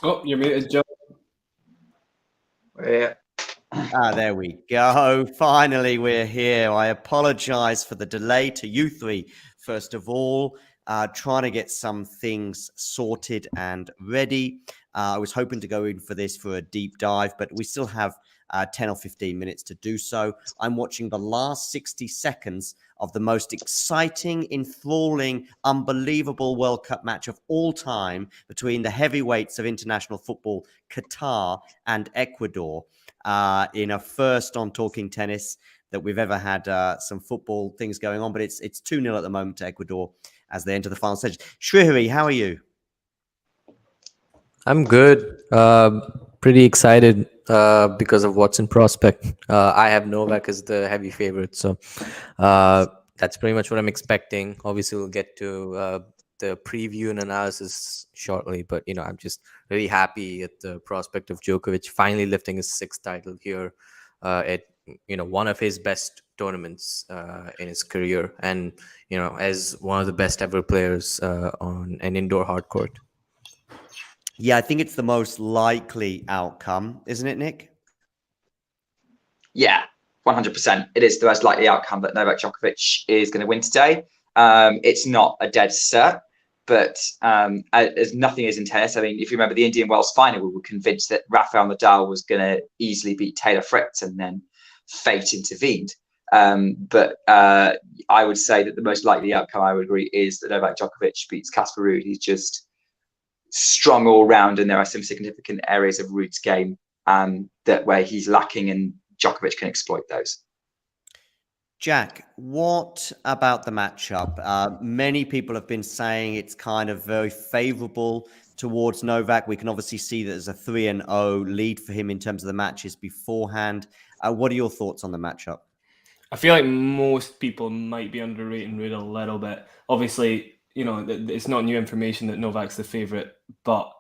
Oh, you're muted, Joe. Yeah. There we go. Finally, we're here. I apologize for the delay to you three. First of all, trying to get some things sorted and ready. I was hoping to go in for this for a deep dive, but we still have 10 or 15 minutes to do so. I'm watching the last 60 seconds of the most exciting, enthralling, unbelievable World Cup match of all time between the heavyweights of international football, Qatar and Ecuador. In a first on Talking Tennis that we've ever had some football things going on, but it's 2-0 at the moment to Ecuador as they enter the final stage. Shrihari, how are you? I'm good. Pretty excited because of what's in prospect. I have Novak as the heavy favorite, so that's pretty much what I'm expecting. Obviously, we'll get to the preview and analysis shortly, but I'm just really happy at the prospect of Djokovic finally lifting his sixth title here at one of his best tournaments in his career, and as one of the best ever players on an indoor hard court. Yeah, I think it's the most likely outcome, isn't it, Nick? Yeah, 100%. It is the most likely outcome that Novak Djokovic is going to win today. It's not a dead cert, but as nothing is in tennis. I mean, if you remember the Indian Wells final, we were convinced that Rafael Nadal was going to easily beat Taylor Fritz, and then fate intervened. But I would say that the most likely outcome, I would agree, is that Novak Djokovic beats Casper Ruud. He's just strong all round, and there are some significant areas of Ruud's game that where he's lacking, and Djokovic can exploit those. Jack, what about the matchup? Many people have been saying it's kind of very favorable towards Novak. We can obviously see that there's a 3-0 lead for him in terms of the matches beforehand. What are your thoughts on the matchup? I feel like most people might be underrating Ruud a little bit. Obviously, it's not new information that Novak's the favourite, but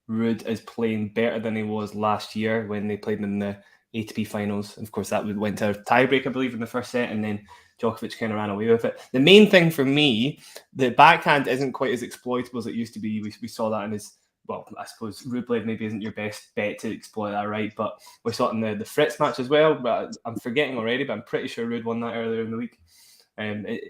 Ruud is playing better than he was last year when they played in the ATP finals. And of course, that went to a tiebreak, I believe, in the first set, and then Djokovic kind of ran away with it. The main thing for me, the backhand isn't quite as exploitable as it used to be. We saw that in his, well, I suppose Rublev maybe isn't your best bet to exploit that, right? But we saw it in the Fritz match as well. But I'm forgetting already, but I'm pretty sure Ruud won that earlier in the week.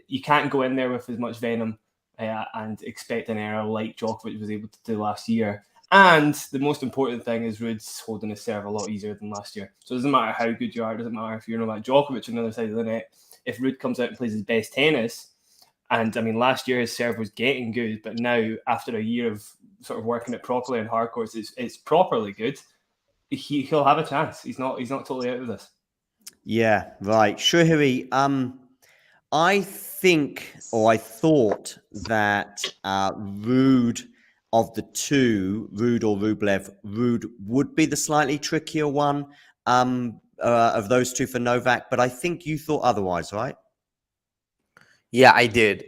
You can't go in there with as much venom and expect an error like Djokovic was able to do last year. And the most important thing is Ruud's holding his serve a lot easier than last year. So it doesn't matter how good you are. It doesn't matter if you're Novak Djokovic on the other side of the net. If Ruud comes out and plays his best tennis, and I mean, last year his serve was getting good, but now after a year of sort of working it properly in hard courts, it's properly good. He'll have a chance. He's not totally out of this. Yeah, right. Shuhiri, I think, or I thought that Ruud of the two, Ruud or Rublev, Ruud would be the slightly trickier one of those two for Novak, but I think you thought otherwise, right? Yeah, I did.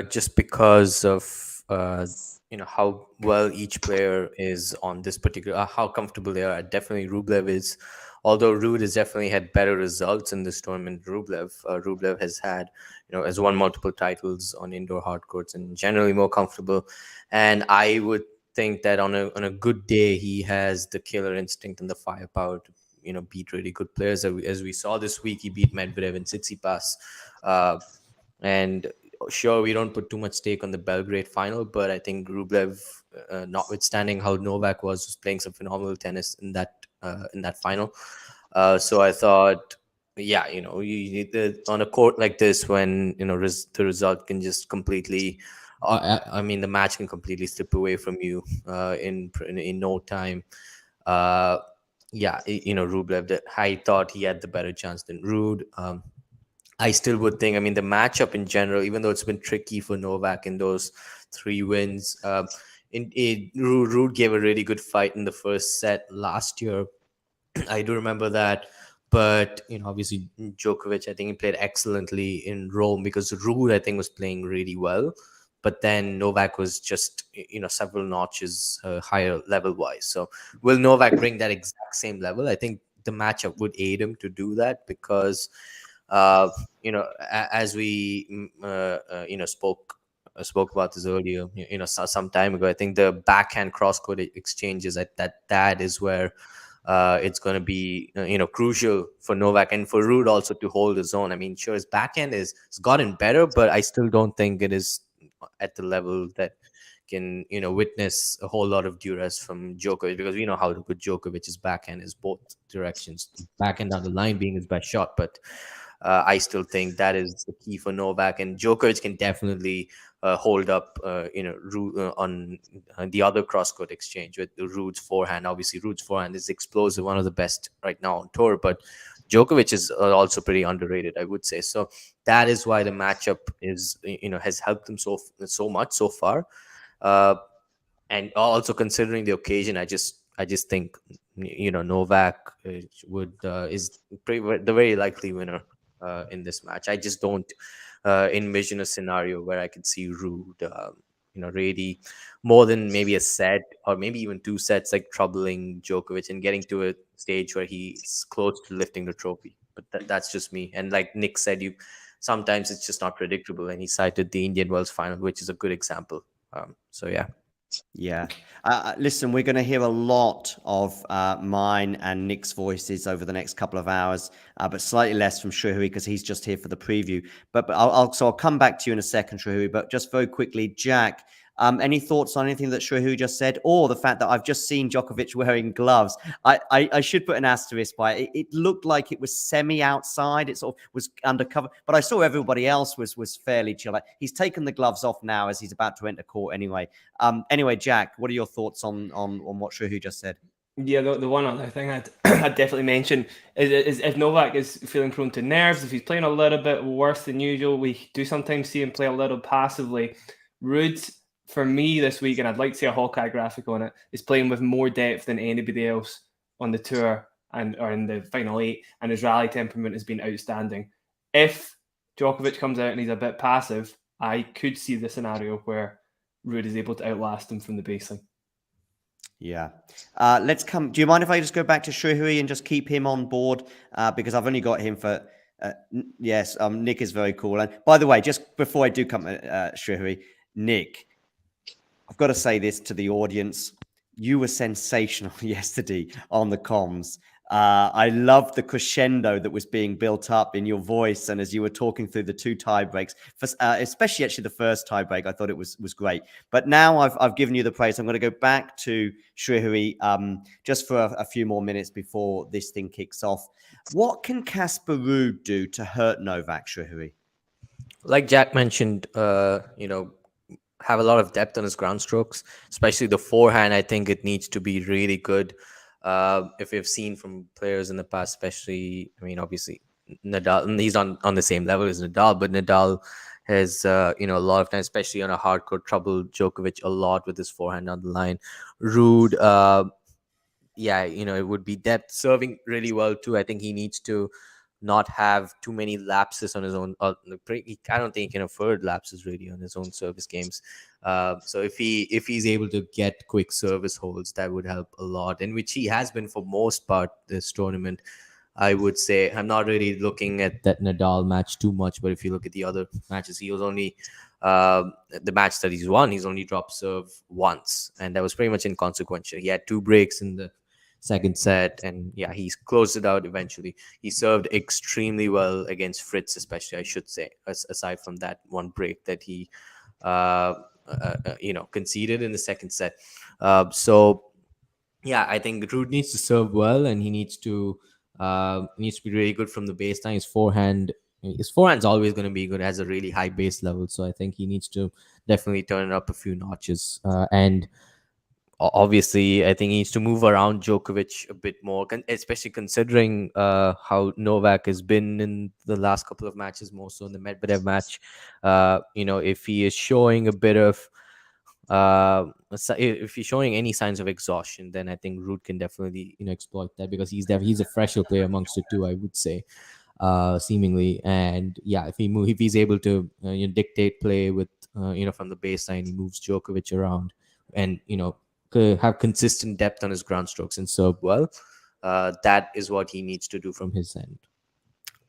Just because of how well each player is on this particular, how comfortable they are. Definitely, Rublev is. Although Ruud has definitely had better results in this tournament, Rublev has had, has won multiple titles on indoor hard courts and generally more comfortable. And I would think that on a good day, he has the killer instinct and the firepower to beat really good players. As we saw this week, he beat Medvedev and Tsitsipas. And sure, we don't put too much stake on the Belgrade final, but I think Rublev, notwithstanding how Novak was playing some phenomenal tennis in that final. So I thought, yeah, on a court like this, when the result can just completely, I mean, the match can completely slip away from you in no time. Yeah, Rublev, I thought he had the better chance than Ruud. I still would think, I mean, the matchup in general, even though it's been tricky for Novak in those 3 wins, Ruud gave a really good fight in the first set last year. I do remember that. But, obviously, Djokovic, I think he played excellently in Rome because Ruud, I think, was playing really well. But then Novak was just, several notches higher level-wise. So will Novak bring that exact same level? I think the matchup would aid him to do that because as we spoke I spoke about this earlier, some time ago. I think the backhand cross-court exchanges, that is where it's going to be crucial for Novak and for Ruud also to hold his own. I mean, sure, his backhand has gotten better, but I still don't think it is at the level that can witness a whole lot of duress from Djokovic, because we know how good Djokovic's backhand is, both directions, backhand down the line being his best shot. But I still think that is the key for Novak, and Djokovic can definitely hold up, on the other cross-court exchange with Ruud's forehand. Obviously, Ruud's forehand is explosive, one of the best right now on tour, but Djokovic is also pretty underrated, I would say. So that is why the matchup is, has helped him so much so far. And also considering the occasion, I just think Novak is the very likely winner in this match. I just don't envision a scenario where I could see Ruud really more than maybe a set or maybe even 2 sets, like troubling Djokovic and getting to a stage where he's close to lifting the trophy. But that's just me. And like Nick said, sometimes it's just not predictable, and he cited the Indian Wells final, which is a good example. So yeah. Yeah. Listen, we're going to hear a lot of mine and Nick's voices over the next couple of hours, but slightly less from Shuhui because he's just here for the preview. But I'll come back to you in a second, Shuhui. But just very quickly, Jack, any thoughts on anything that Shuhui just said, or the fact that I've just seen Djokovic wearing gloves? I should put an asterisk by it. It looked like it was semi-outside. It sort of was undercover, but I saw everybody else was fairly chill. He's taken the gloves off now as he's about to enter court anyway. Anyway, Jack, what are your thoughts on what Shuhui just said? Yeah, the one other thing I'd definitely mention is if Novak is feeling prone to nerves, if he's playing a little bit worse than usual, we do sometimes see him play a little passively. Ruud, for me this week, and I'd like to see a Hawkeye graphic on it, is playing with more depth than anybody else on the tour or in the final 8, and his rally temperament has been outstanding. If Djokovic comes out and he's a bit passive, I could see the scenario where Ruud is able to outlast him from the baseline. Yeah. Let's come. Do you mind if I just go back to Shuhui and just keep him on board? Because I've only got him for. Yes, Nick is very cool. And by the way, just before I do come, Shuhui, Nick, I've got to say this to the audience. You were sensational yesterday on the comms. I loved the crescendo that was being built up in your voice, and as you were talking through the 2 tie breaks, especially actually the first tie break, I thought it was great. But now I've given you the praise. I'm going to go back to Shuhui just for a few more minutes before this thing kicks off. What can Casper Ruud do to hurt Novak, Shuhui? Like Jack mentioned, have a lot of depth on his ground strokes, especially the forehand. I think it needs to be really good. If we've seen from players in the past, especially, I mean, obviously Nadal, and he's on the same level as Nadal, but Nadal has, a lot of time, especially on a hardcore, troubled Djokovic a lot with his forehand on the line. Ruud, it would be depth, serving really well too. I think he needs to not have too many lapses on his own. I don't think he can afford lapses really on his own service games. So if he's able to get quick service holds, that would help a lot, and which he has been for most part this tournament. I would say I'm not really looking at that Nadal match too much, but if you look at the other matches, he was only the match that he's won, he's only dropped serve once, and that was pretty much inconsequential. He had 2 breaks in the second set, and he's closed it out eventually. He served extremely well against Fritz, especially, I should say, aside from that 1 break that he conceded in the second set. I think Ruud needs to serve well, and he needs to be really good from the baseline. His forehand's always going to be good. It has a really high base level, so I think he needs to definitely turn it up a few notches. And obviously, I think he needs to move around Djokovic a bit more, especially considering how Novak has been in the last couple of matches, more so in the Medvedev match. If he is showing a bit of, if he's showing any signs of exhaustion, then I think Ruud can definitely exploit that, because he's a fresher player amongst the two, I would say, seemingly. And if he's able to dictate play with from the baseline, he moves Djokovic around, and have consistent depth on his ground strokes and serve well. That is what he needs to do from his end.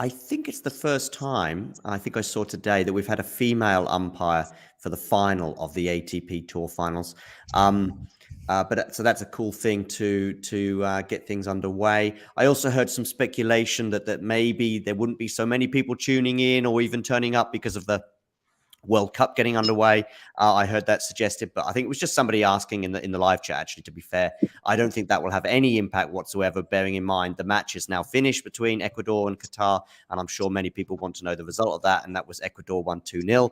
I think it's the first time, I think I saw today, that we've had a female umpire for the final of the ATP Tour Finals. So that's a cool thing to get things underway. I also heard some speculation that maybe there wouldn't be so many people tuning in or even turning up because of the World Cup getting underway. I heard that suggested, but I think it was just somebody asking in the live chat. Actually, to be fair, I don't think that will have any impact whatsoever. Bearing in mind the match is now finished between Ecuador and Qatar, and I'm sure many people want to know the result of that, and that was Ecuador won 2-0.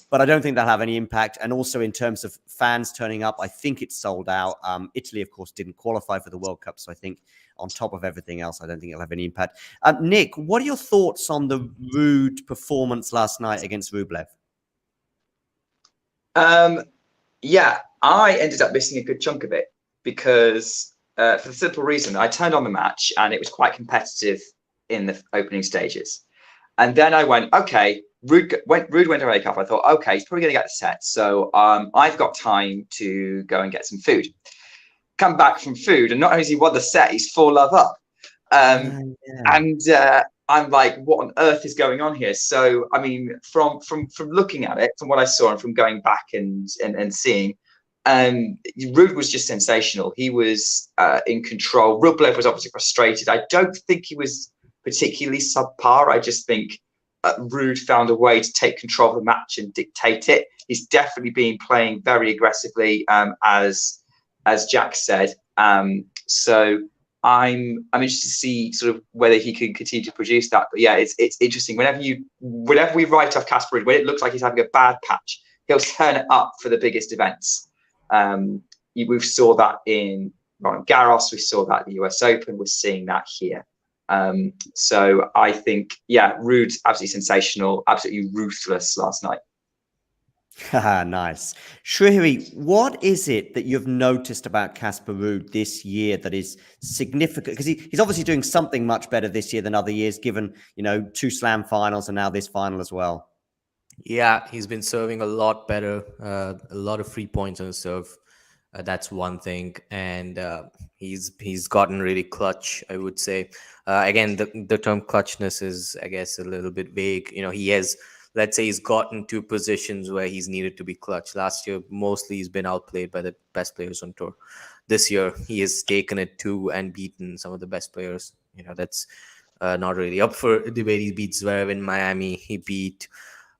But I don't think that'll have any impact. And also in terms of fans turning up, I think it's sold out. Italy, of course, didn't qualify for the World Cup, so I think on top of everything else, I don't think it'll have any impact. Nick, what are your thoughts on the Ruud performance last night against Rublev? Yeah, I ended up missing a good chunk of it because for the simple reason I turned on the match and it was quite competitive in the opening stages. And then I went, okay, Ruud went to wake up. I thought, okay, he's probably going to get the set. So I've got time to go and get some food. Come back from food, and not only has he won the set, he's 4-love up. And I'm like, what on earth is going on here? So, I mean, from looking at it, from what I saw, and from going back and seeing, Ruud was just sensational. He was in control. Rublev was obviously frustrated. I don't think he was particularly subpar. I just think Ruud found a way to take control of the match and dictate it. He's definitely been playing very aggressively, as Jack said. So I'm interested to see sort of whether he can continue to produce that. But yeah, it's interesting. Whenever we write off Casper, when it looks like he's having a bad patch, he'll turn it up for the biggest events. We saw that in Roland Garros. We saw that at the US Open. We're seeing that here. So I think, yeah, Ruud, absolutely sensational, absolutely ruthless last night. Nice. Shrihari, what is it that you've noticed about Casper Ruud this year that is significant? Because he's obviously doing something much better this year than other years, given, 2 Slam finals and now this final as well. Yeah, he's been serving a lot better, a lot of free points on the serve. That's one thing. And he's gotten really clutch, I would say. Again, the term clutchness is, I guess, a little bit vague. He has... Let's say he's gotten to positions where he's needed to be clutch. Last year, mostly he's been outplayed by the best players on tour. This year, he has taken it to and beaten some of the best players. That's not really up for debate. He beat Zverev in Miami. He beat,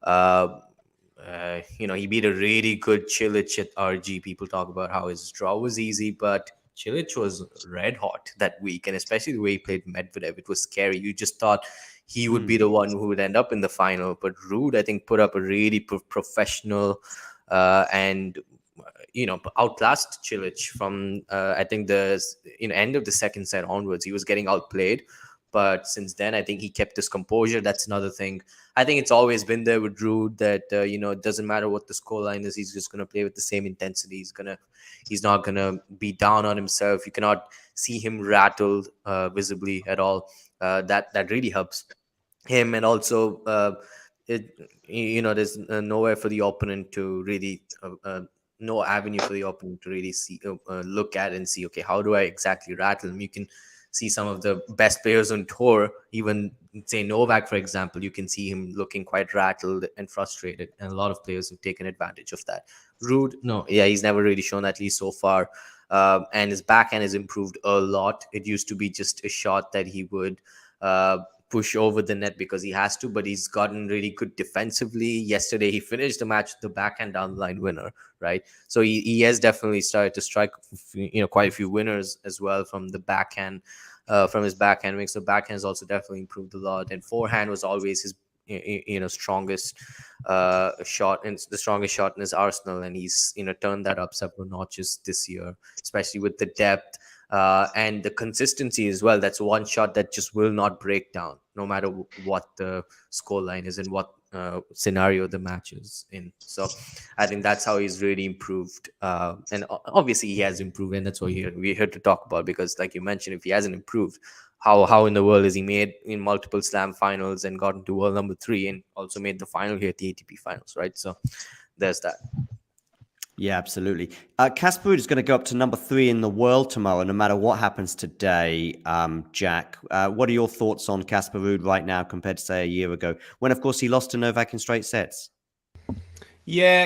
he beat a really good Cilic at RG. People talk about how his draw was easy, but Cilic was red hot that week, and especially the way he played Medvedev, it was scary. You just thought he would be the one who would end up in the final. But Ruud, I think, put up a really professional and outclassed Cilic from I think the end of the second set onwards. He was getting outplayed, but since then I think he kept his composure. That's another thing. I think it's always been there with Ruud that it doesn't matter what the scoreline is. He's just going to play with the same intensity. He's not going to be down on himself. You cannot see him rattled visibly at all. That really helps him. And also there's nowhere for the opponent to really no avenue for the opponent to really see look at and see, okay, how do I exactly rattle him? You can see some of the best players on tour, even say Novak, for example, you can see him looking quite rattled and frustrated, and a lot of players have taken advantage of that. Ruud, he's never really shown that, at least so far. And his backhand has improved a lot. It used to be just a shot that he would push over the net because he has to, but he's gotten really good defensively. Yesterday, he finished the match with the backhand down the line winner, right? So he has definitely started to strike, quite a few winners as well from the backhand, from his backhand mix. So backhand has also definitely improved a lot. And forehand was always his strongest shot, and the strongest shot in his arsenal, and he's turned that up several notches this year, especially with the depth and the consistency as well. That's one shot that just will not break down no matter what the scoreline is and what scenario the match is in. So I think that's how he's really improved, and obviously he has improved, and that's what we're here to talk about, because like you mentioned, if he hasn't improved, how in the world is he made in multiple Slam finals and gotten to world number 3 and also made the final here at the ATP finals, right? So there's that. Yeah, absolutely. Casper is going to go up to number 3 in the world tomorrow, no matter what happens today. Jack, what are your thoughts on Casper Ruud right now compared to, say, a year ago, when, of course, he lost to Novak in straight sets? Yeah,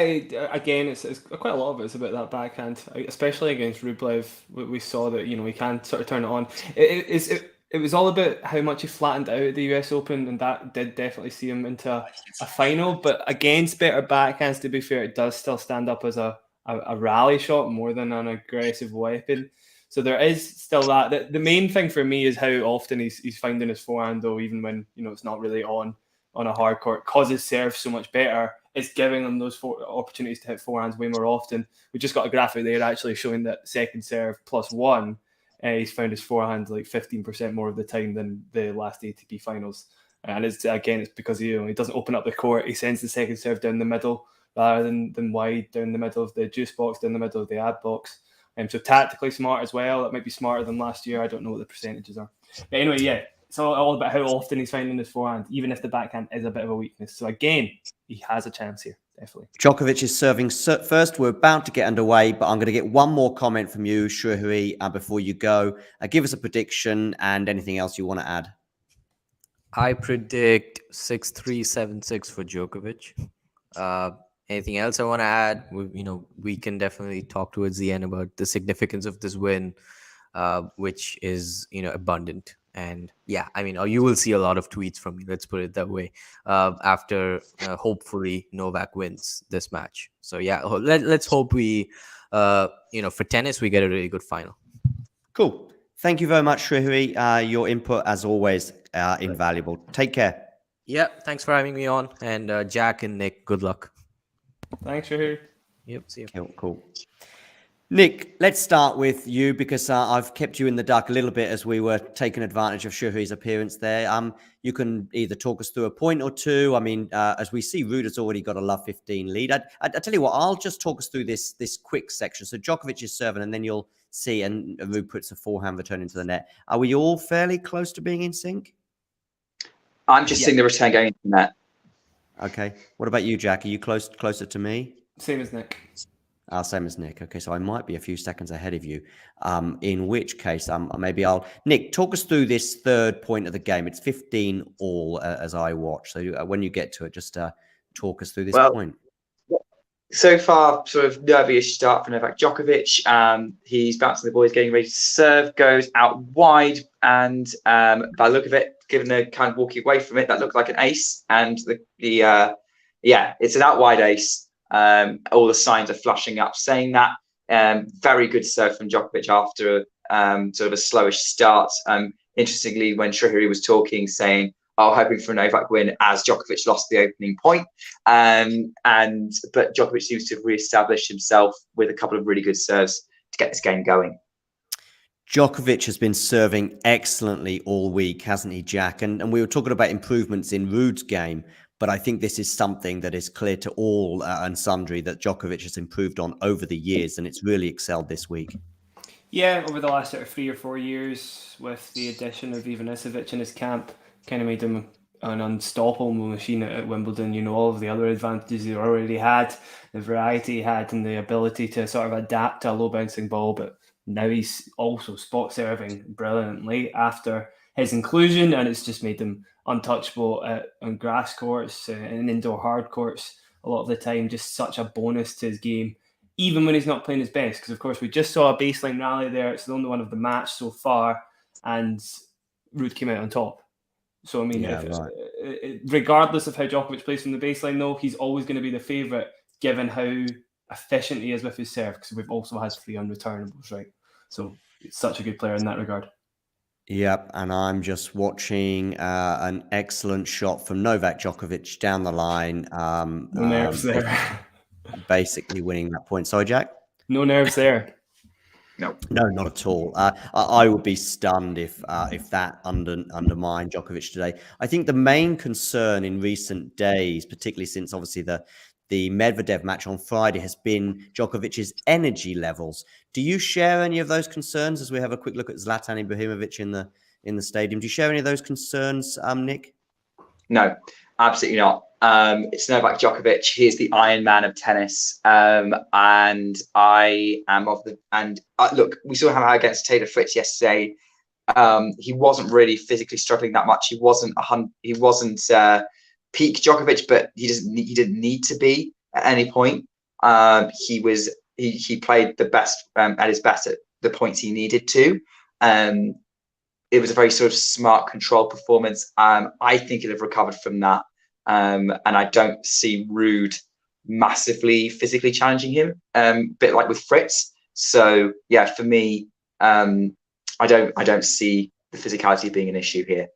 again, it's quite a lot of it is about that backhand, especially against Rublev. We saw that he can sort of turn it on. It was all about how much he flattened out at the US Open, and that did definitely see him into a final. But against better backhands, to be fair, it does still stand up as a rally shot more than an aggressive weapon. So there is still that. The main thing for me is how often he's finding his forehand, though, even when it's not really on a hard court, because his serve's so much better. It's giving them those opportunities to hit forehands way more often. We just got a graphic there actually showing that second serve +1, he's found his forehand like 15% more of the time than the last ATP finals. And it's because he doesn't open up the court. He sends the second serve down the middle rather than wide down the middle of the juice box, down the middle of the ad box. So tactically smart as well. It might be smarter than last year. I don't know what the percentages are. But anyway, yeah, it's all about how often he's finding his forehand, even if the backhand is a bit of a weakness. So again, he has a chance here, definitely. Djokovic is serving first. We're about to get underway, but I'm going to get one more comment from you, Shrihari, before you go. Give us a prediction and anything else you want to add. I predict 6-3, 7-6 for Djokovic. Anything else I want to add? We can definitely talk towards the end about the significance of this win, which is abundant. And yeah, you will see a lot of tweets from me, let's put it that way, after hopefully Novak wins this match. So yeah, let's hope we, for tennis, we get a really good final. Cool. Thank you very much, Shrihari. Your input, as always, invaluable. Take care. Yeah, thanks for having me on. And Jack and Nick, good luck. Thanks, Shrihari. Yep, see you. Cool. Nick, let's start with you because I've kept you in the dark a little bit as we were taking advantage of Shrihari's appearance there. You can either talk us through a point or two. As we see, Ruud has already got a love 15 lead. I tell you what, I'll just talk us through this quick section. So Djokovic is serving, and then you'll see, and Ruud puts a forehand return into the net. Are we all fairly close to being in sync? I'm just seeing the return going into the net. Okay. What about you, Jack? Are you closer to me? Same as Nick. Same as Nick. Okay, so I might be a few seconds ahead of you. In which case, maybe Nick, talk us through this third point of the game. It's 15 all as I watch. So when you get to it, just talk us through this point. So far, sort of nervy-ish start for Novak Djokovic. He's bouncing the ball, he's getting ready to serve, goes out wide, and by the look of it, given the kind of walking away from it, that looked like an ace. And it's an out wide ace. All the signs are flashing up saying that. Very good serve from Djokovic after sort of a slowish start. Interestingly, when Shrihari was talking, saying, hoping for a Novak win as Djokovic lost the opening point. But Djokovic seems to have re-established himself with a couple of really good serves to get this game going. Djokovic has been serving excellently all week, hasn't he, Jack? And we were talking about improvements in Ruud's game, but I think this is something that is clear to all and sundry that Djokovic has improved on over the years, and it's really excelled this week. Yeah, over the last sort of 3 or 4 years, with the addition of Ivanisevic in his camp, kind of made him an unstoppable machine at Wimbledon. All of the other advantages he already had, the variety he had, and the ability to sort of adapt to a low bouncing ball. But now he's also spot serving brilliantly after his inclusion, and it's just made him untouchable on grass courts and indoor hard courts a lot of the time. Just such a bonus to his game, even when he's not playing his best. Because of course we just saw a baseline rally there. It's the only one of the match so far, and Ruud came out on top. So regardless of how Djokovic plays from the baseline, though, he's always going to be the favourite, given how efficient he is with his serve. Because we've also had 3 unreturnables, right? So it's such a good player in that regard. Yep, and I'm just watching an excellent shot from Novak Djokovic down the line. No nerves there. Basically winning that point. Sorry, Jack? No nerves there. No, not at all. I would be stunned if that undermined Djokovic today. I think the main concern in recent days, particularly since obviously the Medvedev match on Friday, has been Djokovic's energy levels. Do you share any of those concerns as we have a quick look at Zlatan Ibrahimovic in the stadium? Do you share any of those concerns, Nick? No, absolutely not. It's Novak Djokovic. He is the Iron Man of tennis, and I am of the. And look, we saw him against Taylor Fritz yesterday. He wasn't really physically struggling that much. He wasn't peak Djokovic, but he didn't need to be at any point. He played the best at his best at the points he needed to. It was a very sort of smart, controlled performance. I think he'll have recovered from that. And I don't see Ruud massively physically challenging him, bit like with Fritz. So yeah, for me, I don't see the physicality being an issue here.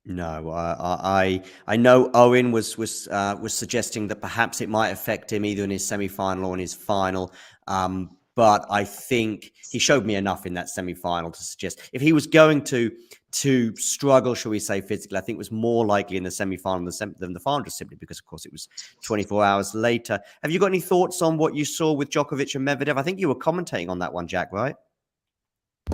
No, I know Owen was suggesting that perhaps it might affect him either in his semi-final or in his final. But I think he showed me enough in that semi-final to suggest if he was going to struggle, shall we say, physically, I think it was more likely in the semi-final than the final, just simply because, of course, it was 24 hours later. Have you got any thoughts on what you saw with Djokovic and Medvedev? I think you were commentating on that one, Jack, right?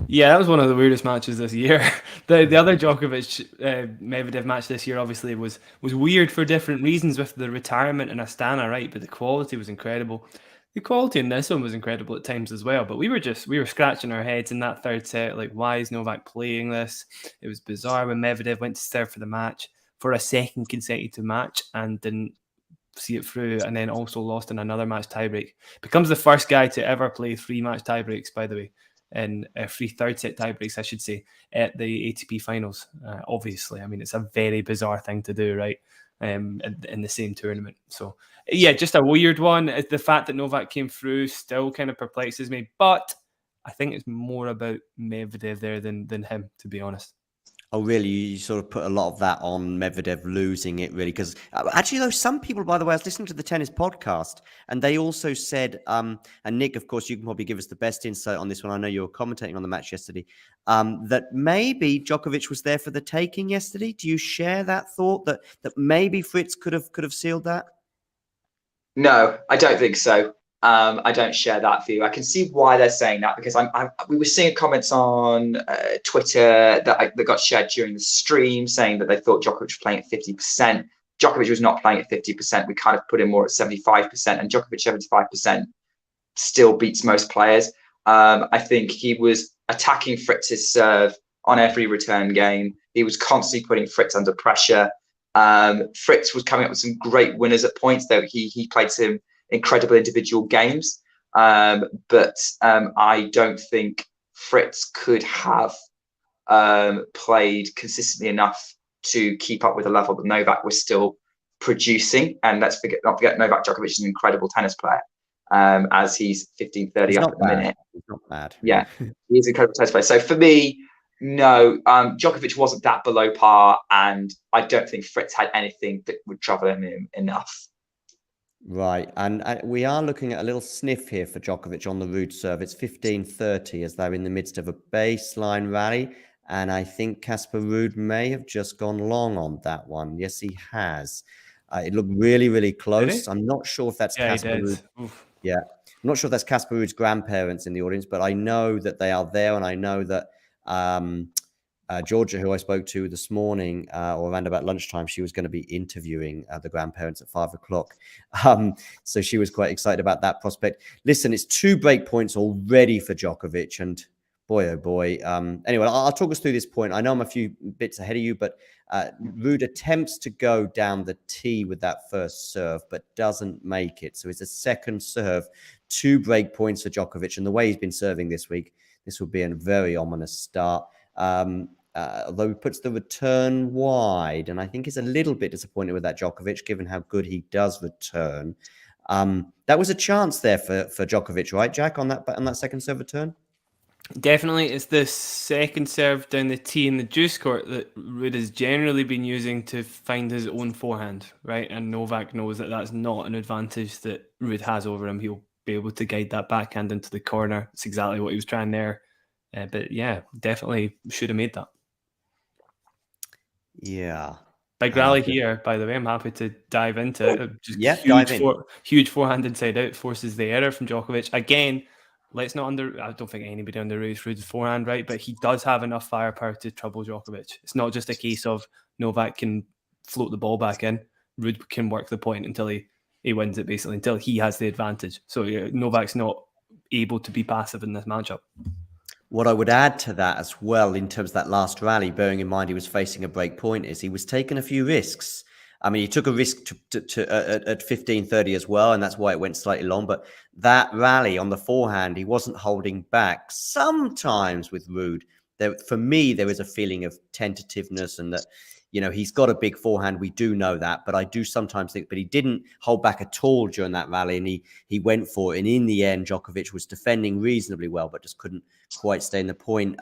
Yeah, that was one of the weirdest matches this year. The other Djokovic Medvedev match this year obviously was weird for different reasons with the retirement in Astana, right? But the quality was incredible. The quality in this one was incredible at times as well. But we were scratching our heads in that third set, like, why is Novak playing this? It was bizarre when Medvedev went to serve for the match for a second consecutive match and didn't see it through, and then also lost in another match tiebreak. Becomes the first guy to ever play 3 match tiebreaks, by the way. In 3 third set tiebreaks, I should say, at the ATP finals. Obviously, I mean, it's a very bizarre thing to do, right? In the same tournament. So, yeah, just a weird one. The fact that Novak came through still kind of perplexes me, but I think it's more about Medvedev there than him, to be honest. Oh, really? You sort of put a lot of that on Medvedev losing it, really? Because actually, though, some people, by the way, I was listening to the tennis podcast, and they also said, and Nick, of course, you can probably give us the best insight on this one. I know you were commentating on the match yesterday, that maybe Djokovic was there for the taking yesterday. Do you share that thought that maybe Fritz could have sealed that? No, I don't think so. I don't share that view. I can see why they're saying that, because we were seeing comments on Twitter that got shared during the stream saying that they thought Djokovic was playing at 50%. Djokovic was not playing at 50%. We kind of put him more at 75%, and Djokovic 75% still beats most players. I think he was attacking Fritz's serve on every return game. He was constantly putting Fritz under pressure. Fritz was coming up with some great winners at points, though he played some incredible individual games, but I don't think Fritz could have played consistently enough to keep up with the level that Novak was still producing. And let's not forget Novak Djokovic is an incredible tennis player, as he's 15-30 up at the minute. He's not bad. Yeah, he's an incredible tennis player. So for me, no, Djokovic wasn't that below par, and I don't think Fritz had anything that would trouble him enough. Right, and we are looking at a little sniff here for Djokovic on the Ruud serve. It's 15-30 as they're in the midst of a baseline rally, and I think Casper Ruud may have just gone long on that one. Yes, he has. It looked really, really close. I'm not sure if that's Casper Ruud. Yeah, I'm not sure if that's Casper Ruud's grandparents in the audience, but I know that they are there, and I know that Georgia, who I spoke to this morning, or around about lunchtime, she was going to be interviewing the grandparents at 5 o'clock. So she was quite excited about that prospect. Listen, it's 2 break points already for Djokovic, and boy, oh boy. Anyway, I'll talk us through this point. I know I'm a few bits ahead of you, but Ruud attempts to go down the tee with that first serve, but doesn't make it. So it's a second serve, 2 break points for Djokovic. And the way he's been serving this week, this would be a very ominous start. Although he puts the return wide, and I think he's a little bit disappointed with that Djokovic, given how good he does return. That was a chance there for Djokovic, right, Jack, on that second serve return? Definitely. It's the second serve down the tee in the juice court that Ruud has generally been using to find his own forehand, right? And Novak knows that that's not an advantage that Ruud has over him. He'll be able to guide that backhand into the corner. It's exactly what he was trying there. But yeah, definitely should have made that. Yeah. Big rally here, by the way. I'm happy to dive into it. Just dive in. Huge forehand inside out forces the error from Djokovic. Again, I don't think anybody underrates Ruud's forehand, right? But he does have enough firepower to trouble Djokovic. It's not just a case of Novak can float the ball back in. Ruud can work the point until he wins it, basically, until he has the advantage. So Novak's not able to be passive in this matchup. What I would add to that as well, in terms of that last rally, bearing in mind he was facing a break point, is he was taking a few risks. I mean, he took a risk at 15:30 as well, and that's why it went slightly long. But that rally on the forehand, he wasn't holding back. Sometimes with Ruud, for me, there is a feeling of tentativeness, and that, you know, he's got a big forehand. We do know that, but I do sometimes think, but he didn't hold back at all during that rally, and he went for it. And in the end, Djokovic was defending reasonably well, but just couldn't quite stay in the point.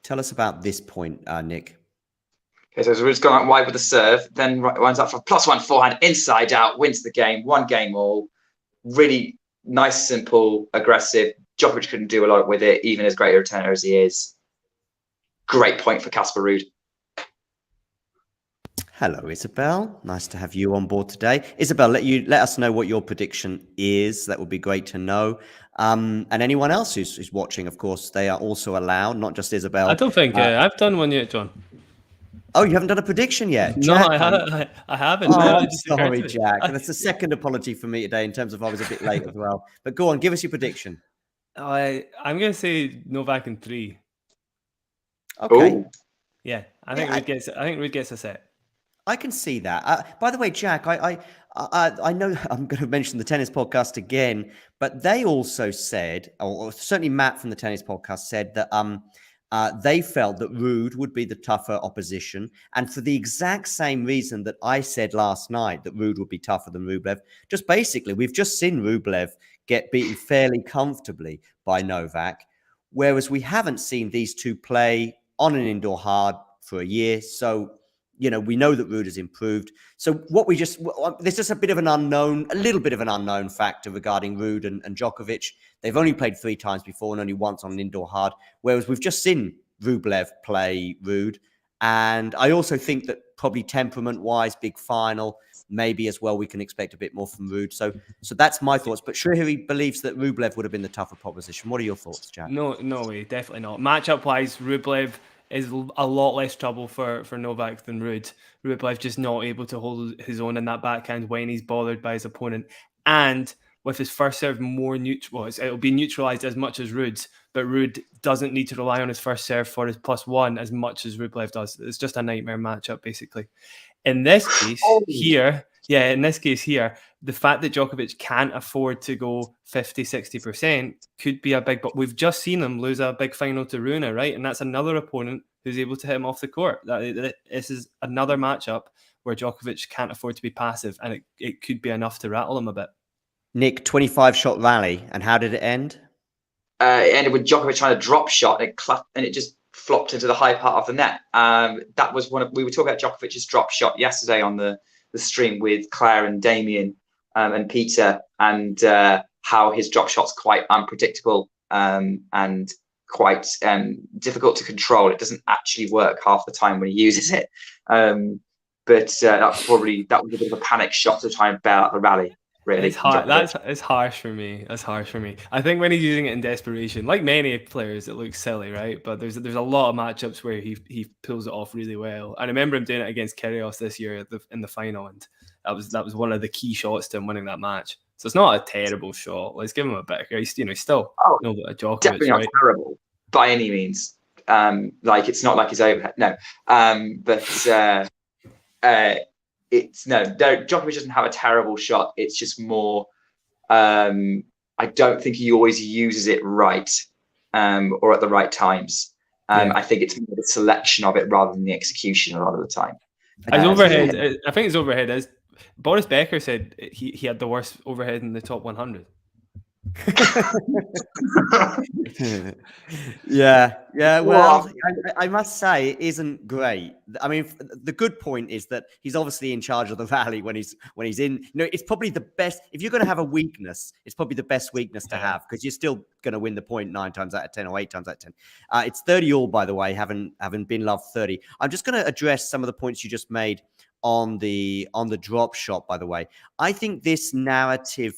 Tell us about this point, Nick. Okay, so Ruud's gone out wide with the serve, then winds up for +1 forehand, inside out, wins the game, 1 game all. Really nice, simple, aggressive. Djokovic couldn't do a lot with it, even as great a returner as he is. Great point for Casper Ruud. Hello, Isabel. Nice to have you on board today. Isabel, let us know what your prediction is. That would be great to know. And anyone else who's watching, of course, they are also allowed, not just Isabel. I don't think I've done one yet, John. Oh, you haven't done a prediction yet? No, Jack, I haven't. Oh, No, I'm sorry, Jack. And that's the second apology for me today in terms of I was a bit late as well. But go on, give us your prediction. I'm going to say Novak in 3. Okay. Ooh. Yeah, I think Ruud gets a set. I can see that. By the way, Jack, I know I'm going to mention the tennis podcast again, but they also said, or certainly Matt from the tennis podcast said that they felt that Ruud would be the tougher opposition, and for the exact same reason that I said last night that Ruud would be tougher than Rublev. Just basically, we've just seen Rublev get beaten fairly comfortably by Novak, whereas we haven't seen these two play on an indoor hard for a year. So, you know, we know that Ruud has improved. So there's just a little bit of an unknown factor regarding Ruud and Djokovic. They've only played 3 times before and only once on an indoor hard, whereas we've just seen Rublev play Ruud. And I also think that probably temperament-wise, big final, maybe as well we can expect a bit more from Ruud. So that's my thoughts. But Shrihari believes that Rublev would have been the tougher proposition. What are your thoughts, Jack? No way, definitely not. Matchup-wise, Rublev is a lot less trouble for Novak than Ruud. Rublev just not able to hold his own in that backhand when he's bothered by his opponent. And with his first serve more neutral, it'll be neutralized as much as Ruud's, but Ruud doesn't need to rely on his first serve for his +1 as much as Rublev does. It's just a nightmare matchup, basically. In this case here, the fact that Djokovic can't afford to go 50-60% could be a big, but we've just seen him lose a big final to Rune, right? And that's another opponent who's able to hit him off the court. This is another matchup where Djokovic can't afford to be passive, and it could be enough to rattle him a bit. Nick, 25-shot rally, and how did it end? It ended with Djokovic trying to drop shot, and it just flopped into the high part of the net. That was we were talking about Djokovic's drop shot yesterday on the stream with Claire and Damien and Peter, and how his drop shot's quite unpredictable and quite difficult to control. It doesn't actually work half the time when he uses it. But that was a bit of a panic shot to try and bail out the rally. Really, it's hard. It's harsh for me. That's harsh for me. I think when he's using it in desperation, like many players, it looks silly, right? But there's a lot of matchups where he pulls it off really well. I remember him doing it against Kyrgios this year in the final, and that was one of the key shots to him winning that match. So it's not a terrible shot. Let's give him a bit. He's still a Djokovic, definitely not terrible by any means. Like it's not like he's overhead. No, Djokovic doesn't have a terrible shot. It's just more, I don't think he always uses it right or at the right times. I think it's more the selection of it rather than the execution a lot of the time. His overhead, I think his overhead is, Boris Becker said he had the worst overhead in the top 100. Yeah. Well, I must say it isn't great. I mean, the good point is that he's obviously in charge of the rally when he's in. It's probably the best. If you're going to have a weakness, it's probably the best weakness to have, because you're still going to win the point 9 times out of 10 or 8 times out of 10. It's 30 all, by the way, having been loved 30. I'm just going to address some of the points you just made on the drop shot. By the way, I think this narrative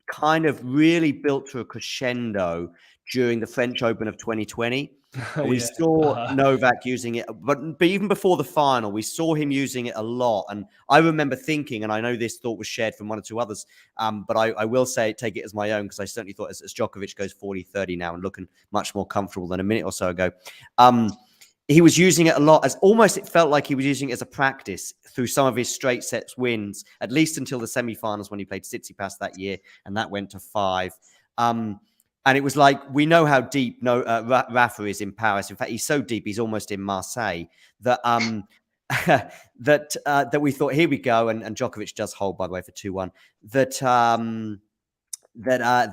kind of really built to a crescendo during the French Open of 2020. We Yeah. saw Novak using it, but even before the final, we saw him using it a lot. And I remember thinking, and I know this thought was shared from one or two others, but I will say, take it as my own, because I certainly thought as Djokovic goes 40-30 now and looking much more comfortable than a minute or so ago, he was using it a lot, as almost it felt like he was using it as a practice through some of his straight sets wins, at least until the semi-finals when he played Tsitsipas that year, and that went to 5. And it was like, we know how deep Rafa is in Paris. In fact, he's so deep, he's almost in Marseille, that that we thought, here we go. And Djokovic does hold, by the way, for 2-1. That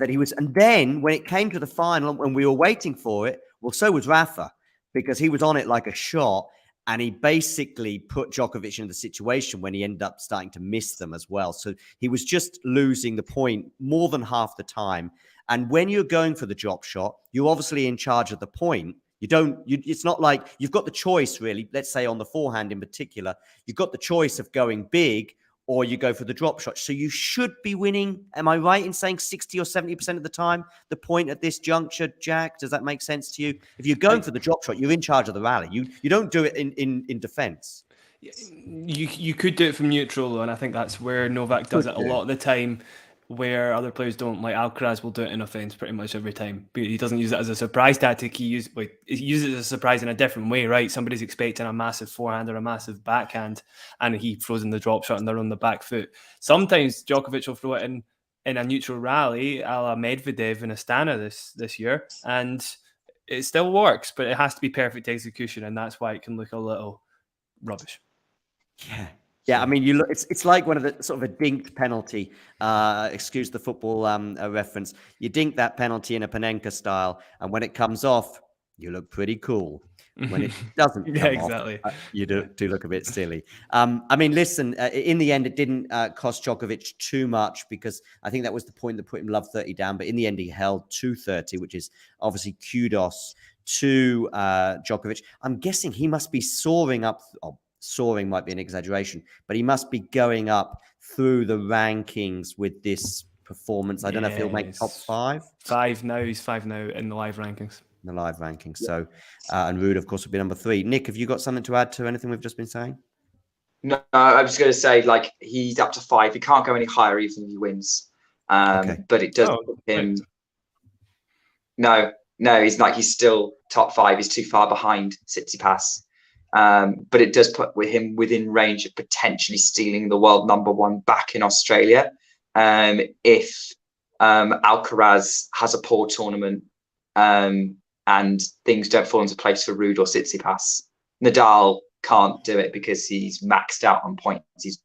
he was. And then when it came to the final, when we were waiting for it, well, so was Rafa, because he was on it like a shot. And he basically put Djokovic in the situation when he ended up starting to miss them as well. So he was just losing the point more than half the time. And when you're going for the drop shot, you're obviously in charge of the point. It's not like you've got the choice, really. Let's say on the forehand in particular, you've got the choice of going big or you go for the drop shot. So you should be winning. Am I right in saying 60 or 70% of the time, the point at this juncture, Jack? Does that make sense to you? If you're going for the drop shot, you're in charge of the rally. You don't do it in defense. You could do it from neutral, though, and I think that's where Novak does it a lot of the time, where other players don't. Like Alcaraz will do it in offense pretty much every time, but he doesn't use it as a surprise tactic. He uses it as a surprise in a different way, right? Somebody's expecting a massive forehand or a massive backhand, and he throws in the drop shot and they're on the back foot. Sometimes Djokovic will throw it in a neutral rally, a la Medvedev and Astana this year, and it still works, but it has to be perfect execution, and that's why it can look a little rubbish. Yeah. I mean, you look. It's like one of the sort of a dinked penalty. Excuse the football reference. You dink that penalty in a Panenka style, and when it comes off, you look pretty cool. When it doesn't come exactly. off, you do look a bit silly. I mean, listen. In the end, it didn't cost Djokovic too much, because I think that was the point that put him love 30 down. But in the end, he held 230, which is obviously kudos to Djokovic. I'm guessing he must be soaring up. Soaring might be an exaggeration, but he must be going up through the rankings with this performance. I don't know if he'll make top 5. 5 now. He's 5 now in the live rankings. So, and Ruud, of course, will be number 3. Nick, have you got something to add to anything we've just been saying? No, I was going to say, like, he's up to 5. He can't go any higher even if he wins. But it does put him. Right. No, he's still top 5. He's too far behind Tsitsipas. But it does put him within range of potentially stealing the world number 1 back in Australia if Alcaraz has a poor tournament and things don't fall into place for Ruud or Tsitsipas. Nadal can't do it because he's maxed out on points. He's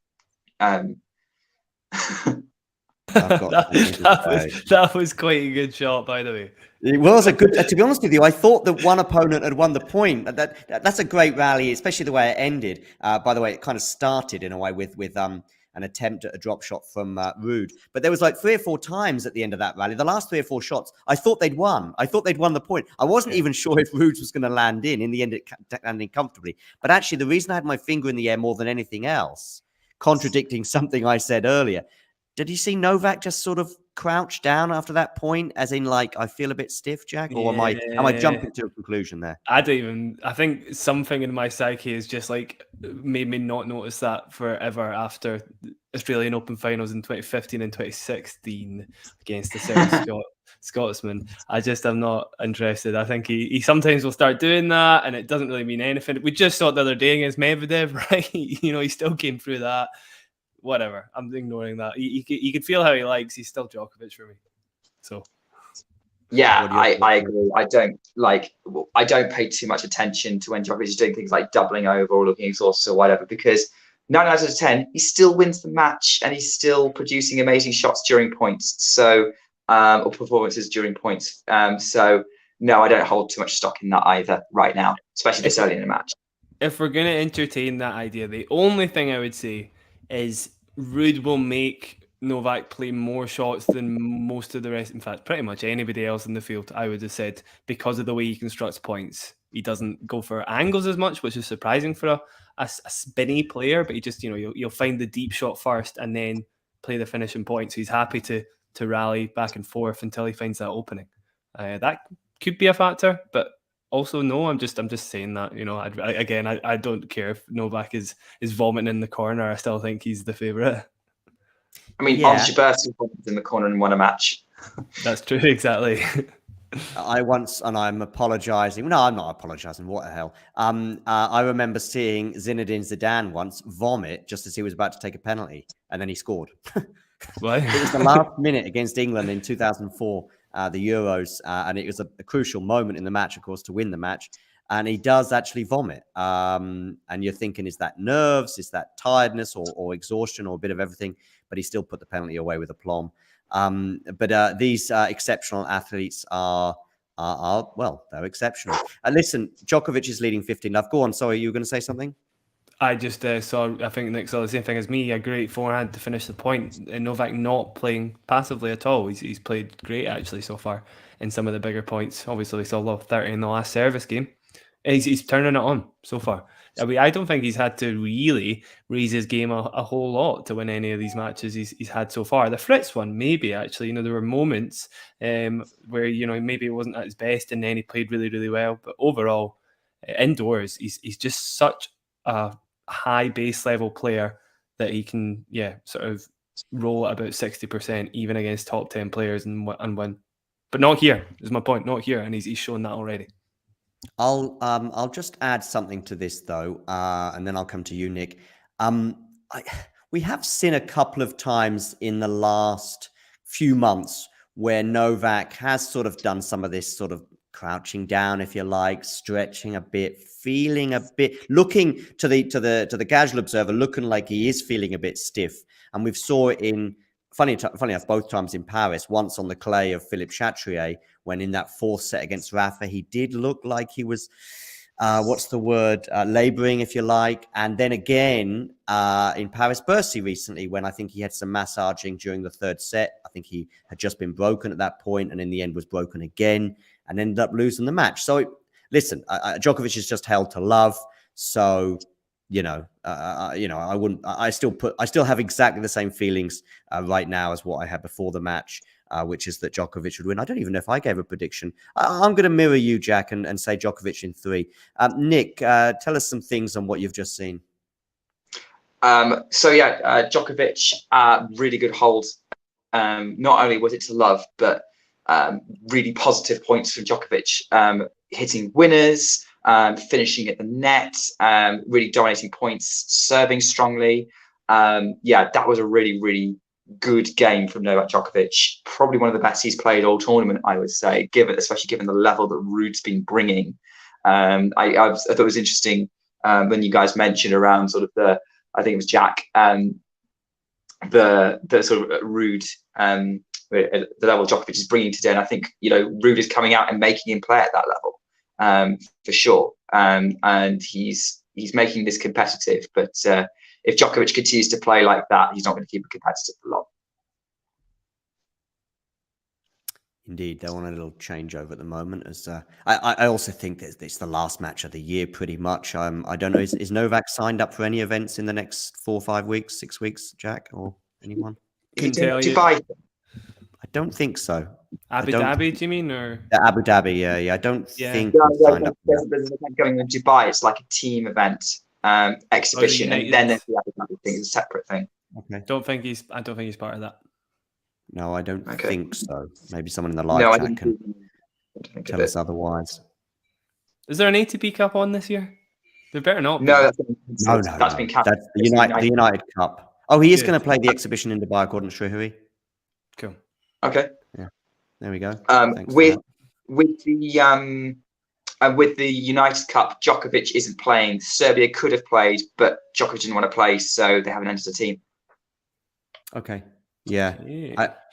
that was quite a good shot, by the way. It was a good. To be honest with you, I thought that one opponent had won the point. That's a great rally, especially the way it ended. By the way, it kind of started in a way with an attempt at a drop shot from Ruud, but there was like 3 or 4 times at the end of that rally. The last 3 or 4 shots, I thought they'd won. I thought they'd won the point. I wasn't even sure if Ruud was going to land in. In the end, it landed comfortably. But actually, the reason I had my finger in the air more than anything else, contradicting something I said earlier. Did you see Novak just sort of crouch down after that point, as in like, I feel a bit stiff, Jack? Or am I jumping to a conclusion there? I think something in my psyche is just like made me not notice that forever after the Australian Open finals in 2015 and 2016 against the South Scotsman. I'm not interested. I think he sometimes will start doing that and it doesn't really mean anything. We just saw it the other day against Medvedev, right? He still came through that. Whatever, I'm ignoring that. He could feel how he likes. He's still Djokovic for me. So, yeah, I agree. I don't pay too much attention to when Djokovic is doing things like doubling over or looking exhausted or whatever, because 9 out of 10 he still wins the match and he's still producing amazing shots during points. So, or performances during points. So, no, I don't hold too much stock in that either right now, especially this early in the match. If we're going to entertain that idea, the only thing I would say is Ruud will make Novak play more shots than most of the rest. In fact, pretty much anybody else in the field, I would have said, because of the way he constructs points. He doesn't go for angles as much, which is surprising for a spinny player, but he just, you'll find the deep shot first and then play the finishing point. So he's happy to rally back and forth until he finds that opening. That could be a factor, but Also, no, I'm just saying that, you know, I don't care if Novak is vomiting in the corner. I still think he's the favourite. I mean, Yeah. Andrey Rublev in the corner and won a match. That's true, exactly. And I'm apologizing. No, I'm not apologizing. What the hell? I remember seeing Zinedine Zidane once vomit just as he was about to take a penalty, and then he scored. Why? It was the last minute against England in 2004, the Euros, and it was a crucial moment in the match, of course, to win the match. And he does actually vomit. And you're thinking, is that nerves? Is that tiredness or exhaustion or a bit of everything? But he still put the penalty away with aplomb. But these exceptional athletes are well, they're exceptional. Listen, Djokovic is leading 15-love. Go on. Sorry, you were going to say something? I just saw, I think Nick saw the same thing as me, a great forehand to finish the point. And Novak not playing passively at all. He's played great actually so far in some of the bigger points. Obviously, we saw low 30 in the last service game. He's turning it on so far. I mean, I don't think he's had to really raise his game a whole lot to win any of these matches he's had so far. The Fritz one, maybe actually, you know, there were moments where, you know, maybe it wasn't at his best and then he played really, really well. But overall, indoors, he's just such a high base level player that he can, sort of roll at about 60% even against top 10 players and win. But not here, is my point. Not here, and he's shown that already. I'll just add something to this though, and then I'll come to you, Nick. We have seen a couple of times in the last few months where Novak has sort of done some of this sort of crouching down, if you like, stretching a bit, feeling a bit, looking to the casual observer, looking like he is feeling a bit stiff. And we've saw it in funny enough, both times in Paris, once on the clay of Philippe Chatrier, when in that fourth set against Rafa, he did look like he was, laboring, if you like. And then again, in Paris-Bercy recently, when I think he had some massaging during the third set. I think he had just been broken at that point and in the end was broken again and ended up losing the match. So listen, Djokovic is just held to love. So, I still have exactly the same feelings right now as what I had before the match, which is that Djokovic would win. I don't even know if I gave a prediction. I'm going to mirror you, Jack, and say Djokovic in 3. Nick, tell us some things on what you've just seen. Djokovic, really good hold. Not only was it to love, but really positive points from Djokovic, hitting winners, finishing at the net, really dominating points, serving strongly. That was a really, really good game from Novak Djokovic. Probably one of the best he's played all tournament, I would say, especially given the level that Ruud's been bringing. I thought it was interesting when you guys mentioned around sort of I think it was Jack, the sort of Ruud, the level Djokovic is bringing today. And I think, Ruud is coming out and making him play at that level, for sure. And he's making this competitive. But if Djokovic continues to play like that, he's not going to keep it competitive for long. Indeed, they're on a little changeover at the moment. As I also think that it's the last match of the year, pretty much. I don't know, is Novak signed up for any events in the next 4 or 5 weeks, 6 weeks, Jack, or anyone? Can tell you. Dubai. I don't think so. Abu Dhabi, do you mean, or Abu Dhabi? Yeah. I don't think he's signed up. There's an event going in Dubai. It's like a team event, exhibition, and then there's the Abu Dhabi thing. It's a separate thing. Okay. I don't think he's part of that. No, I don't think so. Maybe someone in the live chat can tell us otherwise. Is there an ATP Cup on this year? There better not be. No, that's been cancelled. That's the United Cup. Oh, he is going to play the exhibition in Dubai, according to Shrihari. Cool. Okay. Yeah. There we go. With the United Cup, Djokovic isn't playing. Serbia could have played, but Djokovic didn't want to play, so they haven't entered the team. Okay. Yeah.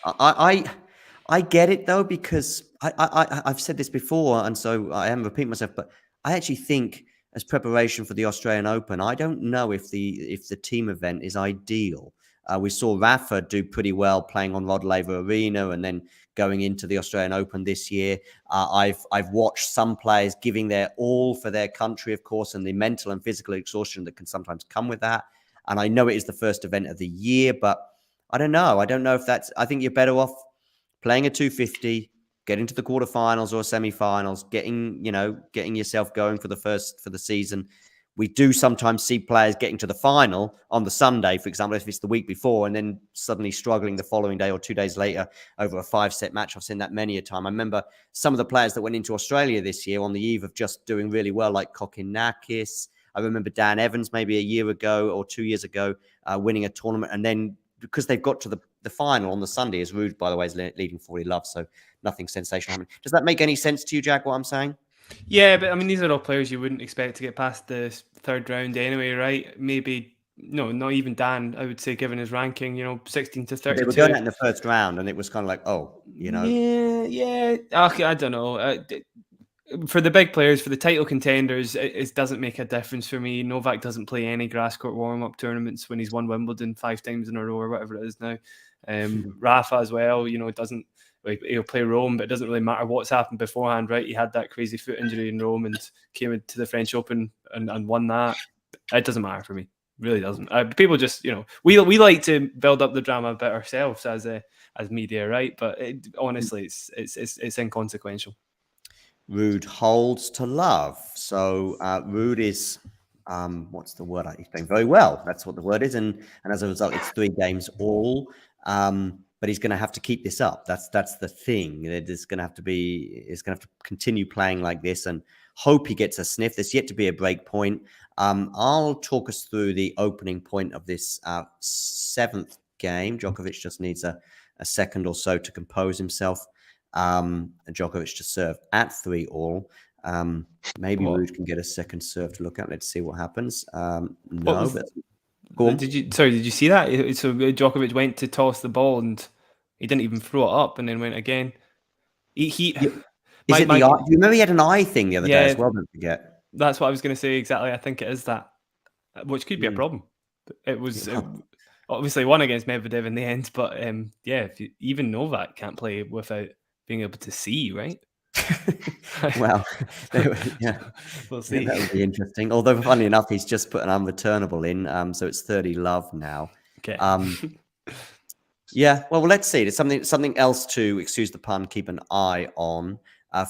I get it though, because I've said this before, and so I am repeating myself, but I actually think as preparation for the Australian Open, I don't know if the team event is ideal. We saw Rafa do pretty well playing on Rod Laver Arena and then going into the Australian Open this year. I've watched some players giving their all for their country, of course, and the mental and physical exhaustion that can sometimes come with that. And I know it is the first event of the year, but I don't know. I don't know if I think you're better off playing a 250, getting to the quarterfinals or semi-finals, getting yourself going for the season. We do sometimes see players getting to the final on the Sunday, for example, if it's the week before, and then suddenly struggling the following day or 2 days later over a 5-set match. I've seen that many a time. I remember some of the players that went into Australia this year on the eve of just doing really well, like Kokinakis. I remember Dan Evans maybe a year ago or 2 years ago winning a tournament. And then because they've got to the final on the Sunday, as Ruud, by the way, is leading 40 love. So nothing sensational happening. Does that make any sense to you, Jack, what I'm saying? Yeah, but I mean, these are all players you wouldn't expect to get past the third round anyway, right? Maybe, no, not even Dan, I would say, given his ranking, 16 to 32. They were going out in the first round, and it was kind of like, Yeah. Okay, I don't know. For the big players, for the title contenders, it doesn't make a difference for me. Novak doesn't play any grass court warm-up tournaments when he's won Wimbledon 5 times in a row or whatever it is now. Rafa as well, doesn't. He'll play Rome, but it doesn't really matter what's happened beforehand, right? He had that crazy foot injury in Rome and came into the French Open and won that. It doesn't matter for me. It really doesn't. People just, we like to build up the drama a bit ourselves as media, right? But honestly, it's inconsequential. Ruud holds to love. So Ruud is, what's the word? He's playing very well. That's what the word is. And as a result, it's 3 games all. But he's going to have to keep this up. That's the thing. He's going to have to continue playing like this and hope he gets a sniff. There's yet to be a break point. I'll talk us through the opening point of this 7th game. Djokovic just needs a second or so to compose himself. And Djokovic to serve at 3-all. Maybe Ruud can get a second serve to look at. Let's see what happens. Did you see that? So Djokovic went to toss the ball and he didn't even throw it up, and then went again. Do you remember he had an eye thing the other day as well? Don't forget. That's what I was going to say exactly. I think it is that, which could be a problem. It was obviously won against Medvedev in the end, but even Novak can't play without being able to see, right? Well, we'll see. That would be interesting. Although, funny enough, he's just put an unreturnable in, so it's 30 love now. Okay. Yeah. Well, let's see. There's something else to, excuse the pun, keep an eye on.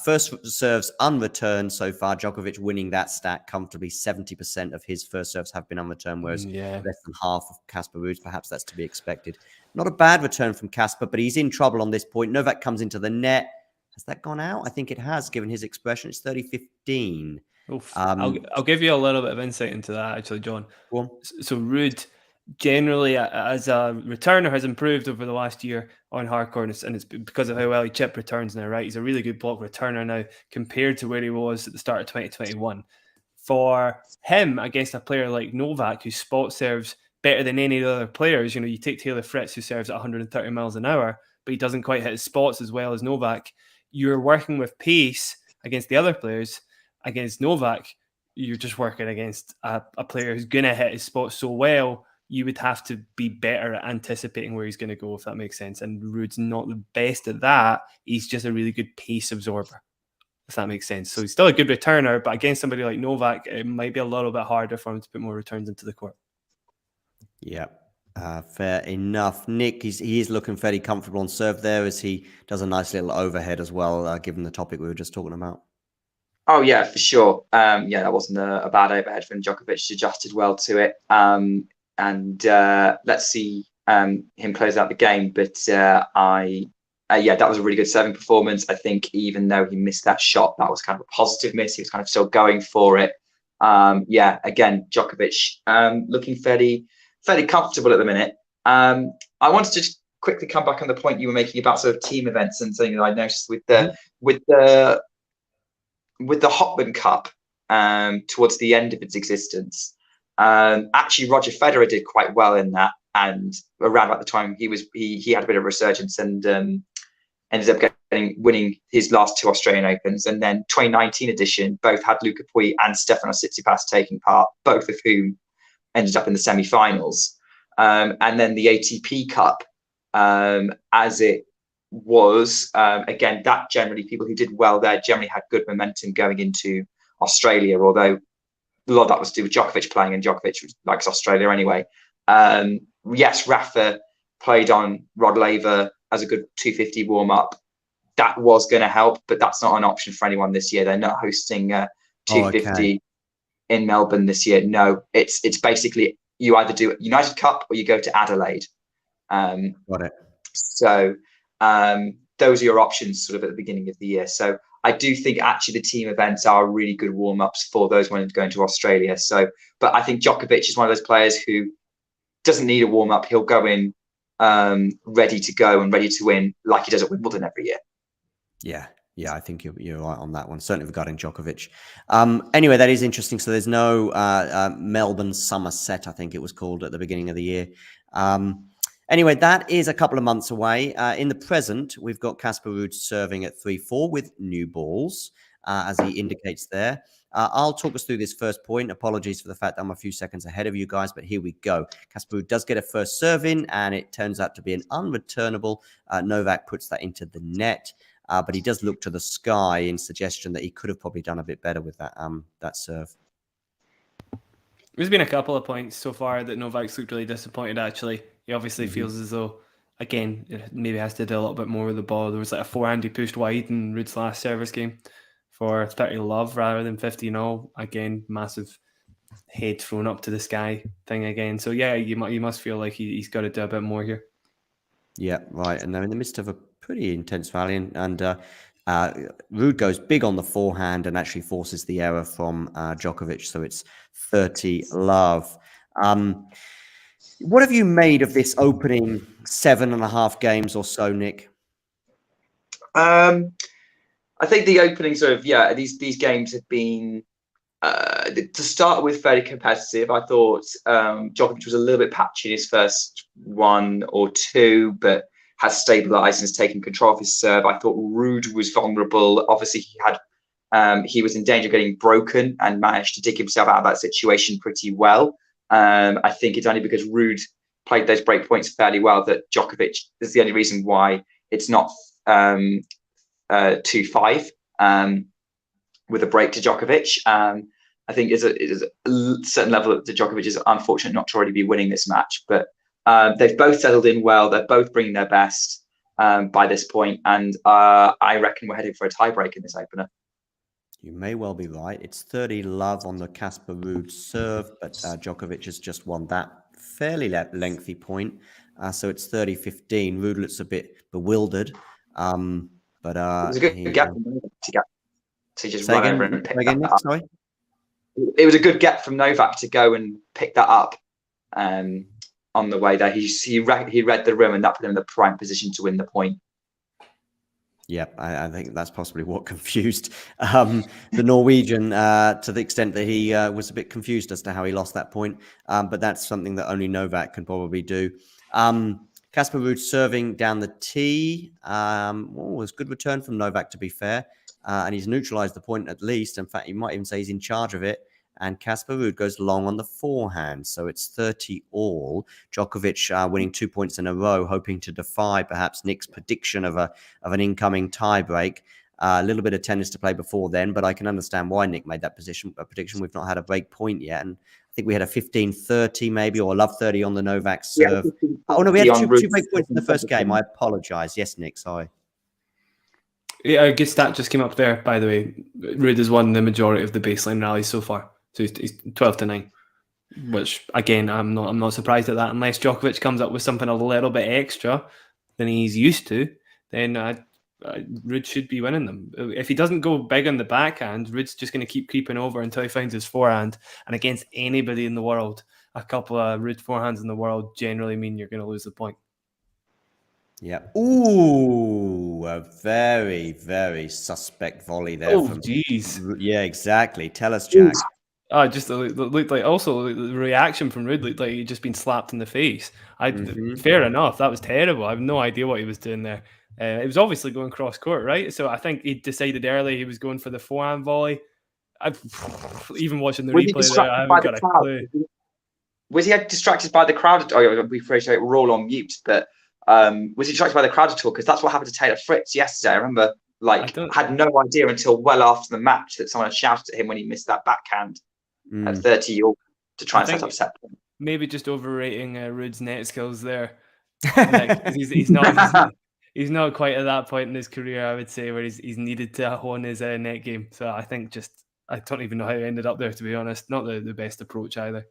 First serves unreturned so far. Djokovic winning that stat comfortably. 70% of his first serves have been unreturned, whereas less than half of Casper Ruud. Perhaps that's to be expected. Not a bad return from Casper, but he's in trouble on this point. Novak comes into the net. Has that gone out? I think it has, given his expression. It's 30-15. I'll give you a little bit of insight into that, actually, John. Well, so Ruud, generally, as a returner, has improved over the last year on hardcourt, and it's because of how well he chip returns now, right? He's a really good block returner now compared to where he was at the start of 2021. For him, against a player like Novak, who spot serves better than any of the other players, you take Taylor Fritz, who serves at 130 miles an hour, but he doesn't quite hit his spots as well as Novak. You're working with pace against the other players. Against Novak, you're just working against a player who's going to hit his spots so well, you would have to be better at anticipating where he's going to go, if that makes sense. And Ruud's not the best at that. He's just a really good pace absorber, if that makes sense. So he's still a good returner, but against somebody like Novak, it might be a little bit harder for him to put more returns into the court. Yeah. Fair enough. Nick, he is looking fairly comfortable on serve there as he does a nice little overhead as well, given the topic we were just talking about. Oh, yeah, for sure. That wasn't a bad overhead from Djokovic. Adjusted well to it. Let's see him close out the game. But that was a really good serving performance. I think even though he missed that shot, that was kind of a positive miss. He was kind of still going for it. Again, Djokovic looking fairly comfortable at the minute. I wanted to just quickly come back on the point you were making about sort of team events and something that I noticed with the Hopman Cup towards the end of its existence. Actually, Roger Federer did quite well in that, and around about the time he had a bit of resurgence and ended up winning his last 2 Australian Opens, and then 2019 edition both had Luca Pouille and Stefanos Tsitsipas taking part, both of whom ended up in the semi-finals. And then the ATP Cup, as it was, again, that generally people who did well there generally had good momentum going into Australia, although a lot of that was to do with Djokovic playing, and Djokovic likes Australia anyway. Yes, Rafa played on Rod Laver as a good 250 warm-up. that was going to help, but that's not an option for anyone this year. They're not hosting 250 in Melbourne this year. No, it's basically you either do United Cup or you go to Adelaide. Got it. So those are your options sort of at the beginning of the year. So I do think actually the team events are really good warm-ups for those wanting to go into Australia. So, but I think Djokovic is one of those players who doesn't need a warm-up. He'll go in ready to go and ready to win like he does at Wimbledon every year. Yeah, I think you're right on that one, certainly regarding Djokovic. Anyway, that is interesting. So there's no Melbourne Somerset, I think it was called at the beginning of the year. Anyway, that is a couple of months away. In the present, we've got Casper Ruud serving at 3-4 with new balls, as he indicates there. I'll talk us through this first point. Apologies for the fact that I'm a few seconds ahead of you guys, but here we go. Casper Ruud does get a first serve in, and it turns out to be an unreturnable. Novak puts that into the net, but he does look to the sky in suggestion that he could have probably done a bit better with that serve. There's been a couple of points so far that Novak's looked really disappointed, actually. He obviously feels as though, again, it maybe has to do a little bit more with the ball. There was like a forehand he pushed wide in Ruud's last service game for 30 love rather than 50-0. Again, massive head thrown up to the sky thing again. So yeah, you must feel like he's got to do a bit more here. Yeah, right. And they're in the midst of a pretty intense rally, and Ruud goes big on the forehand and actually forces the error from Djokovic. So it's 30 love. What have you made of this opening 7.5 games or so, Nick? I think the opening sort of, these games have been, to start with, fairly competitive. I thought Djokovic was a little bit patchy in his first 1 or 2, but has stabilised and has taken control of his serve. I thought Ruud was vulnerable. Obviously, he was in danger of getting broken and managed to dig himself out of that situation pretty well. I think it's only because Ruud played those break points fairly well that Djokovic is the only reason why it's not 2-5 with a break to Djokovic. I think it is a certain level that Djokovic is unfortunate not to already be winning this match, but they've both settled in well. They're both bringing their best by this point, and I reckon we're heading for a tiebreak in this opener. You may well be right. It's 30 love on the Casper Ruud serve, but Djokovic has just won that fairly lengthy point. So it's 30-15. Ruud looks a bit bewildered. But it was a good gap from Novak to get to just run over and pick that up. Sorry? It was a good get from Novak to go and pick that up on the way there. He read the rim, and that put him in the prime position to win the point. Yeah, I think that's possibly what confused the Norwegian to the extent that he was a bit confused as to how he lost that point. But that's something that only Novak can probably do. Casper Ruud serving down the tee. Was good return from Novak, to be fair. And he's neutralized the point at least. In fact, you might even say he's in charge of it. And Casper Ruud goes long on the forehand. So it's 30 all. Djokovic winning 2 points in a row, hoping to defy perhaps Nick's prediction of an incoming tiebreak. A little bit of tennis to play before then, but I can understand why Nick made that prediction. We've not had a break point yet. And I think we had a 15-30 maybe, or love 30 on the Novak serve. No, we had two break points in the first game. I apologize. Yes, Nick, sorry. Yeah, a good stat just came up there, by the way. Ruud has won the majority of the baseline rallies so far. So he's 12-9, which again I'm not surprised at that. Unless Djokovic comes up with something a little bit extra than he's used to, then Ruud should be winning them. If he doesn't go big on the backhand, Ruud's just going to keep creeping over until he finds his forehand. And against anybody in the world, a couple of Ruud forehands in the world generally mean you're going to lose the point. Yeah. Ooh, a very, very suspect volley there. Oh, jeez. Yeah, exactly. Tell us, Jack. Just looked like also the reaction from Ruud looked like he'd just been slapped in the face. Fair enough, that was terrible. I have no idea what he was doing there. It was obviously going cross court, right? So I think he decided early he was going for the forehand volley. Even watching the replay there, I haven't got a clue. Was he distracted by the crowd? We're all on mute, but was he distracted by the crowd at all? Because that's what happened to Taylor Fritz yesterday. I remember, had no idea until well after the match that someone had shouted at him when he missed that backhand at 30 to try and set up set point. Maybe just overrating Ruud's net skills there. He's not he's not quite at that point in his career, I would say, where he's needed to hone his net game. So I think I don't even know how he ended up there, to be honest. Not the best approach either.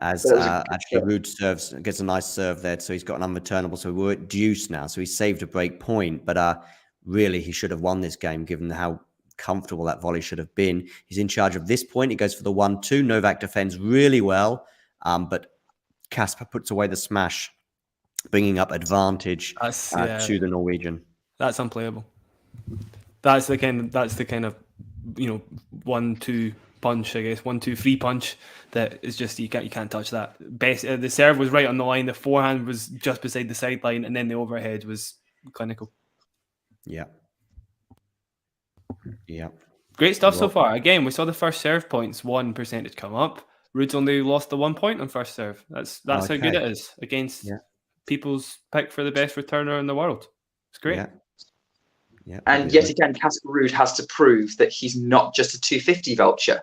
As actually Ruud gets a nice serve there, so he's got an unreturnable. So we're at deuce now, so he saved a break point, but really he should have won this game given how comfortable that volley should have been. He's in charge of this point. He goes for the 1-2. Novak defends really well, but Casper puts away the smash, bringing up advantage to the Norwegian. That's unplayable. That's the kind of 1-2 punch, I guess 1-2-3 punch that is just you can't touch that. The serve was right on the line, the forehand was just beside the sideline, and then the overhead was clinical. Yeah. Great stuff so far. Again, we saw the first serve points 1% come up. Ruud's only lost the 1 point on first serve. That's how good it is against people's pick for the best returner in the world. It's great. Yeah. And yet again, Casper Ruud has to prove that he's not just a 250 vulture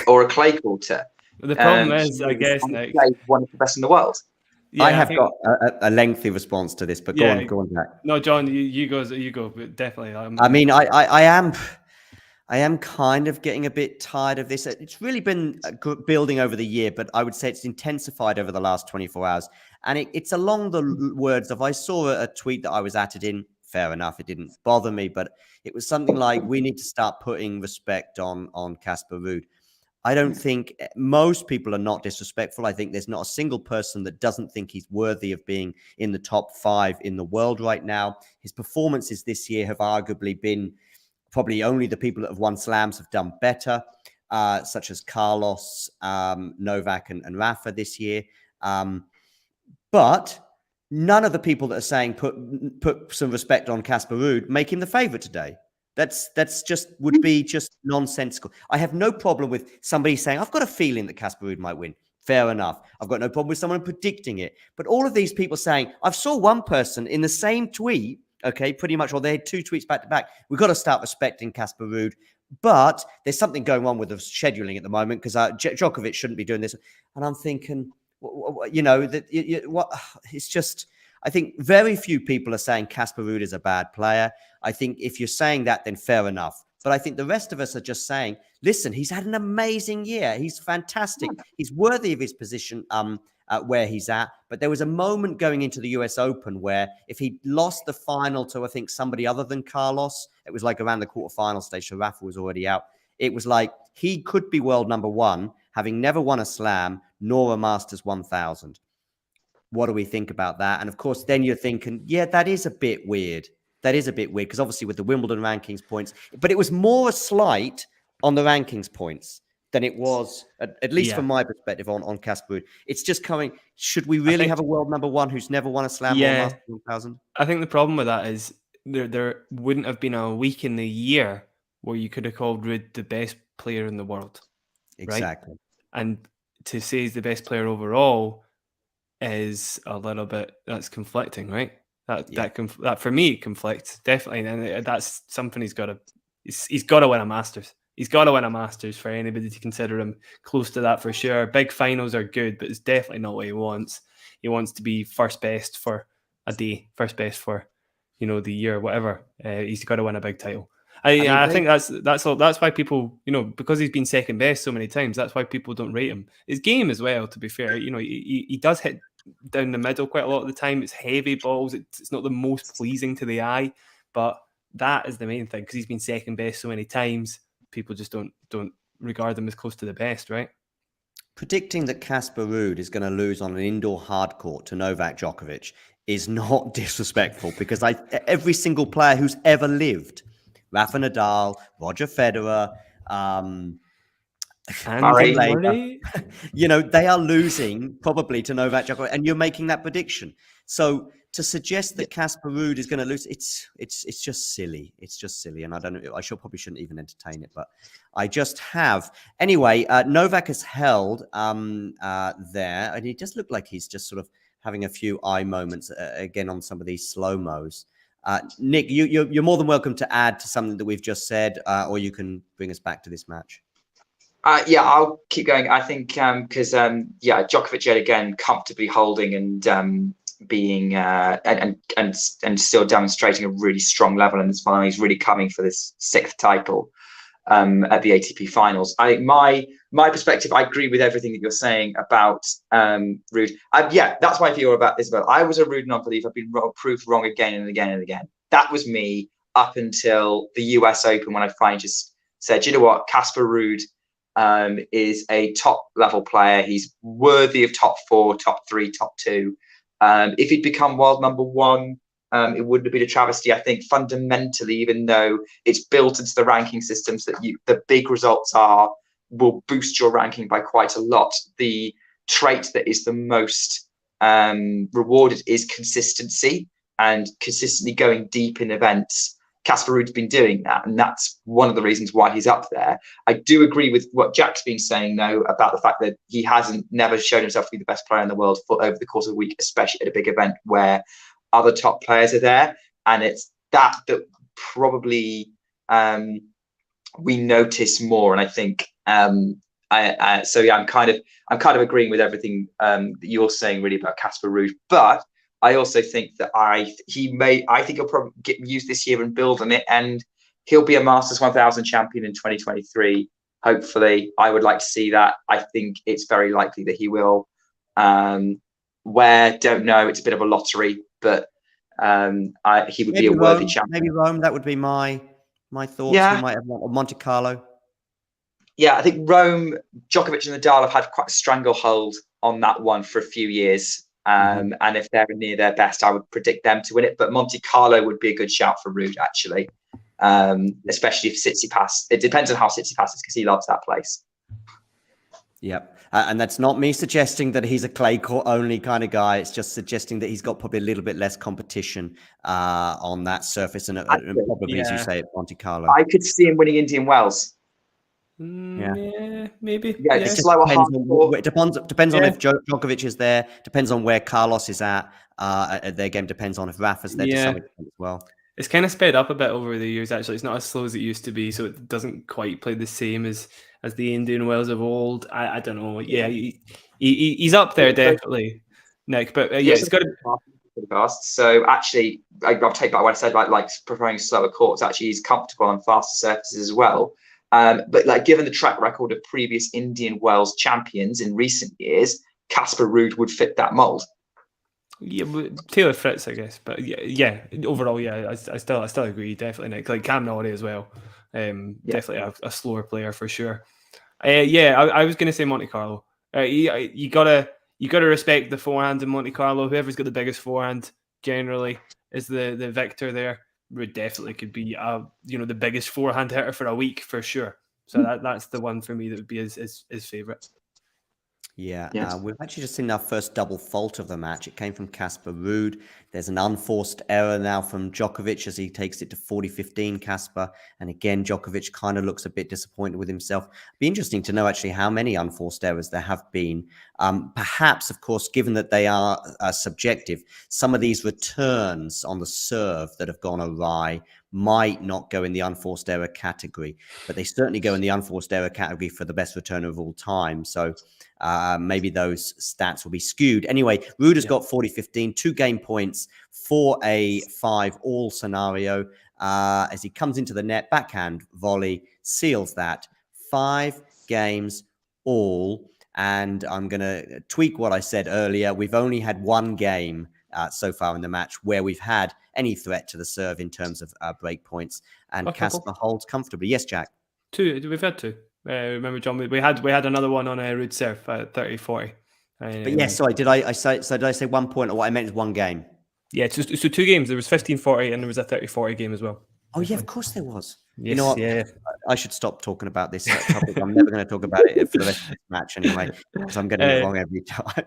or a clay quarter. The problem is, I guess, Nick, one of the best in the world. Yeah, I have got a lengthy response to this, but go on, Jack. No, John, you go, but definitely. I mean, I am kind of getting a bit tired of this. It's really been building over the year, but I would say it's intensified over the last 24 hours. And it's along the words of, I saw a tweet that I was at it in. Fair enough, it didn't bother me, but it was something like, we need to start putting respect on Casper Ruud. I don't think most people are not disrespectful. I think there's not a single person that doesn't think he's worthy of being in the top 5 in the world right now. His performances this year have arguably been probably only the people that have won slams have done better, such as Carlos, Novak and Rafa this year. But none of the people that are saying put some respect on Casper Ruud make him the favorite today. That's would be just nonsensical. I have no problem with somebody saying, I've got a feeling that Casper Ruud might win. Fair enough. I've got no problem with someone predicting it. But all of these people saying, I've saw one person in the same tweet, okay, pretty much, or they had 2 tweets back to back. We've got to start respecting Casper Ruud. But there's something going on with the scheduling at the moment because Djokovic shouldn't be doing this. And I'm thinking, it's just, I think very few people are saying Casper Ruud is a bad player. I think if you're saying that, then fair enough. But I think the rest of us are just saying, listen, he's had an amazing year. He's fantastic. He's worthy of his position where he's at. But there was a moment going into the US Open where if he lost the final to, I think, somebody other than Carlos, it was like around the quarterfinal stage, so Rafa was already out. It was like he could be world number 1, having never won a slam nor a Masters 1000. What do we think about that? And of course, then you're thinking, yeah, that is a bit weird. That is a bit weird because obviously with the Wimbledon rankings points, but it was more a slight on the rankings points than it was, at least from my perspective, on Casper Ruud. It's just coming. Should we really have a world number 1 who's never won a slam or Masters 1000? I think the problem with that is there wouldn't have been a week in the year where you could have called Ruud the best player in the world. Exactly. Right? And to say he's the best player overall is a little bit, that's conflicting, right? That for me conflicts definitely, and that's something he's got to win a Masters. He's got to win a Masters for anybody to consider him close to that for sure. Big finals are good, but it's definitely not what he wants. He wants to be first best for a day, first best for the year, whatever. He's got to win a big title. I think that's all. That's why people, because he's been second best so many times, that's why people don't rate him. His game as well, to be fair, he does hit down the middle quite a lot of the time. It's heavy balls. It's not the most pleasing to the eye, but that is the main thing because he's been second best so many times. People just don't regard him as close to the best, right? Predicting that Casper Ruud is going to lose on an indoor hard court to Novak Djokovic is not disrespectful because every single player who's ever lived, Rafa Nadal, Roger Federer, they are losing probably to Novak Djokovic, and you're making that prediction. So to suggest that Casper Ruud is going to lose, it's just silly. It's just silly, and I probably shouldn't even entertain it, but I just have. Anyway, Novak has held there, and it does look like he's just sort of having a few eye moments again on some of these slow-mos. Nick, you're more than welcome to add to something that we've just said, or you can bring us back to this match. I'll keep going. I think because Djokovic yet again comfortably holding and being and still demonstrating a really strong level in this final. He's really coming for this 6th title at the ATP finals. My perspective, I agree with everything that you're saying about Ruud. Yeah, that's my view about Isabel. I was a Ruud non-believer. I've been proved wrong again and again and again. That was me up until the US Open, when I finally just said, you know what, Casper Ruud is a top level player. He's worthy of top 4, top 3, top 2. If he'd become world number 1, it wouldn't have been a travesty. I think fundamentally, even though it's built into the ranking systems that the big results will boost your ranking by quite a lot, the trait that is the most rewarded is consistency, and consistently going deep in events. Casper Ruud's been doing that, and that's one of the reasons why he's up there. I do agree with what Jack's been saying, though, about the fact that he never shown himself to be the best player in the world over the course of a week, especially at a big event where other top players are there. And it's that probably we notice more. And I think I'm kind of agreeing with everything that you're saying, really, about Casper Ruud. But I also think that I think he'll probably get used this year and build on it, and he'll be a Masters 1000 champion in 2023. Hopefully, I would like to see that. I think it's very likely that he will. Where, don't know. It's a bit of a lottery, but he would be a worthy champion. Maybe Rome. That would be my thoughts. Yeah. He might have Monte Carlo. Yeah, I think Rome, Djokovic and Nadal have had quite a stranglehold on that one for a few years. And if they're near their best, I would predict them to win it. But Monte Carlo would be a good shout for Ruud, actually, especially if Tsitsipas. It depends on how Tsitsipas is, because he loves that place. Yep. And that's not me suggesting that he's a clay court only kind of guy. It's just suggesting that he's got probably a little bit less competition on that surface, and probably, as you say, at Monte Carlo. I could see him winning Indian Wells. Yeah, maybe. Yeah, it depends on if Djokovic is there. Depends on where Carlos is at. Their game depends on if Rafa's there to some extent as well. It's kind of sped up a bit over the years. Actually, it's not as slow as it used to be, so it doesn't quite play the same as the Indian Wells of old. I don't know. Yeah, he's up there definitely, Nick. But it's got to be fast. So actually, I'll take back what I said about like preferring slower courts. Actually, he's comfortable on faster surfaces as well. But like, given the track record of previous Indian Wells champions in recent years, Casper Ruud would fit that mold. Yeah, Taylor Fritz, I guess. But yeah. Overall, yeah, I still agree. Definitely, Nick. Like Cam Norrie as well. Definitely a slower player for sure. I was going to say Monte Carlo. You gotta respect the forehand in Monte Carlo. Whoever's got the biggest forehand generally is the victor there. Ruud definitely could be the biggest forehand hitter for a week for sure. So that's the one for me that would be his favourite. Yeah, we've actually just seen our first double fault of the match. It came from Casper Ruud. There's an unforced error now from Djokovic as he takes it to 40-15, Casper. And again, Djokovic kind of looks a bit disappointed with himself. It'd be interesting to know actually how many unforced errors there have been. Perhaps, of course, given that they are subjective, some of these returns on the serve that have gone awry might not go in the unforced error category, but they certainly go in the unforced error category for the best returner of all time. So maybe those stats will be skewed. Anyway, Ruud has got 40-15, 2 game points for a 5-all scenario as he comes into the net, backhand volley, seals that. 5 games all. And I'm going to tweak what I said earlier. We've only had 1 game so far in the match where we've had any threat to the serve in terms of break points. And Casper holds comfortably. Yes, Jack? 2. We've had 2. Remember, John, we had another one on Ruud serve at 30-40. But yes, sorry, did I say 1 point, or what I meant is 1 game? Yeah, so 2 games. There was 15-40 and there was a 30-40 game as well. Oh yeah, of course there was. Yes, you know what? Yeah. I should stop talking about this topic. I'm never going to talk about it for the rest of this match anyway, because I'm getting it wrong every time.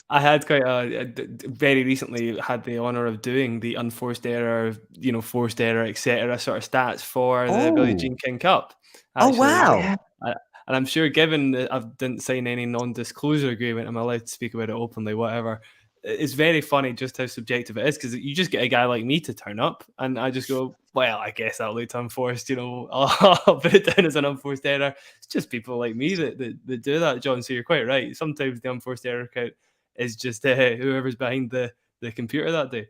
I had very recently had the honor of doing the unforced error, forced error, etc. sort of stats for the Billie Jean King Cup. Actually. Oh wow! And I'm sure, given that I didn't sign any non-disclosure agreement, I'm allowed to speak about it openly, whatever. It's very funny just how subjective it is, because you just get a guy like me to turn up and I just go, well, I guess that'll lead to unforced, I'll put it down as an unforced error. It's just people like me that do that, John. So you're quite right. Sometimes the unforced error count is just whoever's behind the computer that day.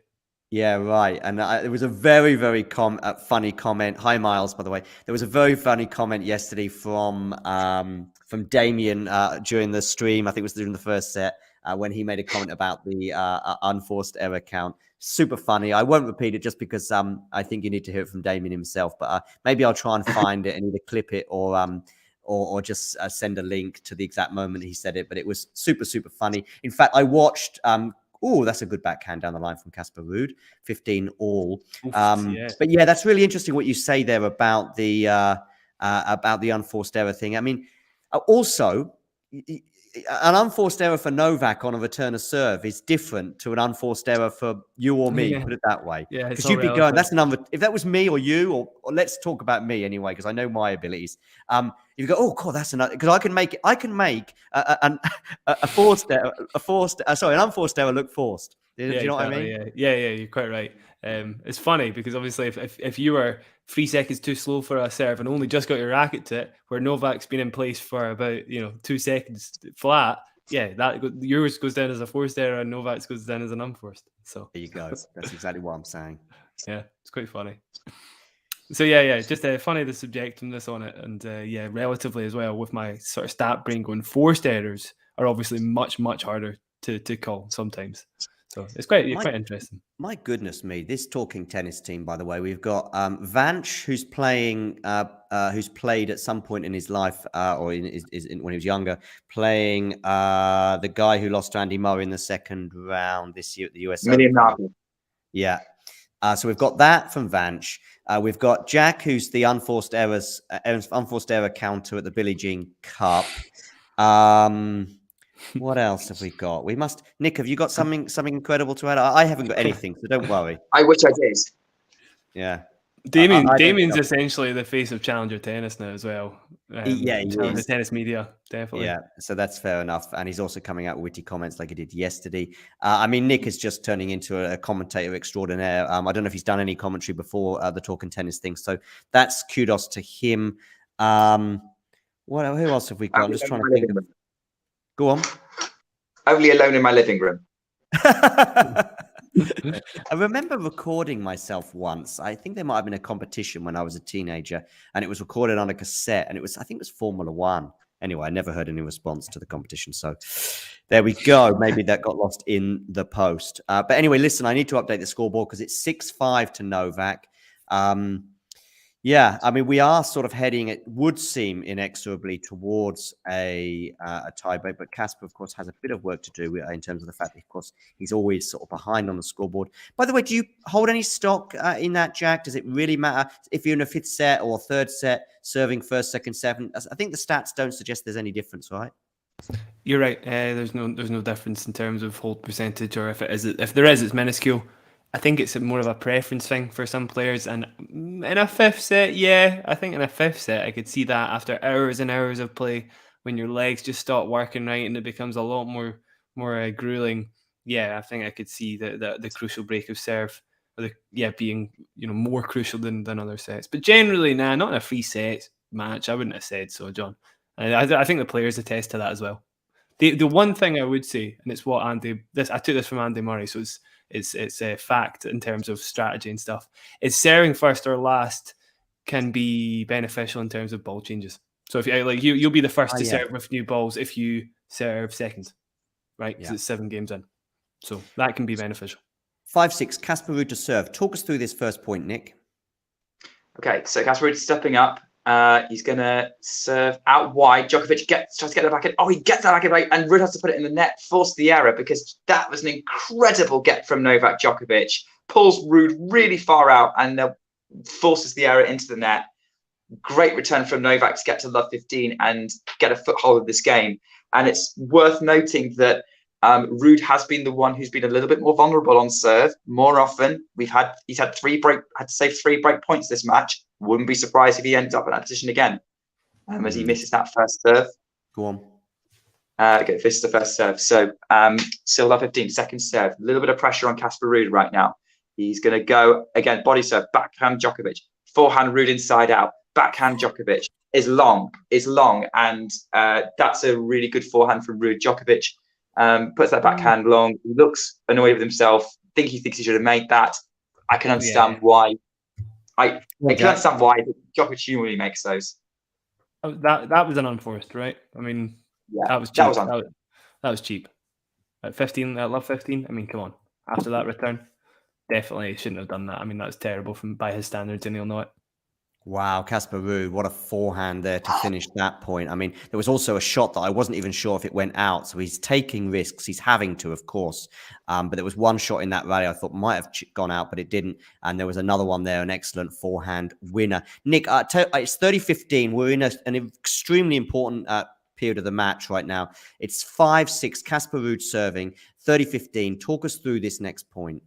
Yeah, right. And there was a very, very funny comment. Hi, Miles, by the way. There was a very funny comment yesterday from Damien during the stream. I think it was during the first set when he made a comment about the unforced error count. Super funny. I won't repeat it just because I think you need to hear it from Damien himself. But maybe I'll try and find it and either clip it or just send a link to the exact moment he said it. But it was super, super funny. In fact, I watched. Oh, that's a good backhand down the line from Casper Ruud, 15 all. But yeah, that's really interesting what you say there about the unforced error thing. I mean, also, an unforced error for Novak on a return of serve is different to an unforced error for you or me. Put it that way. Yeah, because you'd be going, that's a number. If that was me or you, or let's talk about me anyway, because I know my abilities. You go, oh god, that's another. Because I can make an unforced error look forced. Do you know what I mean? Yeah, you're quite right. It's funny because obviously if you were 3 seconds too slow for a serve and only just got your racket to it, where Novak's been in place for about 2 seconds flat, yours goes down as a forced error and Novak's goes down as an unforced. So there you go. That's exactly what I'm saying. Yeah, it's quite funny. So yeah, just funny the subjectiveness on it, and relatively as well with my sort of stat brain going, forced errors are obviously much harder to call sometimes. So it's quite interesting. My goodness me, this talking tennis team, by the way, we've got Vanch, who's played at some point in his life or when he was younger, playing the guy who lost to Andy Murray in the second round this year at the US Open. Yeah. So we've got that from Vanch. We've got Jack, who's the unforced error counter at the Billie Jean Cup. What else have we got? Nick, have you got something incredible to add? I haven't got anything, so don't worry. I wish I did. Yeah. Damien's essentially the face of Challenger tennis now as well. He is. Tennis media, definitely. Yeah, so that's fair enough. And he's also coming out with witty comments like he did yesterday. I mean, Nick is just turning into a commentator extraordinaire. I don't know if he's done any commentary before the talking tennis thing. So that's kudos to him. Who else have we got? I'm just trying to think of. Go on. Only alone in my living room. I remember recording myself once. I think there might have been a competition when I was a teenager, and it was recorded on a cassette, and I think it was Formula One. Anyway, I never heard any response to the competition. So there we go. Maybe that got lost in the post. But anyway, listen, I need to update the scoreboard because it's 6-5 to Novak. Yeah, I mean, we are sort of heading, it would seem, inexorably towards a tiebreak. But Casper, of course, has a bit of work to do in terms of the fact that, of course, he's always sort of behind on the scoreboard. By the way, do you hold any stock in that, Jack? Does it really matter if you're in a fifth set or third set, serving first, second, seventh? I think the stats don't suggest there's any difference, right? You're right. There's no difference in terms of hold percentage, or if there is, it's minuscule. I think it's more of a preference thing for some players. And in a fifth set, I think in a fifth set, I could see that after hours and hours of play, when your legs just stop working right and it becomes a lot more grueling. Yeah, I think I could see the crucial break of serve, or being more crucial than other sets. But generally, not in a free set match. I wouldn't have said so, John. I think the players attest to that as well. The one thing I would say, and it's what I took this from Andy Murray, so it's a fact in terms of strategy and stuff, is serving first or last can be beneficial in terms of ball changes. So if you'll be the first to serve with new balls if you serve second, right? Because it's 7 games in, so that can be beneficial. 5-6, Casper Ruud to serve. Talk us through this first point, Nick. Okay, so Casper Ruud stepping up. He's going to serve out wide. Djokovic tries to get the back end. Oh, he gets that back end right, and Ruud has to put it in the net, force the error, because that was an incredible get from Novak Djokovic. Pulls Ruud really far out and forces the error into the net. Great return from Novak to get to love 15 and get a foothold of this game. And it's worth noting that Ruud has been the one who's been a little bit more vulnerable on serve more often. He's had to save 3 break points this match. Wouldn't be surprised if he ends up in that position again, as he misses that first serve. Go on. Okay, this is the first serve. So still love 15, second serve. A little bit of pressure on Casper Ruud right now. He's going to go again, body serve, backhand Djokovic, forehand Ruud inside out, backhand Djokovic is long, and that's a really good forehand from Ruud. Djokovic puts that backhand long. He looks annoyed with himself. He thinks he should have made that. I can understand why. I can understand why Djokovic usually makes those. That was an unforced, right? I mean, that was cheap. That was cheap. At 15, I love 15. I mean, come on. After that return, definitely shouldn't have done that. I mean, that's terrible by his standards, and he'll know it. Wow, Casper Ruud, what a forehand there to finish that point. I mean, there was also a shot that I wasn't even sure if it went out. So he's taking risks. He's having to, of course. But there was one shot in that rally I thought might have gone out, but it didn't. And there was another one there, an excellent forehand winner. Nick, it's 30-15. We're in an extremely important period of the match right now. It's 5-6, Casper Ruud serving, 30-15. Talk us through this next point.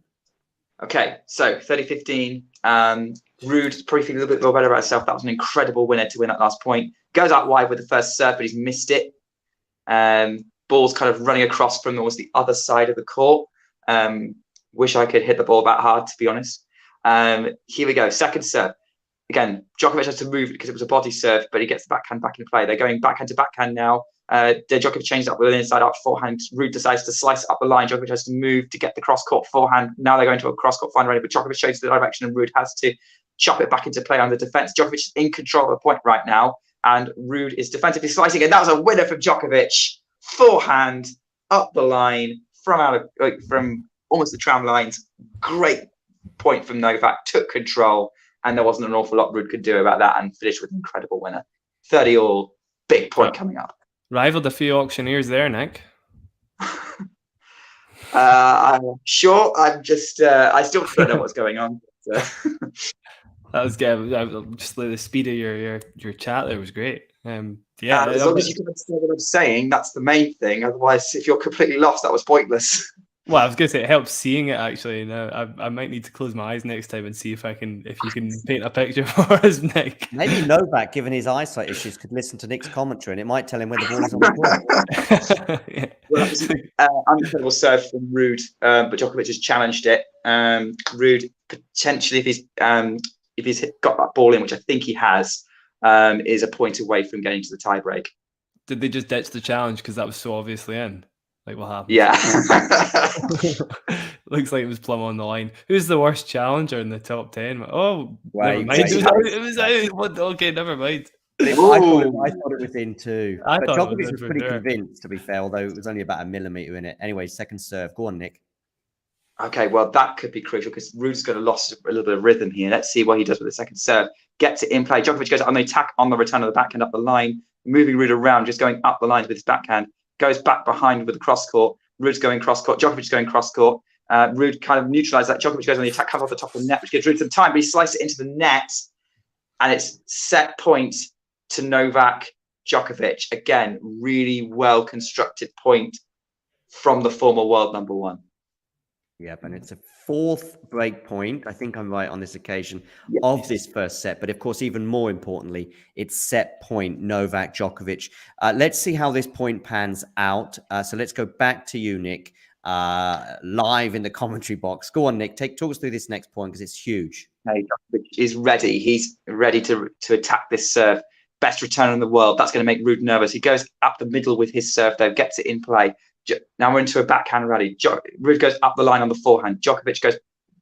Okay, so 30-15. Ruud probably feeling a little bit more better about himself. That was an incredible winner to win that last point. Goes out wide with the first serve, but he's missed it. Ball's kind of running across from almost the other side of the court. Wish I could hit the ball that hard, to be honest. Here we go. Second serve. Again, Djokovic has to move because it was a body serve, but he gets the backhand back in play. They're going backhand to backhand now. Djokovic changed up with an inside-out forehand. Ruud decides to slice it up the line. Djokovic has to move to get the cross-court forehand. Now they're going to a cross-court forehand, but Djokovic shows the direction, and Ruud has to chop it back into play on the defense. Djokovic is in control of the point right now, and Ruud is defensively slicing, and that was a winner from Djokovic. Forehand up the line from almost the tram lines. Great point from Novak. Took control, and there wasn't an awful lot Ruud could do about that, and finished with an incredible winner. 30-all, big point coming up. Rivaled a few auctioneers there, Nick. I'm sure. I'm just. I still don't know what's going on. That was good. Just the speed of your chat there was great. As long as you can understand what I'm saying, that's the main thing. Otherwise, if you're completely lost, that was pointless. Well, I was going to say it helps seeing it actually. Now I might need to close my eyes next time and see if you can paint a picture for us, Nick. Maybe Novak, given his eyesight issues, could listen to Nick's commentary and it might tell him where the ball is on the court. Well, that was an incredible serve from Ruud, but Djokovic has challenged it. Ruud potentially, if he's got that ball in, which I think he has, is a point away from getting to the tiebreak. Did they just ditch the challenge because that was so obviously in? Like what happened? Yeah. Looks like it was plumb on the line. Who's the worst challenger in the top 10? Oh, Wait, never mind. It was out. Okay, never mind. I thought it was in too. But Djokovic was pretty sure. convinced, to be fair, although it was only about a millimetre in it. Anyway, second serve. Go on, Nick. Okay, well, that could be crucial because Ruud's going to lose a little bit of rhythm here. Let's see what he does with the second serve. Gets it in play. Djokovic goes on the attack on the return of the backhand up the line, moving Ruud around, just going up the lines with his backhand. Goes back behind with the cross court. Ruud's going cross court. Djokovic's going cross court. Ruud kind of neutralized that. Djokovic goes on the attack, comes off the top of the net, which gives Ruud some time, but he slices it into the net, and it's set point to Novak Djokovic. Again, really well constructed point from the former world number one. Yep, and it's a fourth break point, I think I'm right on this occasion, of this first set. But of course, even more importantly, it's set point Novak Djokovic. Let's see how this point pans out. So let's go back to you, Nick, live in the commentary box. Go on, Nick, talk us through this next point because it's huge. Hey, Djokovic is ready. He's ready to attack this serve. Best return in the world. That's going to make Ruud nervous. He goes up the middle with his serve, though, gets it in play. Now we're into a backhand rally. Ruud goes up the line on the forehand. Djokovic goes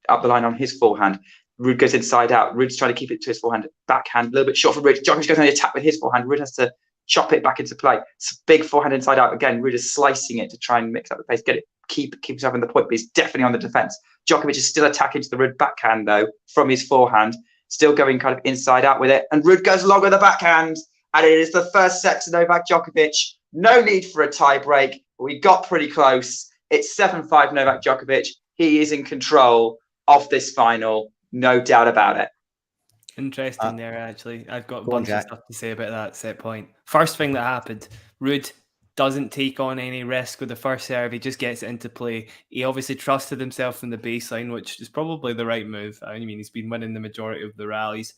up the line on his forehand. Ruud goes inside out. Ruud's trying to keep it to his forehand. Backhand, a little bit short for Ruud. Djokovic goes on the attack with his forehand. Ruud has to chop it back into play. It's a big forehand inside out. Again, Ruud is slicing it to try and mix up the pace, keep himself in the point, but he's definitely on the defense. Djokovic is still attacking to the Ruud backhand, though, from his forehand. Still going kind of inside out with it. And Ruud goes long with the backhand. And it is the first set to Novak Djokovic. No need for a tie break. We got pretty close. It's 7-5 Novak Djokovic. He is in control of this final. No doubt about it. Interesting there, actually. I've got a bunch of stuff to say about that set point. First thing that happened, Ruud doesn't take on any risk with the first serve. He just gets it into play. He obviously trusted himself from the baseline, which is probably the right move. I mean, he's been winning the majority of the rallies.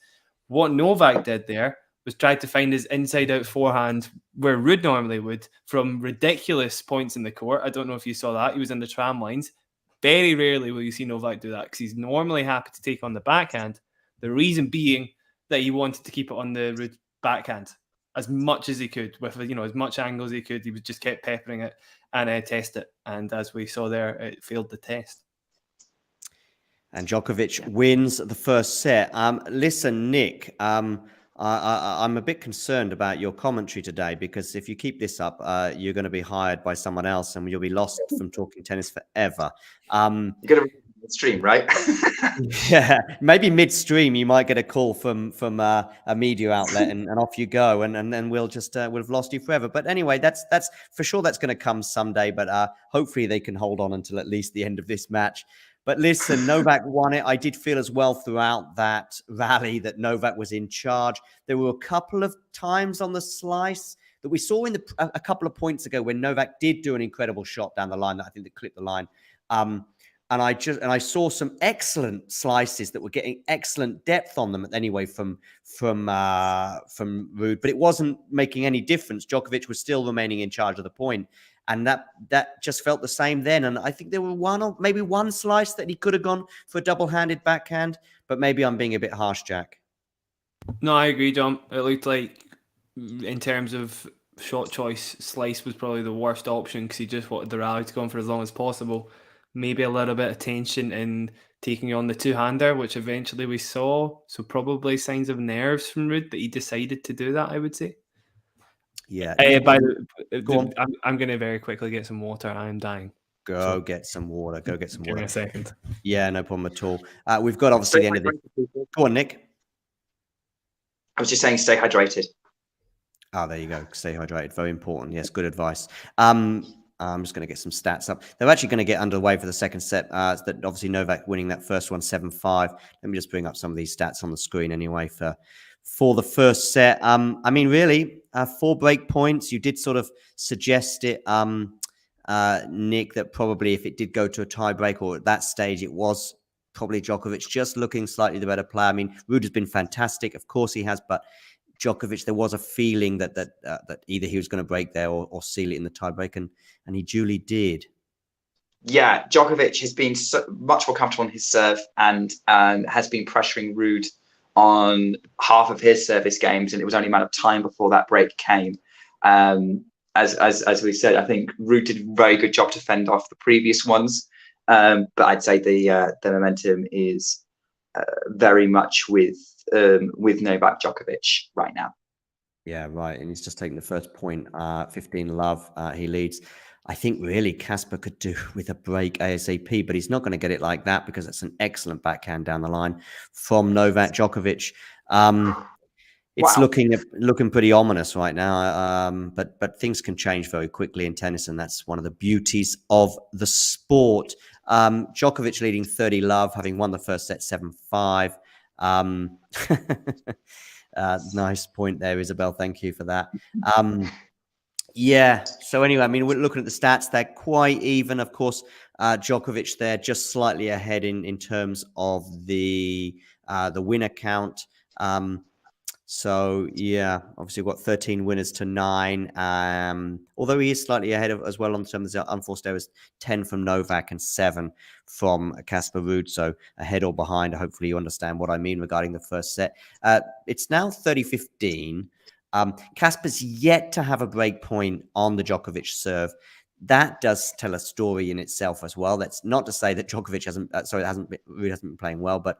What Novak did there was tried to find his inside-out forehand where Ruud normally would from ridiculous points in the court. I don't know if you saw that. He was in the tram lines. Very rarely will you see Novak do that because he's normally happy to take on the backhand. The reason being that he wanted to keep it on the Ruud backhand. as much as he could with as much angles he could. He was just kept peppering it and test it. And as we saw there, it failed the test. And Djokovic wins the first set. Listen, Nick, I'm a bit concerned about your commentary today, because if you keep this up, you're going to be hired by someone else and you'll be lost from talking tennis forever. You're going to stream, right? Yeah, maybe midstream you might get a call from a media outlet, and off you go, and then we'll have lost you forever. But anyway, that's for sure, that's going to come someday. But hopefully they can hold on until at least the end of this match. But listen, Novak won it. I did feel as well throughout that rally that Novak was in charge. There were a couple of times on the slice that we saw in a couple of points ago when Novak did do an incredible shot down the line that I think that clipped the line. And I saw some excellent slices that were getting excellent depth on them anyway from Ruud, but it wasn't making any difference. Djokovic was still remaining in charge of the point. And that just felt the same then. And I think there were maybe one slice that he could have gone for a double-handed backhand, but maybe I'm being a bit harsh, Jack. No, I agree, John. It looked like, in terms of shot choice, slice was probably the worst option, because he just wanted the rally to go on for as long as possible. Maybe a little bit of tension in taking on the two-hander, which eventually we saw. So probably signs of nerves from Ruud that he decided to do that, I would say. Yeah. I'm going to very quickly get some water. I am dying. Get some water. Go get some water. Give me a second. Yeah, no problem at all. We've got obviously the end of the... Go on, Nick. I was just saying, stay hydrated. Oh, there you go. Stay hydrated. Very important. Yes, good advice. I'm just going to get some stats up. They're actually going to get underway for the second set. That obviously Novak winning that first one 7-5. Let me just bring up some of these stats on the screen anyway for the first set. I mean, really, 4 break points. You did sort of suggest it, Nick, that probably if it did go to a tiebreak, or at that stage, it was probably Djokovic just looking slightly the better player. I mean, Ruud has been fantastic. Of course he has, but Djokovic, there was a feeling that either he was going to break there or seal it in the tiebreak, and he duly did. Yeah, Djokovic has been much more comfortable on his serve and has been pressuring Ruud on half of his service games, and it was only a matter of time before that break came. As we said, I think Ruud did a very good job to fend off the previous ones, but I'd say the momentum is very much with Novak Djokovic right now. Yeah, right, and he's just taking the first point. 15-love, he leads. I think really Casper could do with a break ASAP, but he's not going to get it like that, because it's an excellent backhand down the line from Novak Djokovic. It's looking pretty ominous right now, but things can change very quickly in tennis, and that's one of the beauties of the sport. Djokovic leading 30-love, having won the first set 7-5. Nice point there, Isabel. Thank you for that. Yeah. So anyway, I mean, we're looking at the stats. They're quite even. Of course, Djokovic there just slightly ahead in terms of the winner count. So yeah, obviously we've got 13 winners to 9. Although he is slightly ahead as well on terms of unforced errors, 10 from Novak and 7 from Casper Ruud. So ahead or behind. Hopefully you understand what I mean regarding the first set. It's now 30-15. Casper's yet to have a break point on the Djokovic serve. That does tell a story in itself as well. That's not to say that Ruud hasn't been playing well, but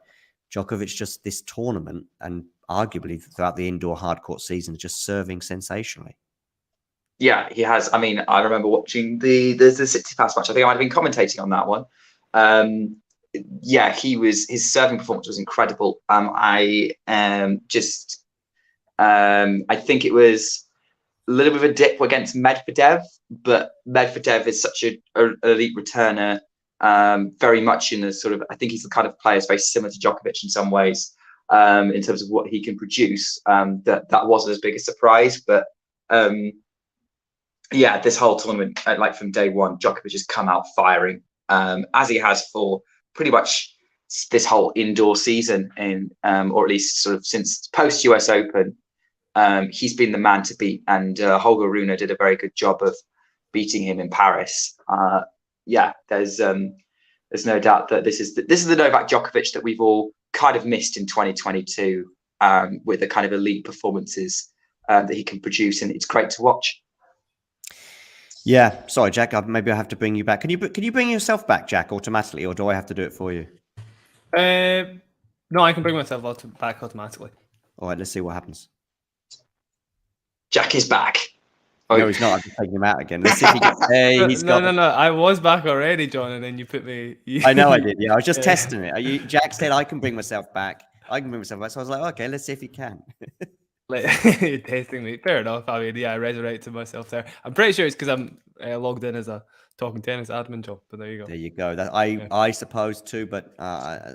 Djokovic just this tournament and arguably throughout the indoor hardcourt season just serving sensationally. Yeah, he has. I mean, I remember watching the Tsitsipas match. I think I might have been commentating on that one. Yeah, his serving performance was incredible. I think it was a little bit of a dip against Medvedev, but Medvedev is such an elite returner, very much in the sort of, I think he's the kind of player very similar to Djokovic in some ways, in terms of what he can produce. That wasn't as big a surprise, but yeah, this whole tournament, like from day one, Djokovic has come out firing, as he has for pretty much this whole indoor season, or at least sort of since post US Open. He's been the man to beat, and Holger Rune did a very good job of beating him in Paris. Yeah, there's no doubt that this is the Novak Djokovic that we've all kind of missed in 2022, with the kind of elite performances that he can produce, and it's great to watch. Yeah, sorry, Jack. Maybe I have to bring you back. Can you bring yourself back, Jack, automatically, or do I have to do it for you? No, I can bring myself back automatically. All right, let's see what happens. Jack is back. No, he's not. I'm just taking him out again. Let's see if he gets. Hey, he's got. No. I was back already, John, and then you put me. I know I did. Yeah, I was just testing it. Jack said I can bring myself back. I can bring myself back. So I was like, okay, let's see if he can. Like, testing me. Fair enough. I mean, yeah, I resurrected myself there. I'm pretty sure it's because I'm logged in as a Talking Tennis admin job. But there you go. There you go. I suppose too, but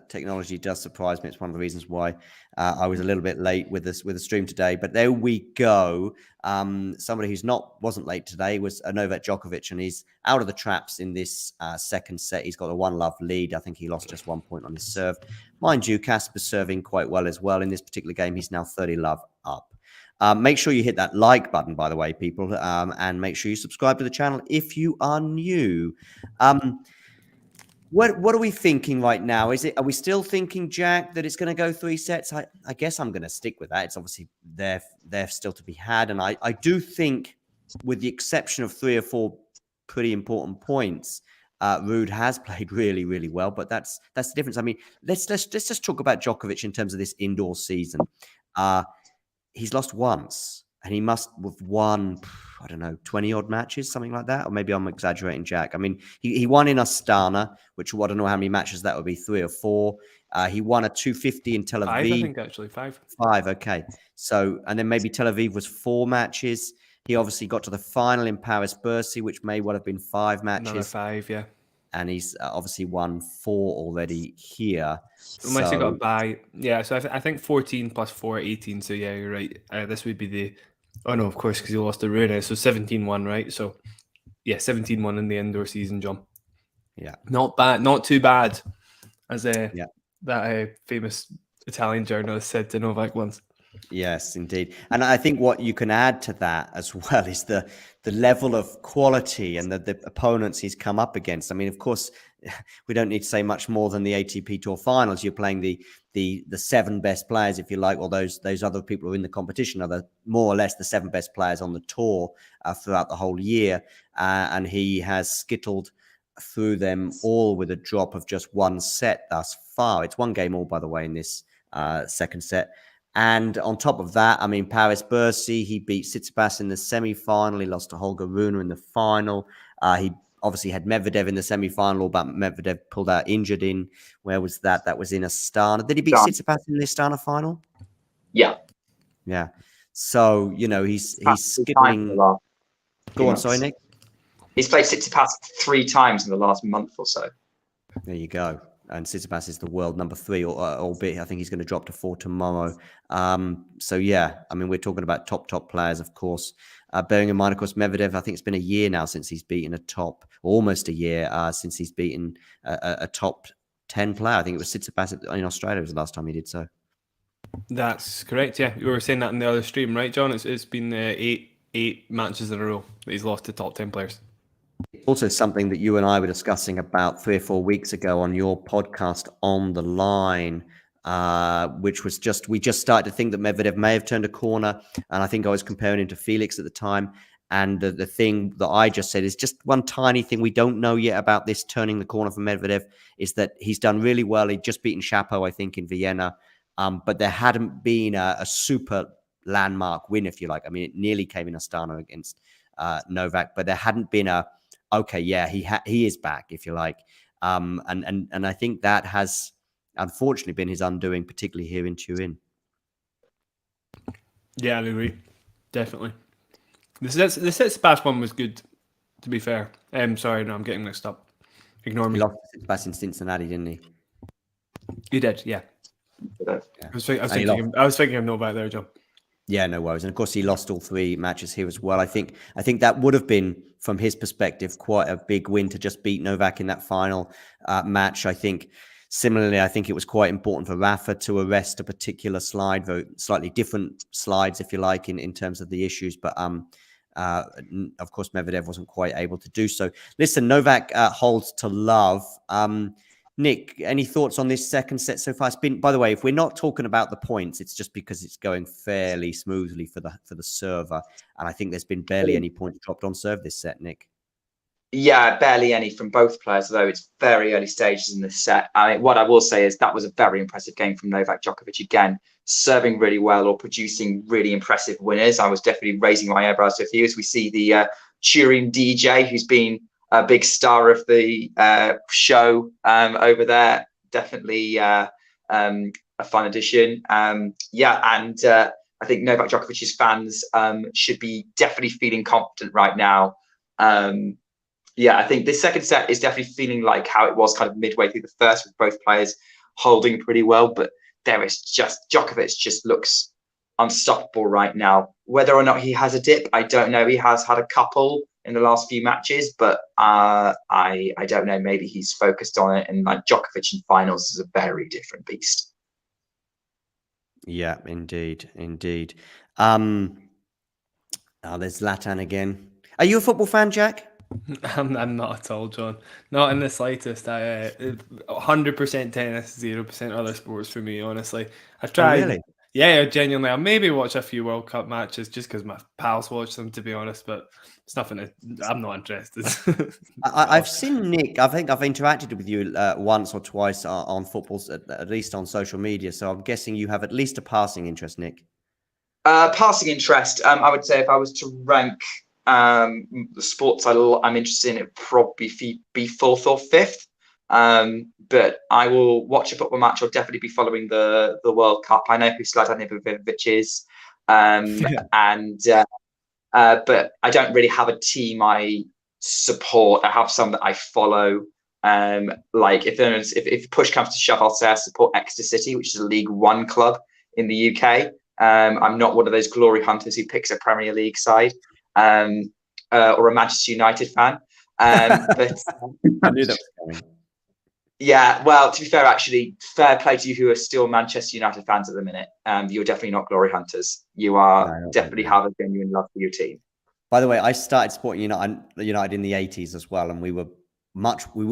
technology does surprise me. It's one of the reasons why I was a little bit late with the stream today. But there we go. Somebody who's wasn't late today was Novak Djokovic, and he's out of the traps in this second set. He's got a 1-love lead. I think he lost just 1 point on his serve. Mind you, Casper's serving quite well as well in this particular game. He's now 30-love up. Make sure you hit that like button, by the way, people, and make sure you subscribe to the channel if you are new. What are we thinking right now? Are we still thinking, Jack, that it's going to go 3 sets? I guess I'm going to stick with that. It's obviously they're still to be had, and I do think, with the exception of 3 or 4 pretty important points, Ruud has played really, really well. But that's the difference. I mean, let's just talk about Djokovic in terms of this indoor season. He's lost once, and he must have won, I don't know, 20-odd matches, something like that. Or maybe I'm exaggerating, Jack. I mean, he won in Astana, which I don't know how many matches that would be, 3 or 4. He won a 250 in Tel Aviv. 5, I think, actually. 5. 5, okay. So, and then maybe Tel Aviv was 4 matches. He obviously got to the final in Paris-Bercy, which may well have been 5 matches. Another 5, yeah. And he's obviously won 4 already here. Unless he got a bye. Yeah, so I think 14 plus 4, 18. So yeah, you're right. This would be the... Oh no, of course, because he lost to Ruud. So 17-1, right? So yeah, 17-1 in the indoor season, John. Yeah. Not bad. Not too bad, as that famous Italian journalist said to Novak once. Yes, indeed. And I think what you can add to that as well is the level of quality and the opponents he's come up against. I mean, of course, we don't need to say much more than the ATP Tour Finals. You're playing the 7 best players, if you like, or those other people who are in the competition are more or less the 7 best players on the tour throughout the whole year. And he has skittled through them all with a drop of just 1 set thus far. It's 1 game all, by the way, in this second set. And on top of that, I mean, Paris-Bercy, he beat Tsitsipas in the semi-final. He lost to Holger Rune in the final. He obviously had Medvedev in the semi-final, but Medvedev pulled out injured in. Where was that? That was in Astana. Did he beat Tsitsipas in the Astana final? Yeah. Yeah. So, you know, he's skipping. Go on, sorry, Nick. He's played Tsitsipas 3 times in the last month or so. There you go. And Tsitsipas is the world number 3, albeit I think he's going to drop to 4 tomorrow. So, yeah, I mean, we're talking about top players, of course. Bearing in mind, of course, Medvedev, I think it's been a year now since he's beaten almost a year since he's beaten a top 10 player. I think it was Tsitsipas in Australia was the last time he did so. That's correct, yeah. You were saying that in the other stream, right, John? It's been 8 matches in a row that he's lost to top 10 players. Also something that you and I were discussing about 3 or 4 weeks ago on your podcast On the Line, which was we just started to think that Medvedev may have turned a corner. And I think I was comparing him to Felix at the time. And the thing that I just said is just one tiny thing we don't know yet about this turning the corner for Medvedev is that he's done really well. He'd just beaten Chapo, I think, in Vienna. But there hadn't been a super landmark win, if you like. I mean, it nearly came in Astana against Novak, but there hadn't been he is back, if you like. And I think that has unfortunately been his undoing, particularly here in Turin. Yeah, I agree. Definitely. The Tsitsipas one was good, to be fair. Sorry, no, I'm getting mixed up. Ignore me. He lost Tsitsipas in Cincinnati, didn't he? He did, yeah. Yeah. I was thinking of Novak there, John. Yeah, no worries. And of course, he lost all 3 matches here as well. I think that would have been, from his perspective, quite a big win to just beat Novak in that final match. I think similarly, I think it was quite important for Rafa to arrest a particular slide, slightly different slides, if you like, in terms of the issues. But of course, Medvedev wasn't quite able to do so. Listen, Novak holds to love. Nick, any thoughts on this second set so far? It's been, by the way, if we're not talking about the points, it's just because it's going fairly smoothly for the server, and I think there's been barely any points dropped on serve this set, Nick. Yeah, barely any from both players, although it's very early stages in this set. I mean, what I will say is that was a very impressive game from Novak Djokovic again, serving really well or producing really impressive winners. I was definitely raising my eyebrows to a few as we see the Turin DJ, who's been a big star of the show over there. Definitely a fun addition. I think Novak Djokovic's fans should be definitely feeling confident right now. I think this second set is definitely feeling like how it was kind of midway through the first, with both players holding pretty well. But Djokovic just looks unstoppable right now. Whether or not he has a dip, I don't know. He has had a couple in the last few matches, but I don't know. Maybe he's focused on it. And like Djokovic in finals is a very different beast. Yeah, indeed. There's Zlatan again. Are you a football fan, Jack? I'm not at all, John. Not in the slightest. 100% tennis, 0% other sports for me, honestly. I've tried. Oh, really? Yeah, genuinely. I'll maybe watch a few World Cup matches just because my pals watch them, to be honest, but it's nothing. I'm not interested. I've seen Nick. I think I've interacted with you once or twice on footballs, at least on social media. So I'm guessing you have at least a passing interest, Nick. Passing interest. I would say if I was to rank the sports I'm interested in, it would probably be fourth or fifth. But I will watch a football match. I'll definitely be following the World Cup. I know who Zlatan Ibrahimovic is, but I don't really have a team I support. I have some that I follow. Like if push comes to shove, I'll say I support Exeter City, which is a League One club in the UK. I'm not one of those glory hunters who picks a Premier League side. Or a Manchester United fan. But I knew that was coming. Yeah, well, to be fair, actually, fair play to you who are still Manchester United fans at the minute. You're definitely not glory hunters. You are definitely have a genuine love for your team. By the way, I started supporting United in the 80s as well, and we were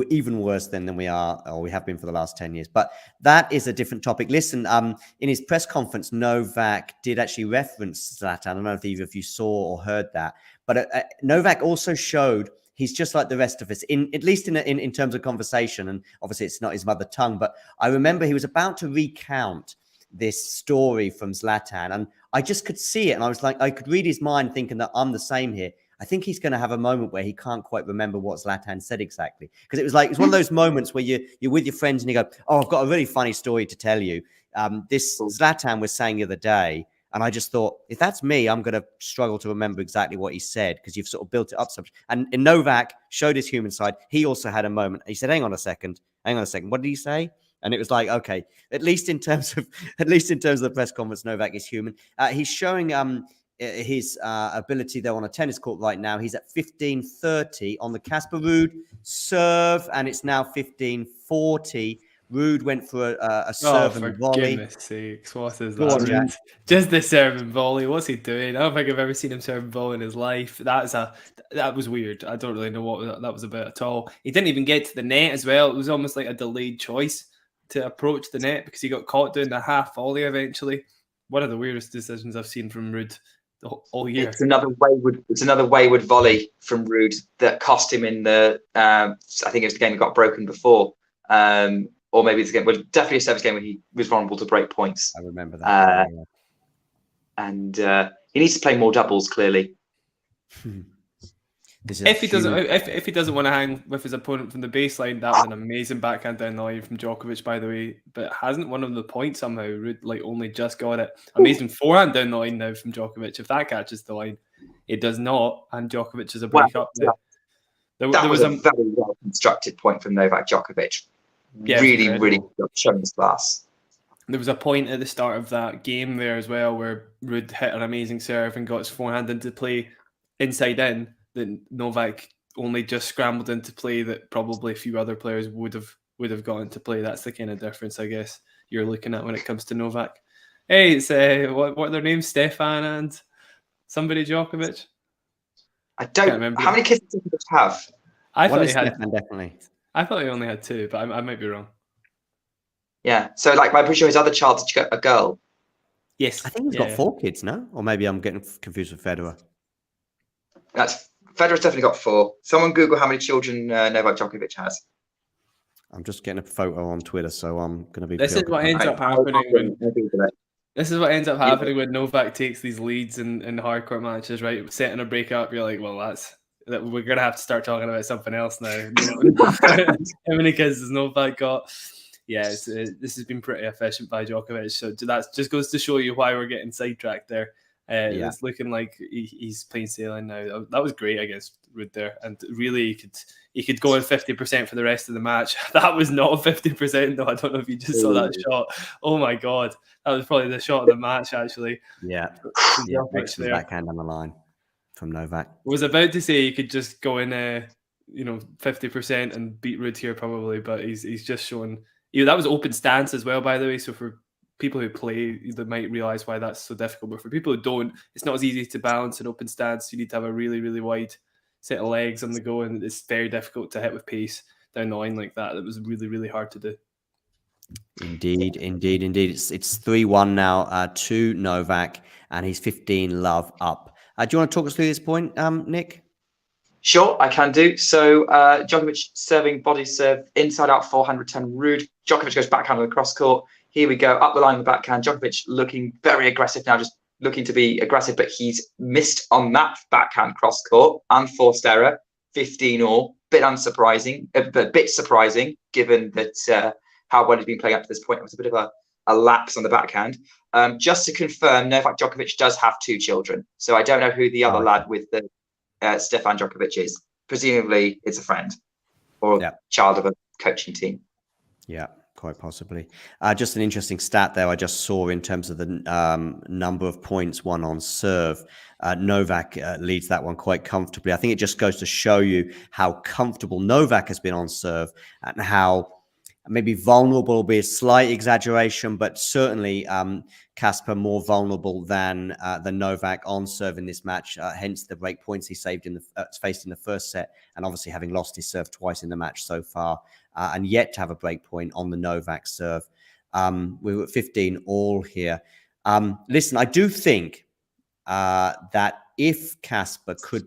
even worse then than we are, or we have been for the last 10 years. But that is a different topic. Listen, in his press conference, Novak did actually reference Zlatan. I don't know if either of you saw or heard that, but Novak also showed he's just like the rest of us, at least in terms of conversation. And obviously, it's not his mother tongue. But I remember he was about to recount this story from Zlatan, and I just could see it, and I was like, I could read his mind, thinking that I'm the same here. I think he's going to have a moment where he can't quite remember what Zlatan said exactly. Because it's one of those moments where you're with your friends and you go, oh, I've got a really funny story to tell you. This Zlatan was saying the other day, and I just thought, if that's me, I'm going to struggle to remember exactly what he said, because you've sort of built it up so much. And Novak showed his human side. He also had a moment. He said, hang on a second. What did he say? And it was like, okay, at least in terms of the press conference, Novak is human. He's showing his ability though on a tennis court right now. He's at 15-30 on the Casper Ruud serve, and it's now 15-40. Ruud went for a serve and volley. For goodness sakes, what is that? Just the serve and volley. What's he doing? I don't think I've ever seen him serve and volley in his life. That was weird. I don't really know what that was about at all. He didn't even get to the net as well. It was almost like a delayed choice to approach the net because he got caught doing the half volley eventually. One of the weirdest decisions I've seen from Ruud all year. It's another wayward volley from Ruud that cost him in the I think it was the game that got broken before. Or maybe it's a game, well, definitely a service game when he was vulnerable to break points. I remember that. And he needs to play more doubles, clearly. If he doesn't want to hang with his opponent from the baseline, that was an amazing backhand down the line from Djokovic, by the way. But hasn't won him the point somehow. Ruud only just got it. Amazing forehand down the line now from Djokovic. If that catches the line, it does not, and Djokovic is a break up. There was a very well constructed point from Novak Djokovic. Yeah, really showing his class. There was a point at the start of that game there as well where Ruud hit an amazing serve and got his forehand into play inside in. That Novak only just scrambled into play that probably a few other players would have got into play. That's the kind of difference, I guess, you're looking at when it comes to Novak. Hey, it's what are their names? Stefan and somebody Djokovic. I don't remember. How many kids does he have? I thought he had Stefan, definitely. I thought he only had two, but I might be wrong. Yeah. So like, I'm pretty sure his other child's a girl. Yes, I think he's got 4 kids, no? Or maybe I'm getting confused with Federer. Federer's definitely got 4. Someone Google how many children Novak Djokovic has. I'm just getting a photo on Twitter, so I'm going to be. This is what ends up happening. This is what ends up happening when Novak takes these leads in hardcore matches, right? Setting a break up, you're like, well, we're gonna have to start talking about something else now. How many kids has Novak got? Yeah, this has been pretty efficient by Djokovic. So that just goes to show you why we're getting sidetracked there. It's looking like he's plain sailing now. That was great against Ruud there, and really he could go in 50% for the rest of the match. That was not 50% though. I don't know if you just saw that shot. Oh my god, that was probably the shot of the match actually. Yeah, excellent backhand on the line from Novak. I was about to say he could just go in 50% and beat Ruud here probably, but he's just showing. That was open stance as well, by the way. So for people who play, they might realize why that's so difficult. But for people who don't, it's not as easy to balance an open stance. You need to have a really, really wide set of legs on the go, and it's very difficult to hit with pace down the line like that. It was really, really hard to do. Indeed. It's 3-1 now to Novak, and he's 15 love up. Do you want to talk us through this point, Nick? Sure, I can do. So Djokovic serving body serve inside out forehand return Ruud. Djokovic goes backhand on the cross court. Here we go up the line of the backhand. Djokovic looking very aggressive now, just looking to be aggressive, but he's missed on that backhand cross court. Unforced error, 15-all. Bit unsurprising, but a bit surprising given that how well he's been playing up to this point. It was a bit of a lapse on the backhand. Just to confirm, Novak Djokovic does have 2 children. So I don't know who the other lad with the Stefan Djokovic is. Presumably it's a friend or child of a coaching team. Yeah, quite possibly. Just an interesting stat there I just saw in terms of the number of points won on serve. Novak leads that one quite comfortably. I think it just goes to show you how comfortable Novak has been on serve and how maybe vulnerable will be a slight exaggeration, but certainly Casper more vulnerable than Novak on serve in this match. Hence the break points he faced in the first set, and obviously having lost his serve twice in the match so far, and yet to have a break point on the Novak serve. We were at 15-all here. Listen, I do think that if Casper could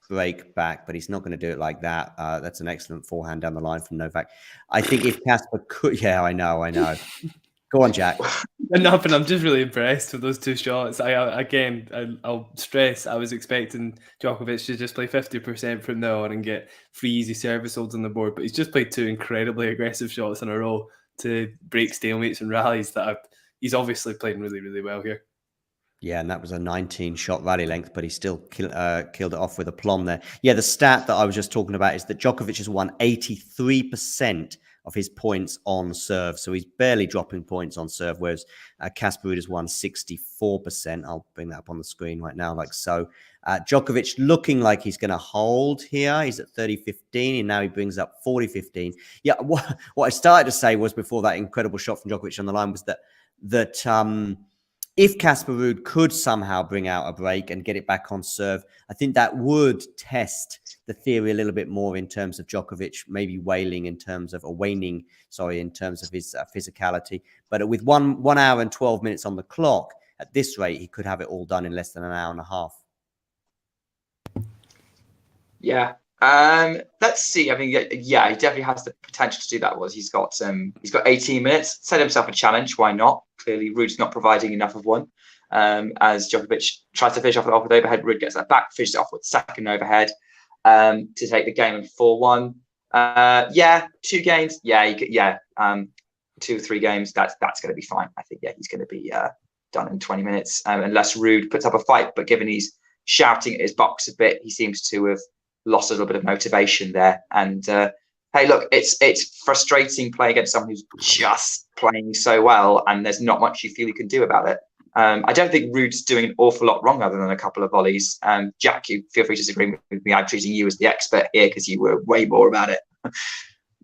break back, but he's not going to do it like that. That's an excellent forehand down the line from Novak. I think if Casper could, I know. Go on, Jack. Nothing. I'm just really impressed with those 2 shots. I'll stress I was expecting Djokovic to just play 50% from now on and get 3 easy service holds on the board, but he's just played 2 incredibly aggressive shots in a row to break stalemates and rallies he's obviously playing really, really well here. Yeah, and that was a 19-shot rally length, but he still killed it off with aplomb there. Yeah, the stat that I was just talking about is that Djokovic has won 83% of his points on serve. So he's barely dropping points on serve, whereas Casper Ruud has won 64%. I'll bring that up on the screen right now, like so. Djokovic looking like he's going to hold here. He's at 30-15, and now he brings up 40-15. Yeah, what I started to say was before that incredible shot from Djokovic on the line was that if Casper Ruud could somehow bring out a break and get it back on serve, I think that would test the theory a little bit more in terms of Djokovic maybe waning in terms of his physicality. But with 1 hour and 12 minutes on the clock, at this rate, he could have it all done in less than an hour and a half. Yeah. Let's see. I mean, he definitely has the potential to do that. He's got 18 minutes. Set himself a challenge. Why not? Clearly, Ruud's not providing enough of one. As Djokovic tries to finish off with overhead, Ruud gets that back, finishes off with second overhead to take the game in 4-1. 2 games. 2 or 3 games. That's going to be fine. I think he's going to be done in 20 minutes unless Ruud puts up a fight. But given he's shouting at his box a bit, he seems to have lost a little bit of motivation there. And hey, look, it's frustrating playing against someone who's just playing so well, and there's not much you feel you can do about it. I don't think Ruud's doing an awful lot wrong other than a couple of volleys. Jack, you feel free to disagree with me. I'm treating you as the expert here because you were way more about it.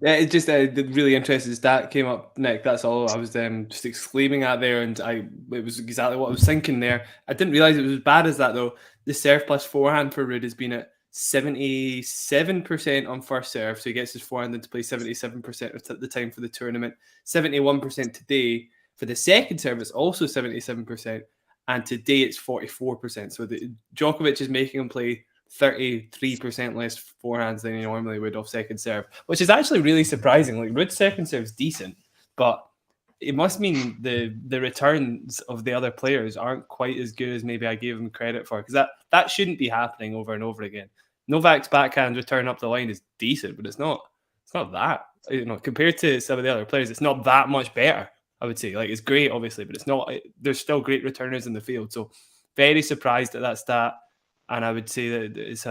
Yeah, it's just a really interesting stat came up, Nick. That's all I was just exclaiming at there, and it was exactly what I was thinking there. I didn't realize it was as bad as that though. The serve plus forehand for Ruud has been at 77% on first serve, so he gets his forehand into play 77% of the time for the tournament. 71% today. For the second serve, it's also 77%, and today it's 44%. So Djokovic is making him play 33% less forehands than he normally would off second serve, which is actually really surprising. Like, Ruud's second serve is decent, but it must mean the returns of the other players aren't quite as good as maybe I gave him credit for, because that shouldn't be happening over and over again. Novak's backhand return up the line is decent, but it's not that, compared to some of the other players, it's not that much better, I would say. Like, it's great, obviously, but it's not. There's still great returners in the field. So very surprised at that stat, and I would say that it's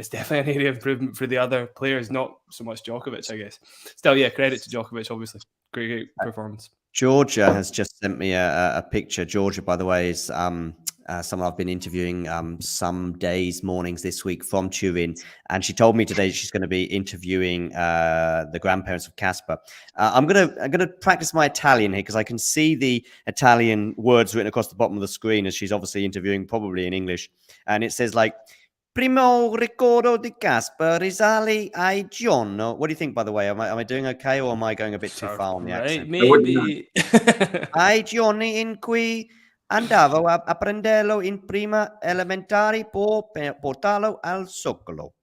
definitely an area of improvement for the other players, not so much Djokovic, I guess. Still, yeah, credit to Djokovic, obviously. Great performance. Georgia has just sent me a picture. Georgia, by the way, is someone I've been interviewing some days, mornings this week from Turin. And she told me today she's going to be interviewing the grandparents of Casper. I'm gonna practice my Italian here, because I can see the Italian words written across the bottom of the screen, as she's obviously interviewing probably in English. And it says, like, Primo ricordo di Casper risale ai giorno. What do you think, by the way? Am I doing okay, or am I going a bit too far on the accent? Maybe. Ai giorni in cui andavo a prenderlo in prima elementari per portarlo al Soccolo.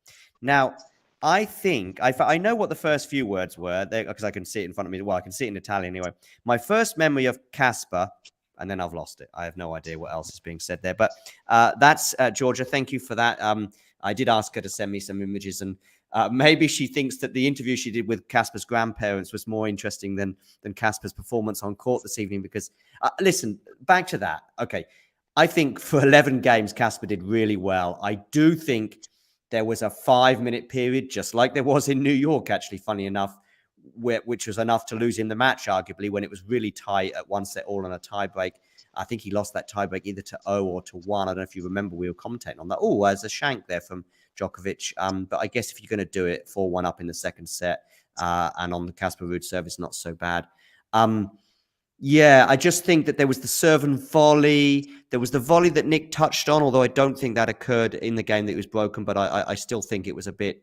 Now, I think I know what the first few words were, because I can see it in front of me. Well, I can see it in Italian anyway. My first memory of Casper, and then I've lost it. I have no idea what else is being said there. But that's Georgia. Thank you for that. I did ask her to send me some images, and maybe she thinks that the interview she did with Casper's grandparents was more interesting than Casper's performance on court this evening. Because listen, back to that. Okay, I think for 11 games, Casper did really well. I do think there was a 5-minute period, just like there was in New York, actually, funny enough, which was enough to lose him the match, arguably, when it was really tight at 1-set-all on a tiebreak. I think he lost that tiebreak either to 0 or to 1. I don't know if you remember, we were commentating on that. Oh, there's a shank there from Djokovic. But I guess if you're going to do it 4-1 up in the second set and on the Casper Ruud service, not so bad. Yeah, I just think that there was the serve and volley. There was the volley that Nick touched on, although I don't think that occurred in the game that it was broken. But I still think it was a bit,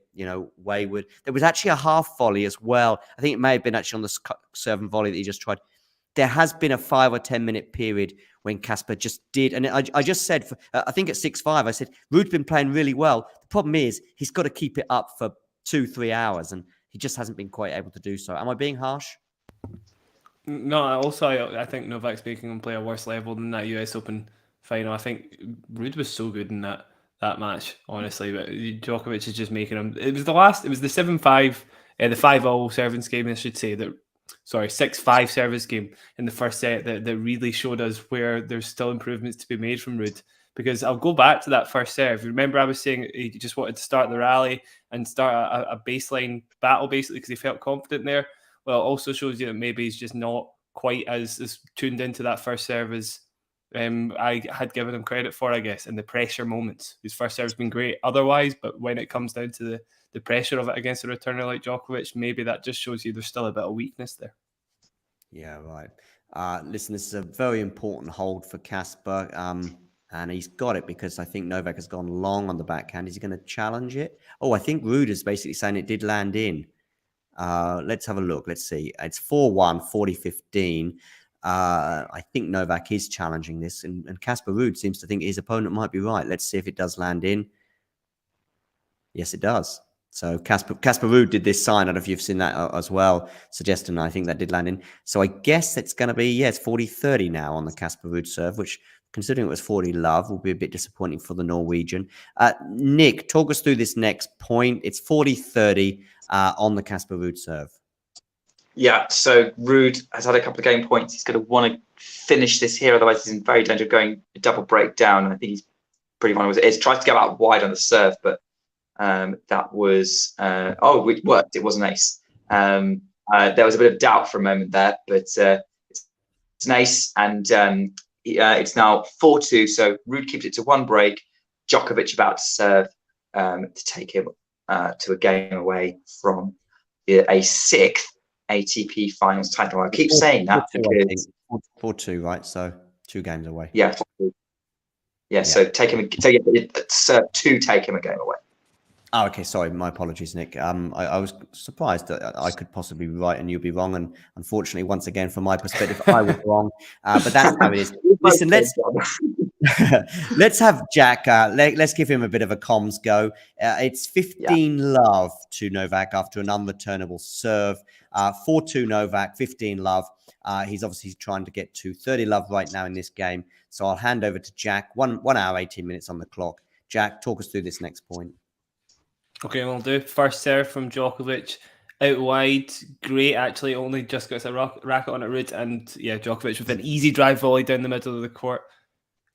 wayward. There was actually a half volley as well. I think it may have been actually on the serve and volley that he just tried. There has been a 5 or 10 minute period when Casper just did. And I just said, I think at 6-5, I said, Ruud's been playing really well. The problem is he's got to keep it up for 2-3 hours. And he just hasn't been quite able to do so. Am I being harsh? No, also I think Novak's making him play a worse level than that US Open final. I think Ruud was so good in that match, honestly. But Djokovic is just making him. It was the 7-5, the 5-0 service game, I should say. 6-5 service game in the first set that really showed us where there's still improvements to be made from Ruud. Because I'll go back to that first serve. Remember, I was saying he just wanted to start the rally and start a baseline battle, basically, because he felt confident there. Well, it also shows you that maybe he's just not quite as tuned into that first serve as I had given him credit for, I guess, in the pressure moments. His first serve's been great otherwise, but when it comes down to the pressure of it against a returner like Djokovic, maybe that just shows you there's still a bit of weakness there. Yeah, right. Listen, this is a very important hold for Casper, and he's got it because I think Novak has gone long on the backhand. Is he going to challenge it? Oh, I think Ruud is basically saying it did land in. Let's have a look. Let's see. It's 4-1, 40-15. I think Novak is challenging this, and Casper Ruud seems to think his opponent might be right. Let's see if it does land in. Yes, it does. So Casper Ruud did this sign. I don't know if you've seen that as well, suggesting I think that did land in. So I guess it's going to be, it's 40-30 now on the Casper Ruud serve, which, considering it was 40 love, will be a bit disappointing for the Norwegian. Nick, talk us through this next point. It's 40-30 on the Casper Ruud serve. Yeah, so Ruud has had a couple of game points. He's going to want to finish this here, otherwise he's in very danger of going a double breakdown. And I think he's pretty vulnerable. He's tried to go out wide on the serve, but that was it worked. It was an ace. There was a bit of doubt for a moment there, but it's an ace, and it's now 4-2. So Ruud keeps it to 1 break. Djokovic about to serve to take him to a game away from a 6th ATP Finals title. I keep saying that because 4-2, right? So 2 games away. Yeah. Yeah, so take him to take him a game away. Oh, okay. Sorry, my apologies, Nick. I was surprised that I could possibly be right and you'd be wrong, and unfortunately, once again, from my perspective, I was wrong. But that's how it is. Listen, let's have Jack. Let's give him a bit of a comms go. It's 15 love to Novak after an unreturnable serve. 4-2 Novak, 15 love. He's obviously trying to get to 30 love right now in this game. So I'll hand over to Jack. 1 hour, 18 minutes on the clock. Jack, talk us through this next point. Okay, we'll do. First serve from Djokovic. Out wide. Great, actually. Only just gets a racket on it, Ruud. And yeah, Djokovic with an easy drive volley down the middle of the court.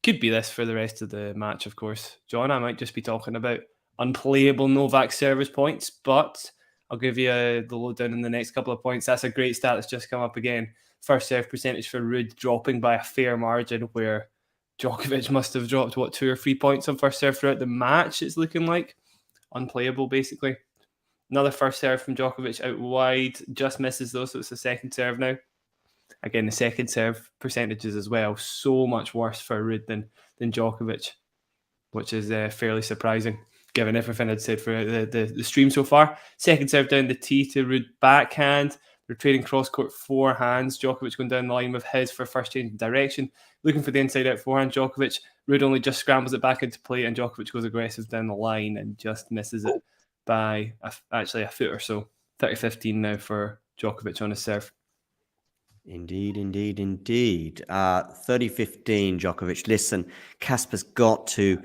Could be this for the rest of the match, of course. John, I might just be talking about unplayable Novak service points, but I'll give you the lowdown in the next couple of points. That's a great stat that's just come up again. First serve percentage for Ruud dropping by a fair margin, where Djokovic must have dropped, 2 or 3 points on first serve throughout the match, it's looking like. Unplayable, basically. Another first serve from Djokovic out wide. Just misses, though, so it's a second serve now. Again, the second serve percentages as well. So much worse for Ruud than Djokovic, which is fairly surprising, given everything I'd said for the stream so far. Second serve down the tee to Ruud backhand. They're trading cross-court forehands. Djokovic going down the line with his for first change in direction. Looking for the inside-out forehand. Djokovic. Ruud only just scrambles it back into play, and Djokovic goes aggressive down the line and just misses it by actually a foot or so. 30-15 now for Djokovic on his serve. Indeed. 30-15, Djokovic. Listen, Casper's got to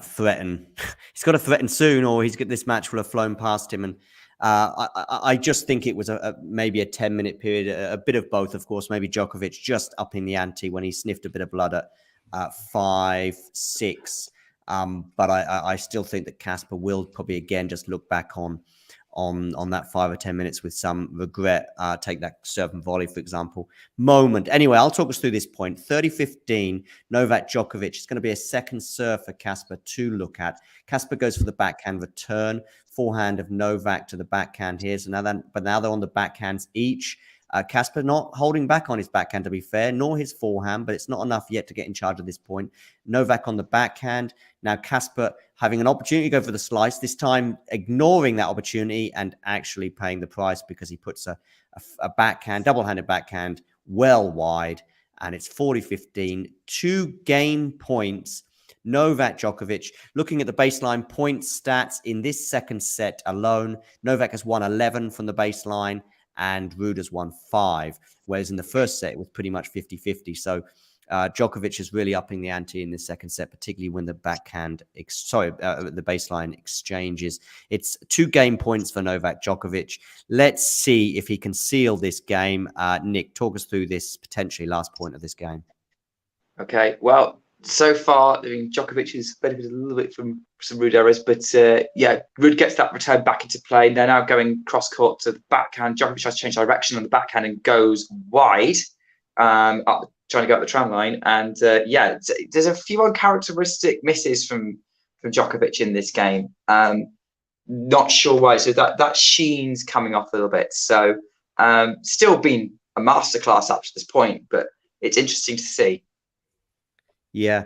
threaten. He's got to threaten soon, or this match will have flown past him. And I just think it was maybe a 10-minute period, a bit of both, of course. Maybe Djokovic just upping the ante when he sniffed a bit of blood at 5-6. But I still think that Casper will probably again just look back on that 5 or 10 minutes with some regret. Take that serve and volley, for example, moment. Anyway, I'll talk us through this point. 30-15, Novak Djokovic. It's going to be a second serve for Casper to look at. Casper goes for the backhand return. Forehand of Novak to the backhand here. So now they're on the backhands each. Casper not holding back on his backhand, to be fair, nor his forehand, but it's not enough yet to get in charge at this point. Novak on the backhand. Now Casper having an opportunity to go for the slice, this time ignoring that opportunity and actually paying the price because he puts a backhand, double-handed backhand well wide, and it's 40-15. 2 game points. Novak Djokovic, looking at the baseline point stats in this second set alone, Novak has won 11 from the baseline, and Ruud has won 5, whereas in the first set it was pretty much 50-50. So Djokovic is really upping the ante in the second set, particularly when the the baseline exchanges. It's 2 game points for Novak Djokovic. Let's see if he can seal this game. Nick, talk us through this potentially last point of this game. Okay, well, so far, I mean, Djokovic has benefited a little bit from some Ruud errors, but Ruud gets that return back into play. They're now going cross court to the backhand. Djokovic tries to change direction on the backhand and goes wide, trying to go up the tram line. And there's a few uncharacteristic misses from Djokovic in this game. Not sure why. So that sheen's coming off a little bit. So still been a masterclass up to this point, but it's interesting to see. Yeah.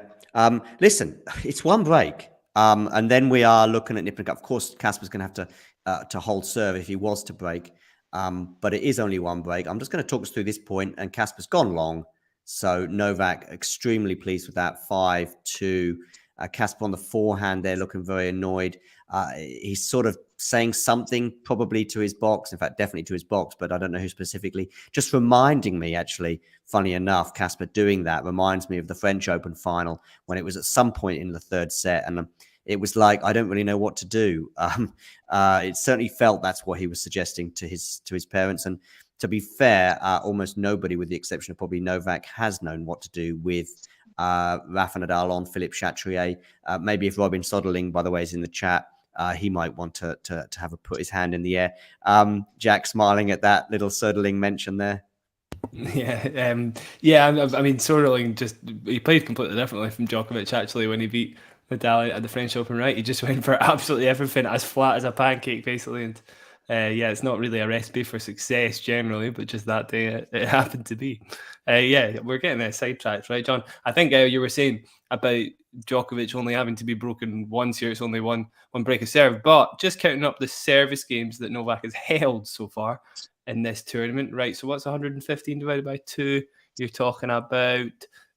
Listen, it's one break. And then we are looking at nipping up. Of course, Casper's going to have to hold serve if he was to break. But it is only one break. I'm just going to talk us through this point, and Casper's gone long. So Novak extremely pleased with that 5-2. Casper on the forehand there looking very annoyed. He's sort of saying something probably to his box. In fact, definitely to his box, but I don't know who specifically. Just reminding me, actually, funny enough, Casper doing that reminds me of the French Open final when it was at some point in the third set. And it was like, I don't really know what to do. It certainly felt that's what he was suggesting to his parents. And to be fair, almost nobody, with the exception of probably Novak, has known what to do with Rafa Nadal on Philippe Chatrier. Maybe if Robin Soderling, by the way, is in the chat, he might want to have put his hand in the air. Jack smiling at that little Soderling mention there. Yeah. I mean, Soderling he played completely differently from Djokovic actually when he beat Nadal at the French Open, right? He just went for absolutely everything, as flat as a pancake, basically, and Yeah, it's not really a recipe for success generally, but just that day it happened to be. Yeah, we're getting sidetracked, right, John? I think you were saying about Djokovic only having to be broken once here. It's only one break of serve, but just counting up the service games that Novak has held so far in this tournament, right? So what's 115 divided by 2? You're talking about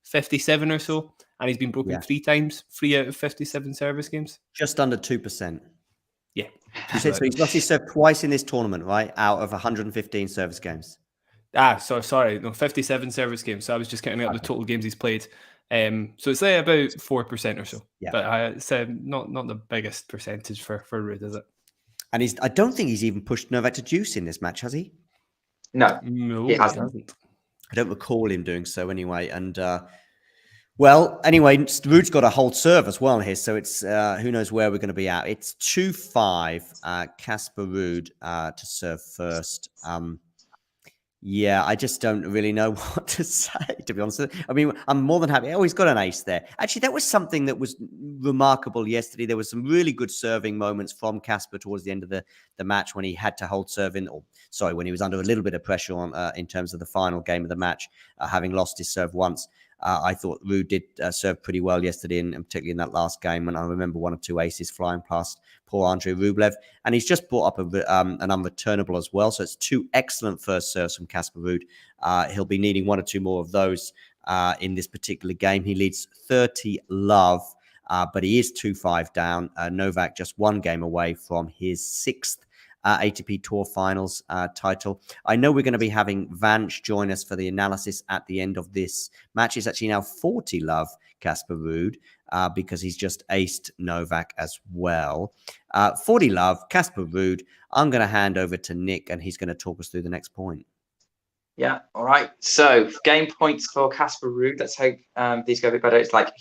57 or so, and he's been broken 3 times, 3 out of 57 service games. Just under 2%. Yeah. So he's lost his serve twice in this tournament, right? Out of 115 service games. So sorry, no, 57 service games. So I was just counting up the total games he's played. So it's like about 4% or so. Yeah. But it's not the biggest percentage for Ruud, is it? And I don't think he's even pushed Novak to deuce in this match, has he? No, he hasn't. I don't recall him doing so anyway. And well, anyway, Ruud's got a hold serve as well here, so it's who knows where we're going to be at. It's 2-5, Casper Ruud to serve first. Yeah, I just don't really know what to say, to be honest. I mean, I'm more than happy. Oh, he's got an ace there. Actually, that was something that was remarkable yesterday. There was some really good serving moments from Casper towards the end of the match when he had to hold serving, when he was under a little bit of pressure on in terms of the final game of the match, having lost his serve once. I thought Ruud did serve pretty well yesterday, and particularly in that last game. And I remember 1 or 2 aces flying past poor Andrey Rublev. And he's just brought up an unreturnable as well. So it's 2 excellent first serves from Casper Ruud. He'll be needing 1 or 2 more of those in this particular game. He leads 30-love, but he is 2-5 down. Novak just 1 game away from his 6th ATP Tour Finals title. I know we're going to be having Vanch join us for the analysis at the end of this match. It's actually now 40-love Casper Ruud because he's just aced Novak as well. 40-love Casper Ruud. I'm going to hand over to Nick, and he's going to talk us through the next point. Yeah, all right. So game points for Casper Ruud. Let's hope these go a bit better. It's like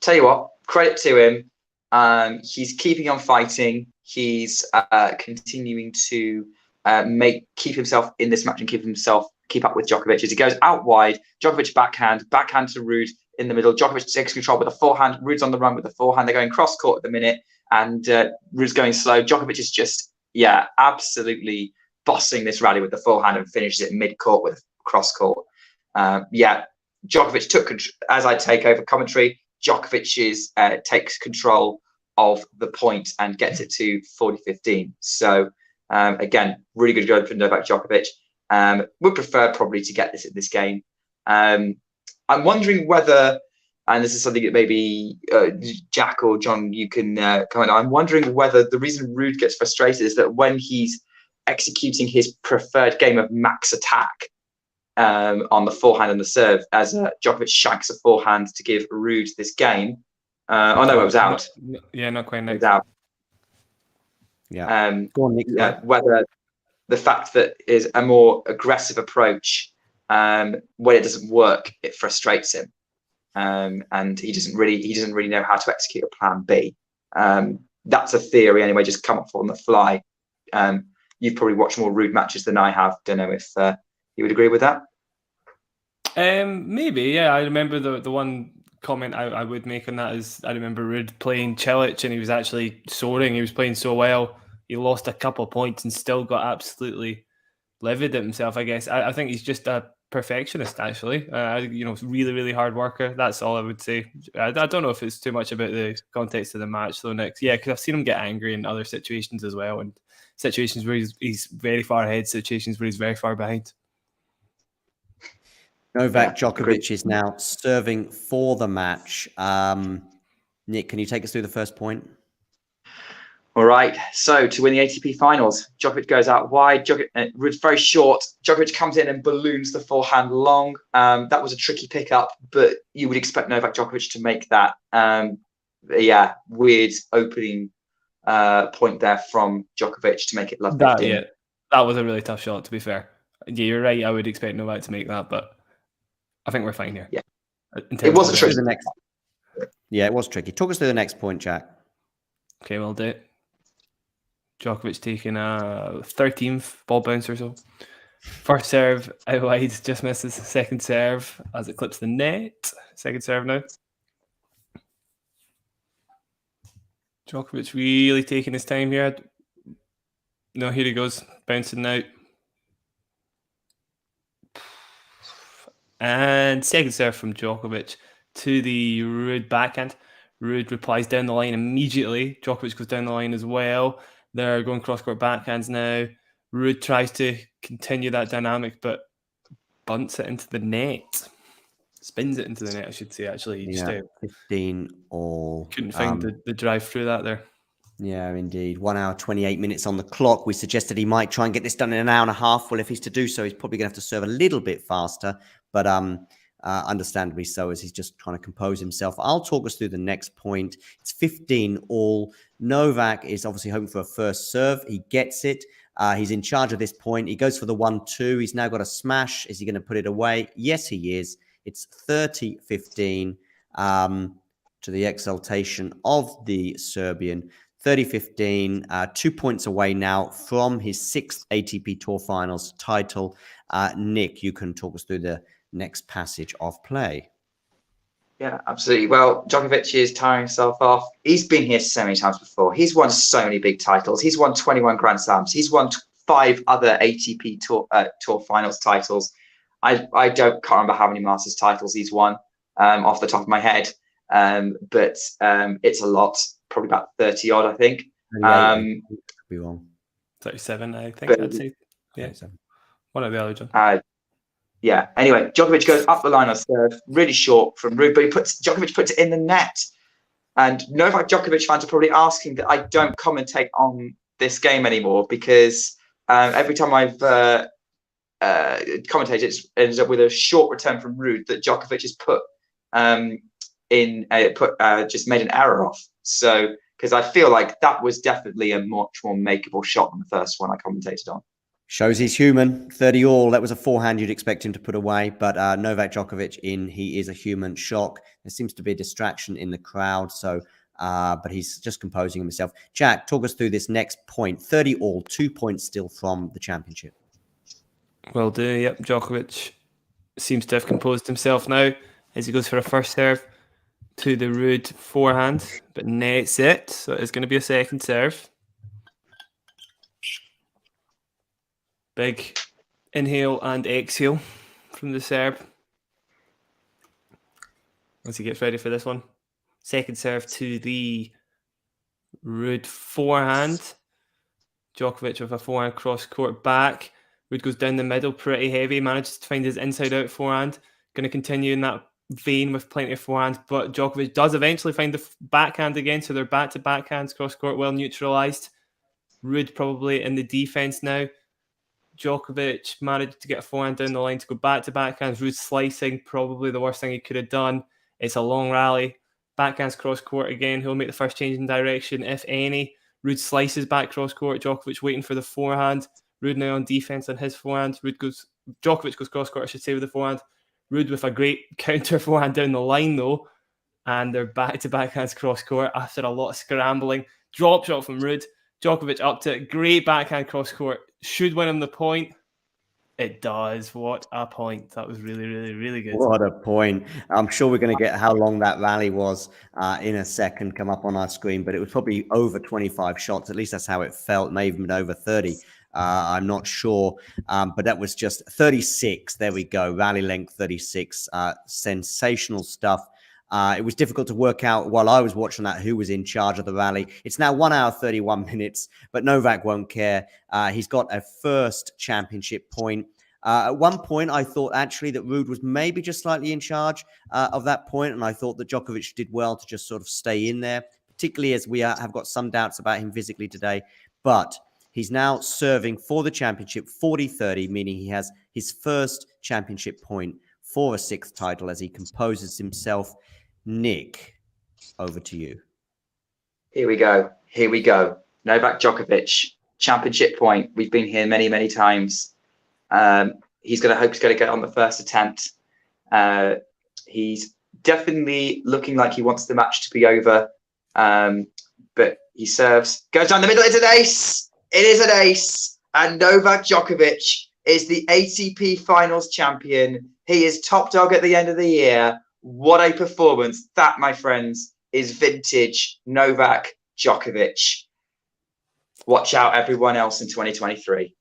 tell you what, credit to him. He's keeping on fighting. He's continuing to keep himself in this match and keep up with Djokovic as he goes out wide. Djokovic backhand to Ruud in the middle. Djokovic takes control with a forehand. Ruud's on the run with the forehand. They're going cross court at the minute, and Ruud's going slow. Djokovic is just absolutely bossing this rally with the forehand and finishes it mid court with cross court. Djokovic took, as I take over commentary, Djokovic takes control of the point and gets it to 40-15. So again, really good goal for Novak Djokovic. Would prefer probably to get this game. I'm wondering whether, and this is something that maybe Jack or John, you can comment on. I'm wondering whether the reason Ruud gets frustrated is that when he's executing his preferred game of max attack on the forehand and the serve, as Djokovic shanks a forehand to give Ruud this game. It was out. Not quite. It was out. Yeah. Go on, Nick. Whether the fact that is a more aggressive approach, when it doesn't work, it frustrates him, and he doesn't really know how to execute a plan B. That's a theory anyway. Just come up on the fly. You've probably watched more Ruud matches than I have. Don't know if you would agree with that. Maybe, yeah. I remember the one comment I would make on that is I remember Ruud playing Cilic and he was actually soaring. He was playing so well. He lost a couple of points and still got absolutely livid at himself, I guess. I think he's just a perfectionist, actually. Really, really hard worker. That's all I would say. I don't know if it's too much about the context of the match, though, Nick. Yeah, because I've seen him get angry in other situations as well, and situations where he's very far ahead, situations where he's very far behind. Novak Djokovic is now serving for the match. Nick, can you take us through the first point? All right. So to win the ATP finals, Djokovic goes out wide. Ruud's very short. Djokovic comes in and balloons the forehand long. That was a tricky pickup, but you would expect Novak Djokovic to make that. Weird opening point there from Djokovic to make it love 15. That was a really tough shot, to be fair. Yeah, you're right. I would expect Novak to make that, but I think we're fine here. Yeah. It was tricky. Yeah, it was tricky. Talk us through the next point, Jack. Okay, we'll do it. Djokovic taking a 13th ball bounce or so. First serve out wide, just misses. Second serve as it clips the net. Second serve now. Djokovic really taking his time here. No, here he goes, bouncing out. And second serve from Djokovic to the Ruud backhand. Ruud replies down the line immediately. Djokovic goes down the line as well. They're going cross-court backhands now. Ruud tries to continue that dynamic, but bunts it into the net. Spins it into the net, I should say, actually. He just 15 all. couldn't find the drive through that there. Yeah, indeed. 1 hour, 28 minutes on the clock. We suggested he might try and get this done in an hour and a half. Well, if he's to do so, he's probably going to have to serve a little bit faster, but understandably so, as he's just trying to compose himself. I'll talk us through the next point. It's 15 all. Novak is obviously hoping for a first serve. He gets it. He's in charge of this point. He goes for the 1-2. He's now got a smash. Is he going to put it away? Yes, he is. It's 30-15 to the exultation of the Serbian. 30-15, 2 points away now from his 6th ATP Tour Finals title. Nick, you can talk us through the next passage of play. Yeah, absolutely. Well, Djokovic is tiring himself off. He's been here so many times before. He's won so many big titles. He's won 21 Grand Slams. He's won 5 other ATP Tour Finals titles. I can't remember how many Masters titles he's won off the top of my head, but it's a lot. Probably about 30 odd, I think. Be wrong. 37, I think. I'd say. Yeah. 37. One or the other, John. Yeah. Anyway, Djokovic goes up the line on serve, really short from Ruud, but Djokovic puts it in the net. And Novak Djokovic fans are probably asking that I don't commentate on this game anymore, because every time I've commentated, it ends up with a short return from Ruud that Djokovic has just made an error off. So, because I feel like that was definitely a much more makeable shot than the first one I commentated on. Shows he's human. 30 all. That was a forehand you'd expect him to put away, but Novak Djokovic he is a human shock. There seems to be a distraction in the crowd, so but he's just composing himself. Jack, talk us through this next point. 30 all, 2 points still from the championship. Will do. Yep, Djokovic seems to have composed himself now as he goes for a first serve to the Ruud forehand, but nets it, so it's going to be a second serve. Big inhale and exhale from the Serb once he gets ready for this one. Second serve to the Ruud forehand. Djokovic with a forehand cross-court back. Ruud goes down the middle pretty heavy, manages to find his inside-out forehand. Going to continue in that vein with plenty of forehand, but Djokovic does eventually find the backhand again, so they're back to backhands, cross-court, well neutralized. Ruud probably in the defense now. Djokovic managed to get a forehand down the line to go back to backhands. Ruud slicing, probably the worst thing he could have done. It's a long rally. Backhands cross-court again. He'll make the first change in direction, if any. Ruud slices back cross-court. Djokovic waiting for the forehand. Ruud now on defense on his forehand. Djokovic goes cross-court, I should say, with the forehand. Ruud with a great counter forehand down the line, though. And they're back to backhands cross-court after a lot of scrambling. Drop shot from Ruud. Djokovic up to it. Great backhand cross-court. Should win him the point. It does. What a point. That was really, really, really good. What a point. I'm sure we're going to get how long that rally was in a second come up on our screen, but it was probably over 25 shots. At least that's how it felt. It may have been over 30. I'm not sure. But that was just 36. There we go. Rally length 36. Sensational stuff. It was difficult to work out while I was watching that who was in charge of the rally. It's now 1 hour, 31 minutes, but Novak won't care. He's got a first championship point. At one point, I thought actually that Ruud was maybe just slightly in charge of that point, and I thought that Djokovic did well to just sort of stay in there, particularly as we have got some doubts about him physically today. But he's now serving for the championship 40-30, meaning he has his first championship point for a 6th title as he composes himself. Nick, over to you. Here we go. Novak Djokovic, championship point. We've been here many, many times. He's going to hope to get on the first attempt. He's definitely looking like he wants the match to be over. But he serves, goes down the middle. It's an ace. It is an ace. And Novak Djokovic is the ATP Finals champion. He is top dog at the end of the year. What a performance. That, my friends, is vintage Novak Djokovic. watch out, everyone else in 2023.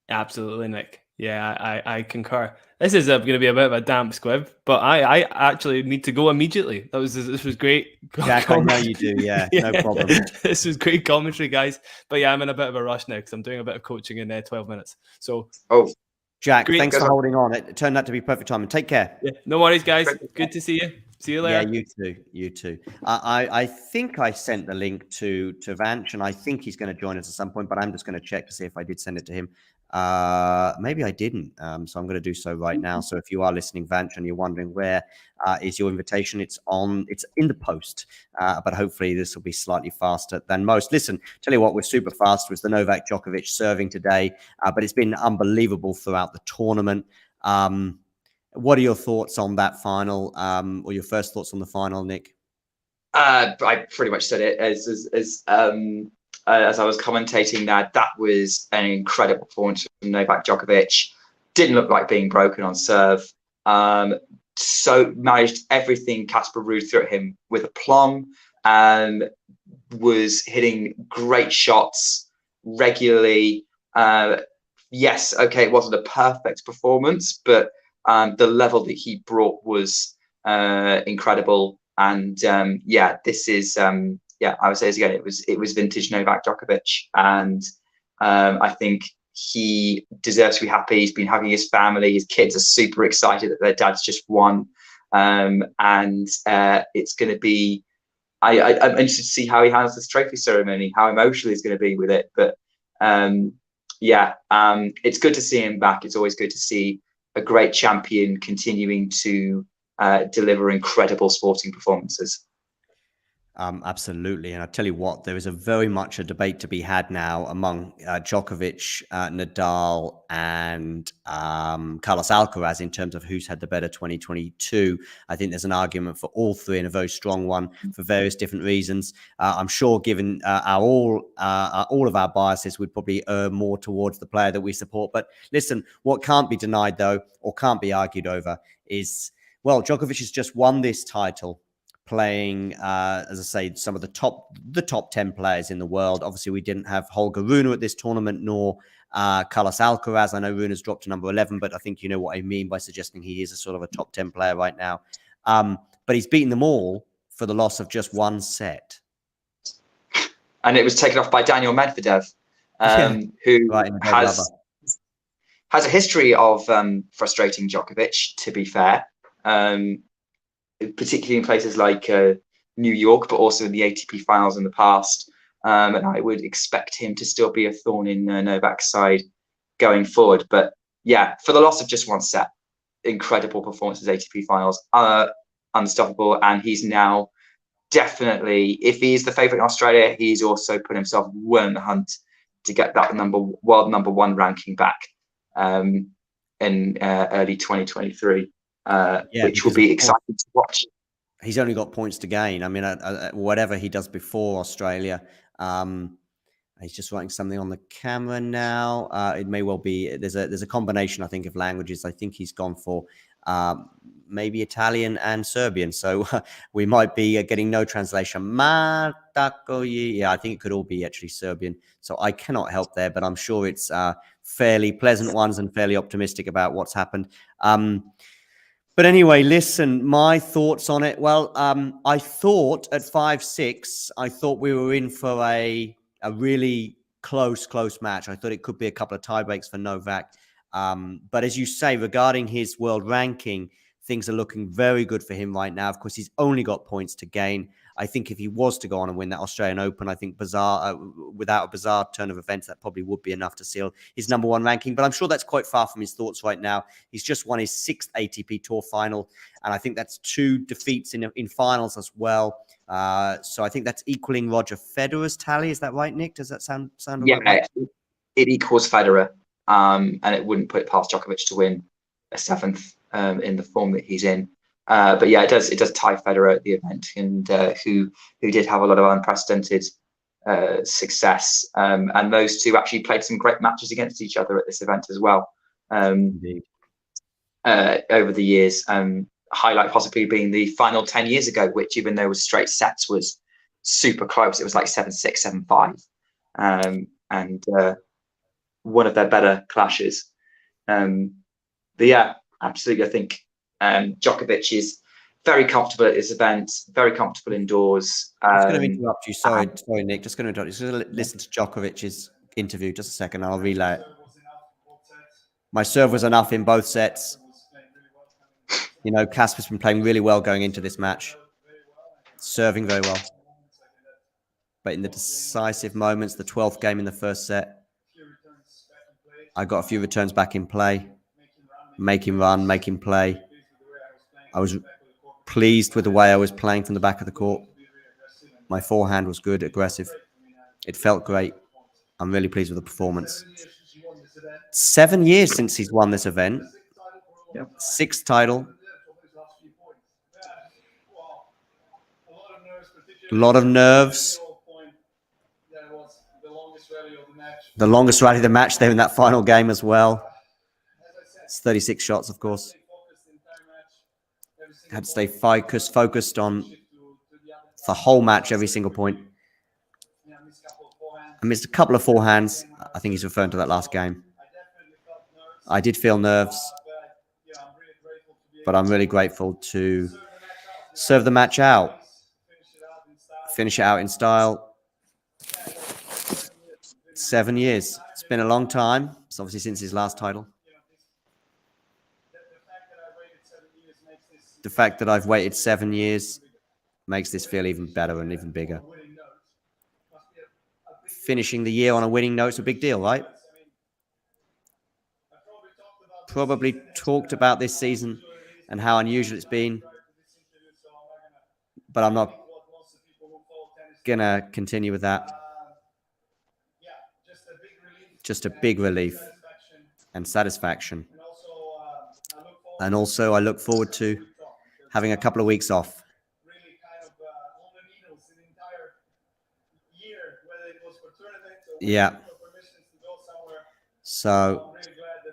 Absolutely, Nick. Yeah, I concur. This is going to be a bit of a damp squib, but I actually need to go immediately. This was great. Jack, I know you do. Yeah, no problem. This was great commentary, guys. But yeah, I'm in a bit of a rush now because I'm doing a bit of coaching in 12 minutes. So, Jack, great. thanks for holding on. It turned out to be perfect time. And take care. Yeah, no worries, guys. Good to see you. See you later. Yeah, you too. You too. I think I sent the link to Vanch, and I think he's going to join us at some point. But I'm just going to check to see if I did send it to him. Maybe I didn't. So I'm going to do so right now. So if you are listening, Vanch, and you're wondering where is your invitation, it's in the post. But hopefully this will be slightly faster than most. Listen, tell you what, we're super fast. Was the Novak Djokovic serving today? But it's been unbelievable throughout the tournament. What are your thoughts on that final, or your first thoughts on the final, Nick? I pretty much said it as I was commentating that. That was an incredible performance from Novak Djokovic. Didn't look like being broken on serve. So managed everything Casper Ruud threw at him with aplomb, and was hitting great shots regularly. Yes, okay, it wasn't a perfect performance, but the level that he brought was incredible. And this is I would say again, it was vintage Novak Djokovic, and I think he deserves to be happy. He's been hugging his family. His kids are super excited that their dad's just won, and it's going to be. I'm interested to see how he handles this trophy ceremony, how emotional he's going to be with it. But it's good to see him back. It's always good to see a great champion continuing to deliver incredible sporting performances. Absolutely. And I tell you what, there is very much a debate to be had now among Djokovic, Nadal, and Carlos Alcaraz in terms of who's had the better 2022. I think there's an argument for all three, and a very strong one for various different reasons. I'm sure, given all of our biases, we'd probably err more towards the player that we support. But listen, what can't be denied, though, or can't be argued over is, well, Djokovic has just won this title, playing, as I say, some of the top 10 players in the world. Obviously, we didn't have Holger Rune at this tournament, nor Carlos Alcaraz. I know Rune has dropped to number 11, but I think you know what I mean by suggesting he is a sort of a top 10 player right now. But he's beaten them all for the loss of just one set. And it was taken off by Daniel Medvedev, who has a history of frustrating Djokovic, to be fair. Particularly in places like New York, but also in the ATP finals in the past. And I would expect him to still be a thorn in Novak's side going forward. But yeah, for the loss of just one set, incredible performances, ATP finals, unstoppable. And he's now definitely, if he's the favourite in Australia, he's also put himself well in the hunt to get that world number one ranking back in early 2023. Which will be exciting to watch. He's only got points to gain. I mean, whatever he does before Australia, he's just writing something on the camera now. It may well be there's a combination, I think, of languages. I think he's gone for maybe Italian and Serbian, so we might be getting no translation. Yeah, I think it could all be actually Serbian. So I cannot help there, but I'm sure it's fairly pleasant ones and fairly optimistic about what's happened. But anyway, listen, my thoughts on it. Well, I thought at 5-6, I thought we were in for a really close match. I thought it could be a couple of tie breaks for Novak. But as you say, regarding his world ranking, things are looking very good for him right now. Of course, he's only got points to gain. I think if he was to go on and win that Australian Open, I think without a bizarre turn of events, that probably would be enough to seal his number one ranking. But I'm sure that's quite far from his thoughts right now. He's just won his 6th ATP Tour final, and I think that's 2 defeats in finals as well. So I think that's equaling Roger Federer's tally. Is that right, Nick? Does that sound right? It equals Federer, and it wouldn't put it past Djokovic to win a 7th in the form that he's in. But yeah, it does tie Federer at the event, and who did have a lot of unprecedented success. And those two actually played some great matches against each other at this event as well. Over the years, highlight possibly being the final 10 years ago, which, even though it was straight sets, was super close. It was like 7-6, 7-5. and one of their better clashes. But yeah, absolutely. I think Djokovic is very comfortable at this event, very comfortable indoors. I'm just going to interrupt you. Sorry, Nick. Just going to interrupt you. Just going to listen to Djokovic's interview. Just a second. I'll relay it. My serve was enough in both sets. You know, Casper's been playing really well going into this match. Serving very well. But in the decisive moments, the 12th game in the first set, I got a few returns back in play. Making run, making play. I was pleased with the way I was playing from the back of the court. My forehand was good, aggressive. It felt great. I'm really pleased with the performance. 7 years since he's won this event. Yep. 6th title. A lot of nerves. The longest rally of the match there in that final game as well. It's 36 shots, of course. Had to stay focused on the whole match, every single point. I missed a couple of forehands. I think he's referring to that last game. I did feel nerves, but I'm really grateful to serve the match out, finish it out in style. 7 years. It's been a long time. It's obviously since his last title. The fact that I've waited 7 years makes this feel even better and even bigger. Finishing the year on a winning note is a big deal, right? Probably talked about this season and how unusual it's been, but I'm not going to continue with that. Just a big relief and satisfaction. And also I look forward to having a couple of weeks off. Yeah. So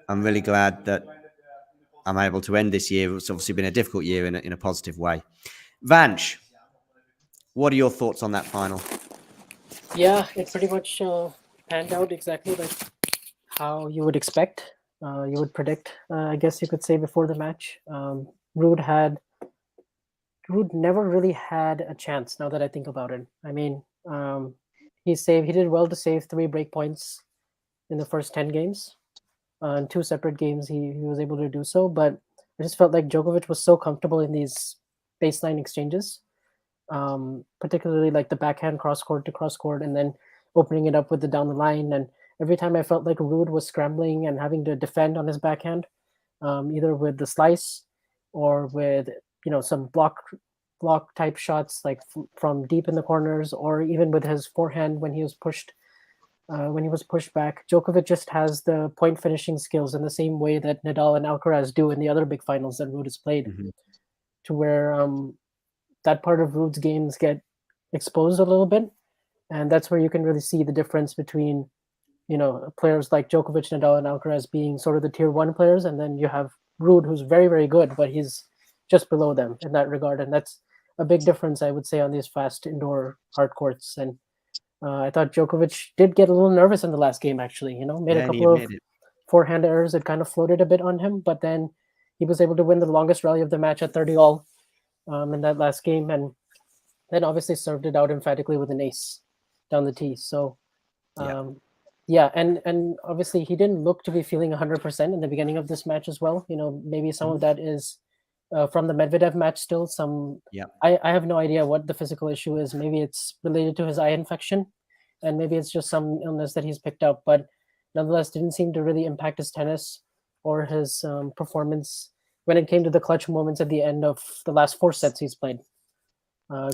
I'm really glad that I'm able to end this year. It's obviously been a difficult year in a positive way. Vanch, what are your thoughts on that final? Yeah, it pretty much panned out exactly like how you would expect, you would predict, I guess you could say, before the match. Ruud never really had a chance, now that I think about it. I mean, he did well to save 3 break points in the first 10 games. In 2 separate games, he was able to do so, but I just felt like Djokovic was so comfortable in these baseline exchanges, particularly like the backhand cross-court to cross-court and then opening it up with the down the line. And every time I felt like Ruud was scrambling and having to defend on his backhand, either with the slice or with, some block type shots like from deep in the corners, or even with his forehand when he was pushed back. Djokovic just has the point finishing skills in the same way that Nadal and Alcaraz do in the other big finals that Ruud has played, to where that part of Ruud's games get exposed a little bit. And that's where you can really see the difference between, players like Djokovic, Nadal, and Alcaraz being sort of the tier 1 players. And then you have Ruud, who's very, very good, but he's just below them in that regard. And that's a big difference, I would say, on these fast indoor hard courts. And I thought Djokovic did get a little nervous in the last game, actually, made a couple of forehand errors that kind of floated a bit on him, but then he was able to win the longest rally of the match at 30-all in that last game, and then obviously served it out emphatically with an ace down the tee. So, and obviously he didn't look to be feeling 100% in the beginning of this match as well. Maybe some of that is from the Medvedev match still. I have no idea what the physical issue is. Maybe it's related to his eye infection, and maybe it's just some illness that he's picked up, but nonetheless didn't seem to really impact his tennis or his performance when it came to the clutch moments at the end of the last 4 sets he's played,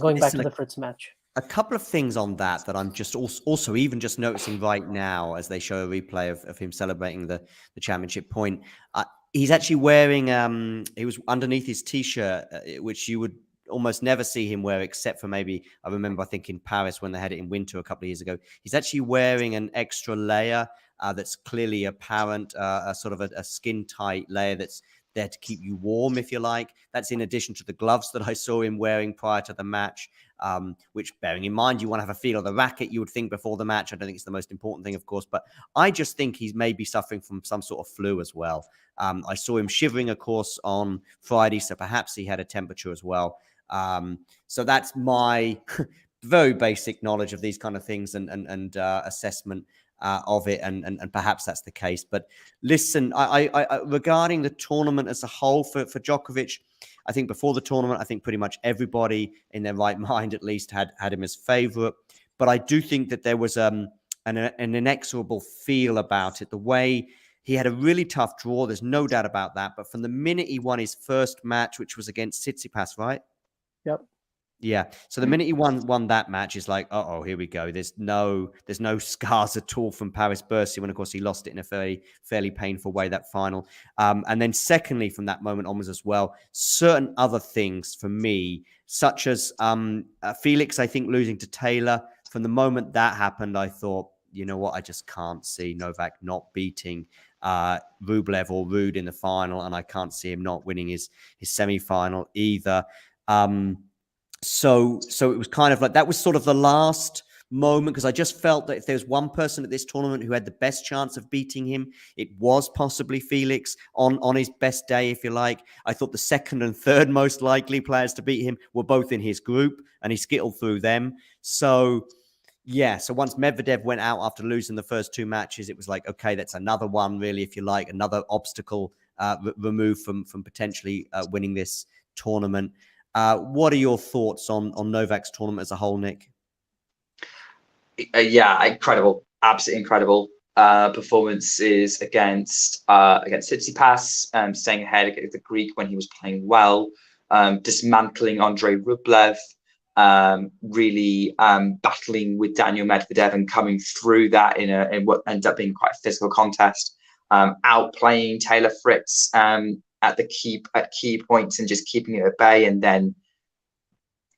going back to the Fritz match. A couple of things on that I'm just also even just noticing right now as they show a replay of him celebrating the championship point. He's actually wearing, he was underneath his T-shirt, which you would almost never see him wear, except for maybe, I think in Paris when they had it in winter a couple of years ago. He's actually wearing an extra layer that's clearly apparent, a sort of a skin-tight layer that's there to keep you warm, if you like. That's in addition to the gloves that I saw him wearing prior to the match. which, bearing in mind, you want to have a feel of the racket, you would think, before the match. I don't think it's the most important thing, of course, but I just think he's maybe suffering from some sort of flu as well. I saw him shivering, of course, on Friday, so perhaps he had a temperature as well. So that's my very basic knowledge of these kind of things and assessment of it, and perhaps that's the case. But listen, I regarding the tournament as a whole for Djokovic, I think before the tournament, I think pretty much everybody in their right mind at least had him as favourite. But I do think that there was an inexorable feel about it. The way he had a really tough draw, there's no doubt about that. But from the minute he won his first match, which was against Tsitsipas, right? Yep. Yeah. So the minute he won that match, is like, oh, here we go. There's no scars at all from Paris-Bercy, when of course he lost it in a fairly painful way, that final. And then secondly, from that moment onwards as well, certain other things for me, such as Felix, I think, losing to Taylor. From the moment that happened, I thought, you know what, I just can't see Novak not beating Rublev or Ruud in the final, and I can't see him not winning his semi-final either. So it was kind of like, that was sort of the last moment, because I just felt that if there was one person at this tournament who had the best chance of beating him, it was possibly Felix on his best day, if you like. I thought the second and third most likely players to beat him were both in his group, and he skittled through them. So yeah, so once Medvedev went out after losing the first two matches, it was like, okay, that's another one, really, if you like, another obstacle removed from potentially winning this tournament. What are your thoughts on Novak's tournament as a whole, Nick? Yeah, incredible, absolutely incredible performances against Tsitsipas, staying ahead against the Greek when he was playing well, dismantling Andrey Rublev, really battling with Daniel Medvedev and coming through that in what ended up being quite a physical contest, outplaying Taylor Fritz at key points and just keeping it at bay, and then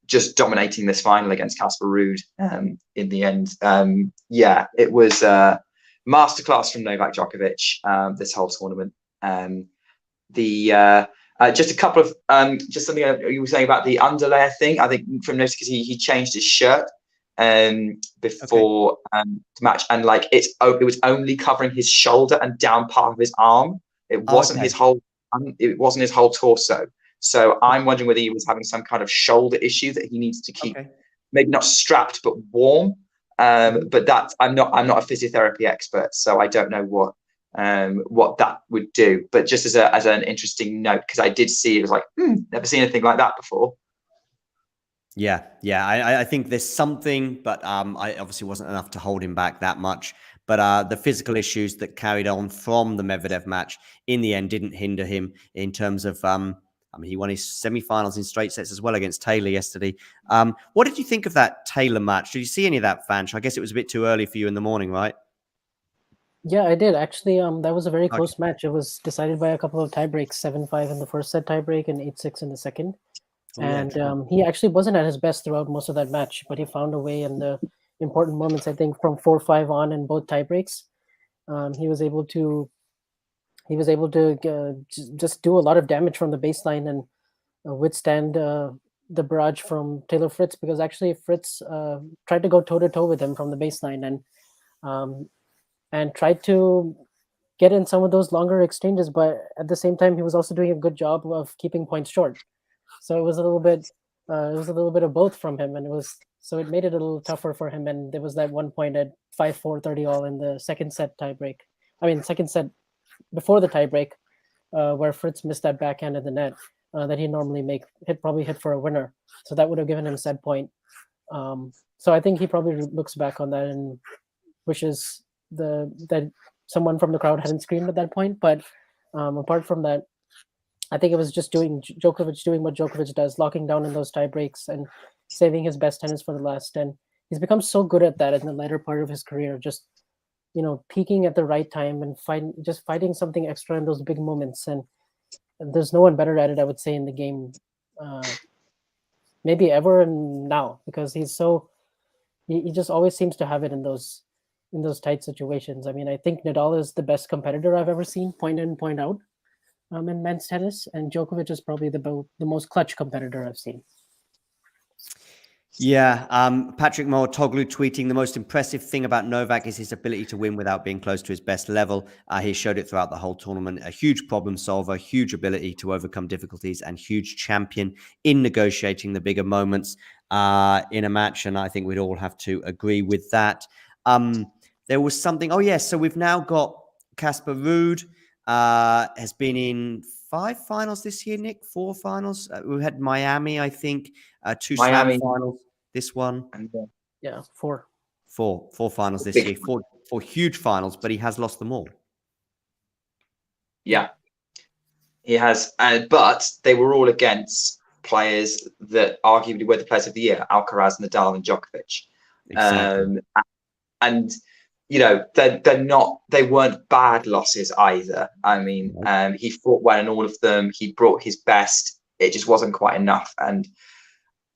just dominating this final against Casper Ruud in the end. Yeah, it was a masterclass from Novak Djokovic, this whole tournament. Just a couple of just something you were saying about the underlayer thing. I think from notice, because he changed his shirt before the match, and like it was only covering his shoulder and down part of his arm. It wasn't his whole. It wasn't his whole torso. So I'm wondering whether he was having some kind of shoulder issue that he needs to keep, maybe not strapped but warm. But that I'm not a physiotherapy expert, so I don't know what that would do. But just as an interesting note, because I did see it was like, never seen anything like that before. Yeah. I think there's something, but I obviously wasn't enough to hold him back that much. But the physical issues that carried on from the Medvedev match in the end didn't hinder him in terms of, he won his semi-finals in straight sets as well against Taylor yesterday. What did you think of that Taylor match? Did you see any of that, Vanch? I guess it was a bit too early for you in the morning, right? Yeah, I did. Actually, that was a very close match. It was decided by a couple of tie breaks, 7-5 in the first set tie break and 8-6 in the second. He actually wasn't at his best throughout most of that match, but he found a way in the important moments. I think from 4-5 on in both tie breaks, he was able to just do a lot of damage from the baseline and withstand the barrage from Taylor Fritz, because actually Fritz tried to go toe to toe with him from the baseline and tried to get in some of those longer exchanges, but at the same time he was also doing a good job of keeping points short. So it was a little bit of both from him, and it made it a little tougher for him. And there was that one point at 5-4 30 all in the second set before the tie break, where Fritz missed that backhand at the net that he normally probably hit for a winner. So that would have given him a set point. So I think he probably looks back on that and wishes that someone from the crowd hadn't screamed at that point. But apart from that, I think it was just Djokovic doing what Djokovic does, locking down in those tie breaks and saving his best tennis for the last. And he's become so good at that in the later part of his career, just peaking at the right time and fighting something extra in those big moments. And there's no one better at it, I would say, in the game, maybe ever and now, because he just always seems to have it in those tight situations. I mean, I think Nadal is the best competitor I've ever seen, point in, point out, in men's tennis, and Djokovic is probably the most clutch competitor I've seen. Yeah, Patrick Mouratoglou tweeting, the most impressive thing about Novak is his ability to win without being close to his best level. He showed it throughout the whole tournament. A huge problem solver, huge ability to overcome difficulties, and huge champion in negotiating the bigger moments in a match. And I think we'd all have to agree with that. There was something. Oh, yes. So we've now got Casper Ruud has been in 5 finals this year, Nick. 4 finals. We had Miami, I think. 2 Miami. slam finals. This one, And, Yeah, 4. four finals this Big year, four huge finals, but he has lost them all. yeah, he has, but they were all against players that arguably were the players of the year: Alcaraz, Nadal, and Djokovic. Exactly. And they weren't bad losses either. I mean, he fought well in all of them. He brought his best. It just wasn't quite enough, and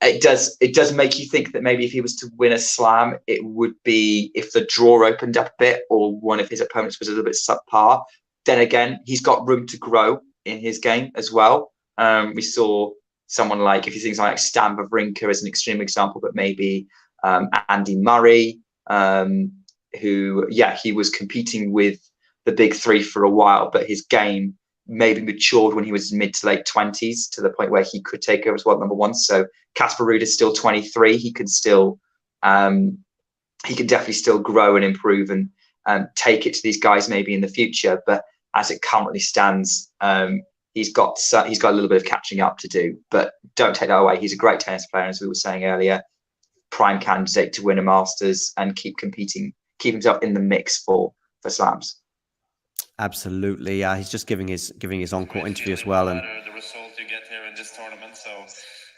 it does make you think that maybe if he was to win a slam, it would be if the draw opened up a bit or one of his opponents was a little bit subpar. Then again, he's got room to grow in his game as well. We saw someone like, if you think like Stan Wawrinka as an extreme example, but maybe Andy Murray, who, he was competing with the big 3 for a while, but his game maybe matured when he was mid to late 20s to the point where he could take over as world number 1. So Casper Ruud is still 23. He can still, he can definitely still grow and improve and take it to these guys maybe in the future. But as it currently stands, he's got a little bit of catching up to do. But don't take that away. He's a great tennis player, as we were saying earlier. Prime candidate to win a Masters and keep competing, keep himself in the mix for slams. Absolutely. He's just giving his on-court interview as well, and the result you get here in this tournament. So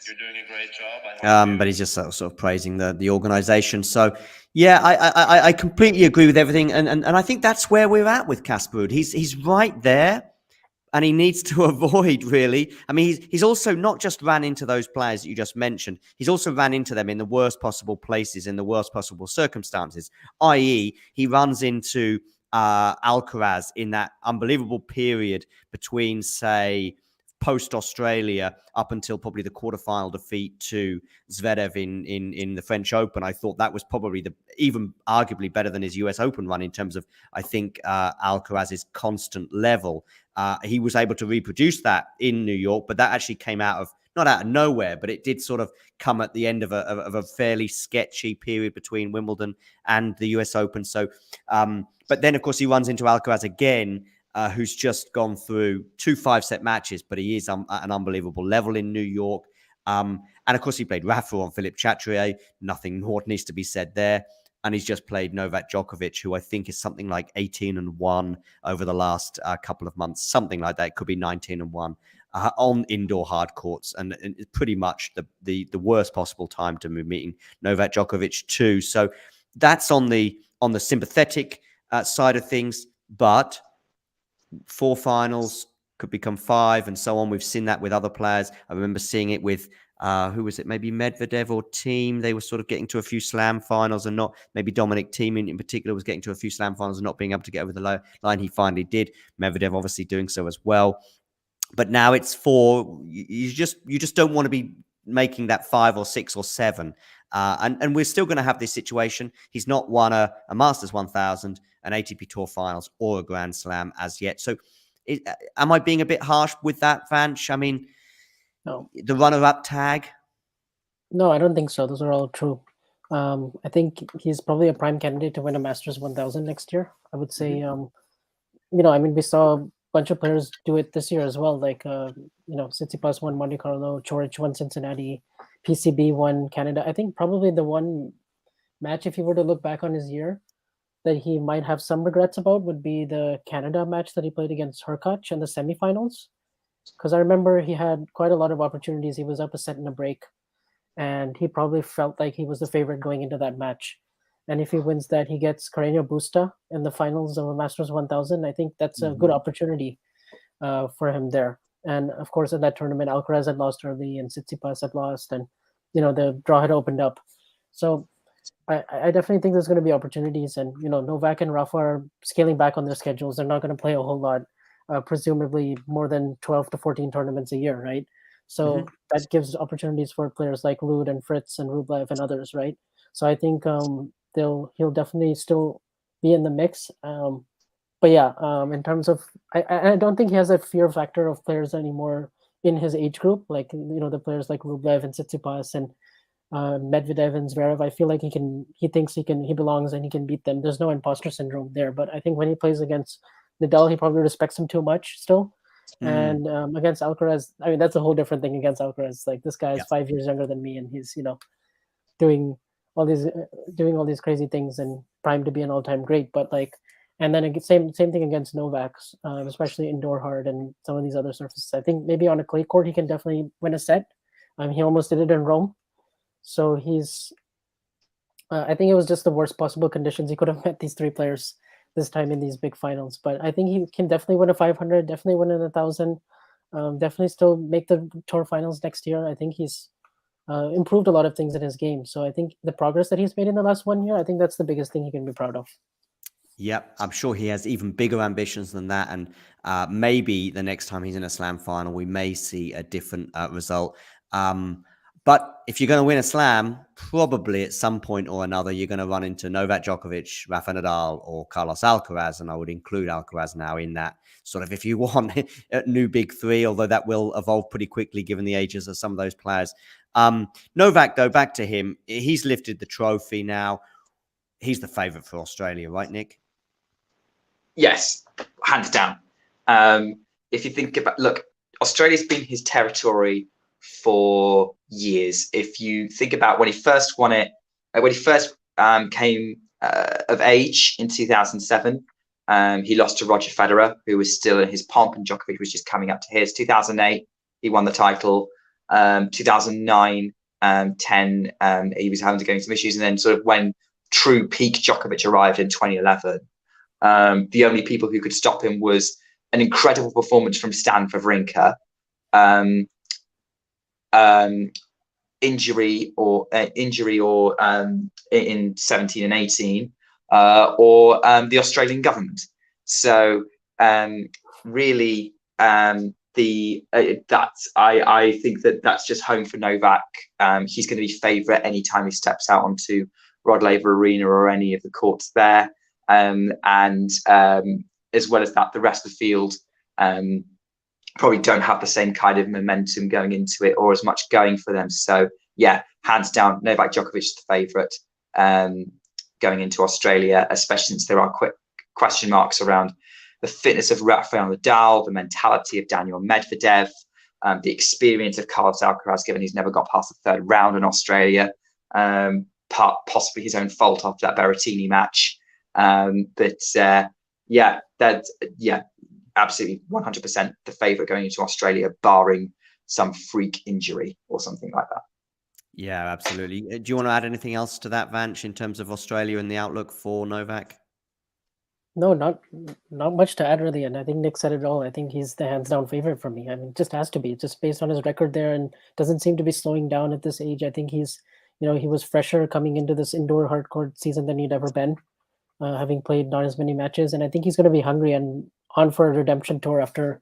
you're doing a great job. But he's just sort of praising the organization. So yeah, I completely agree with everything, and I think that's where we're at with Casper Ruud. He's right there, and he needs to avoid, really. I mean, he's also not just ran into those players that you just mentioned. He's also ran into them in the worst possible places, in the worst possible circumstances. I.e., he runs into Alcaraz in that unbelievable period between, say, post-Australia up until probably the quarterfinal defeat to Zverev in the French Open. I thought that was probably even arguably better than his US Open run in terms of, I think, Alcaraz's constant level. He was able to reproduce that in New York, but that actually came not out of nowhere, but it did sort of come at the end of a fairly sketchy period between Wimbledon and the US Open. So, but then, of course, he runs into Alcaraz again, who's just gone through 2 5-set matches, but he is at an unbelievable level in New York. And, of course, he played Rafa on Philippe Chatrier. Nothing more needs to be said there. And he's just played Novak Djokovic, who I think is something like 18-1 over the last couple of months, something like that. It could be 19-1 on indoor hard courts, and it's pretty much the worst possible time to be meeting Novak Djokovic too. So that's on the sympathetic side of things, but 4 finals could become 5 and so on. We've seen that with other players. I remember seeing it with who was it? Maybe Medvedev or Thiem. They were sort of getting to a few slam finals and not. Maybe Dominic Thiem in particular was getting to a few slam finals and not being able to get over the line. He finally did. Medvedev obviously doing so as well. But now it's 4. You just don't want to be making that 5 or 6 or 7. And we're still going to have this situation. He's not won a Masters 1000, an ATP Tour Finals, or a Grand Slam as yet. So am I being a bit harsh with that, Vanch? I mean, No. The runner-up tag? No, I don't think so. Those are all true. I think he's probably a prime candidate to win a Masters 1000 next year. I would say, we saw a bunch of players do it this year as well. Like, Tsitsipas won Monte Carlo, Coric won Cincinnati, PCB won Canada. I think probably the one match, if you were to look back on his year, that he might have some regrets about would be the Canada match that he played against Hurkacz in the semifinals. Because I remember he had quite a lot of opportunities. He was up a set in a break, and he probably felt like he was the favorite going into that match. And if he wins that, he gets Carreño Busta in the finals of a Masters 1000. I think that's a good opportunity for him there. And of course, in that tournament, Alcaraz had lost early and Tsitsipas had lost, and the draw had opened up. So I definitely think there's going to be opportunities. And Novak and Rafa are scaling back on their schedules. They're not going to play a whole lot. Presumably more than 12 to 14 tournaments a year, right? So that gives opportunities for players like Ruud and Fritz and Rublev and others, right? So I think he'll definitely still be in the mix. But yeah, in terms of, I don't think he has that fear factor of players anymore in his age group, like the players like Rublev and Tsitsipas and Medvedev and Zverev. I feel like he thinks he belongs and he can beat them. There's no imposter syndrome there. But I think when he plays against Nadal, he probably respects him too much still. And against Alcaraz, I mean, that's a whole different thing against Alcaraz. Like, this guy is 5 years younger than me, and he's doing all these crazy things and primed to be an all-time great. But like, and then same thing against Novak, especially indoor hard and some of these other surfaces. I think maybe on a clay court he can definitely win a set. He almost did it in Rome. So he's, I think it was just the worst possible conditions he could have met these three players this time in these big finals. But I think he can definitely win a 500, definitely win a 1,000, definitely still make the tour finals next year. I think he's improved a lot of things in his game. So I think the progress that he's made in the last 1 year, I think that's the biggest thing he can be proud of. Yep, I'm sure he has even bigger ambitions than that. And maybe the next time he's in a slam final, we may see a different result. But if you're going to win a slam, probably at some point or another, you're going to run into Novak Djokovic, Rafa Nadal, or Carlos Alcaraz. And I would include Alcaraz now in that sort of, if you want, a new big three, although that will evolve pretty quickly given the ages of some of those players. Novak, though, back to him. He's lifted the trophy now. He's the favourite for Australia, right, Nick? Yes, hands down. If you think about, look, Australia's been his territory for years. If you think about when he first won it, when he first came of age in 2007, he lost to Roger Federer, who was still in his pomp, and Djokovic was just coming up to his. 2008, he won the title. 2009, 10, he was having to go into some issues, and then sort of when true peak Djokovic arrived in 2011, the only people who could stop him was an incredible performance from Stan Wawrinka, injury or in 17 and 18, or the Australian government. So really, I think that's just home for Novak. He's going to be favourite anytime he steps out onto Rod Laver Arena or any of the courts there. And as well as that, the rest of the field probably don't have the same kind of momentum going into it or as much going for them. So yeah, hands down, Novak Djokovic is the favourite going into Australia, especially since there are quick question marks around the fitness of Rafael Nadal, the mentality of Daniel Medvedev, the experience of Carlos Alcaraz, given he's never got past the third round in Australia, possibly his own fault after that Berrettini match. Absolutely 100% the favourite going into Australia, barring some freak injury or something like that. Yeah, absolutely. Do you want to add anything else to that, Vanch, in terms of Australia and the outlook for Novak? No, not much to add really, and I think Nick said it all. I think he's the hands down favorite for me. I mean, just has to be, just based on his record there, and doesn't seem to be slowing down at this age. I think he's, he was fresher coming into this indoor hardcourt season than he'd ever been, having played not as many matches, and I think he's going to be hungry and on for a redemption tour after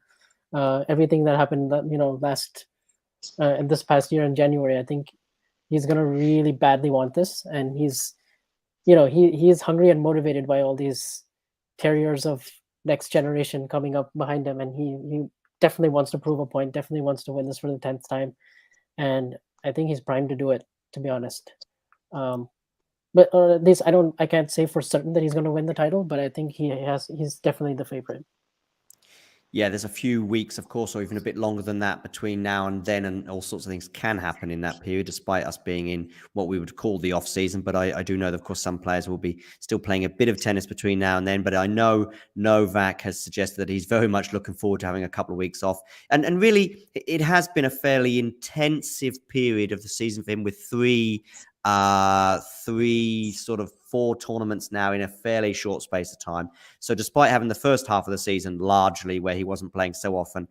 everything that happened, in this past year in January. I think he's going to really badly want this, and he's, he is hungry and motivated by all these carriers of next generation coming up behind him, and he definitely wants to prove a point, definitely wants to win this for the 10th time, and I think he's primed to do it, to be honest. But at least I can't say for certain that he's going to win the title, but I think he's definitely the favorite. Yeah, there's a few weeks, of course, or even a bit longer than that between now and then, and all sorts of things can happen in that period, despite us being in what we would call the off season. But I do know that, of course, some players will be still playing a bit of tennis between now and then. But I know Novak has suggested that he's very much looking forward to having a couple of weeks off. And really, it has been a fairly intensive period of the season for him, with three sort of 4 tournaments now in a fairly short space of time. So despite having the first half of the season largely where he wasn't playing so often,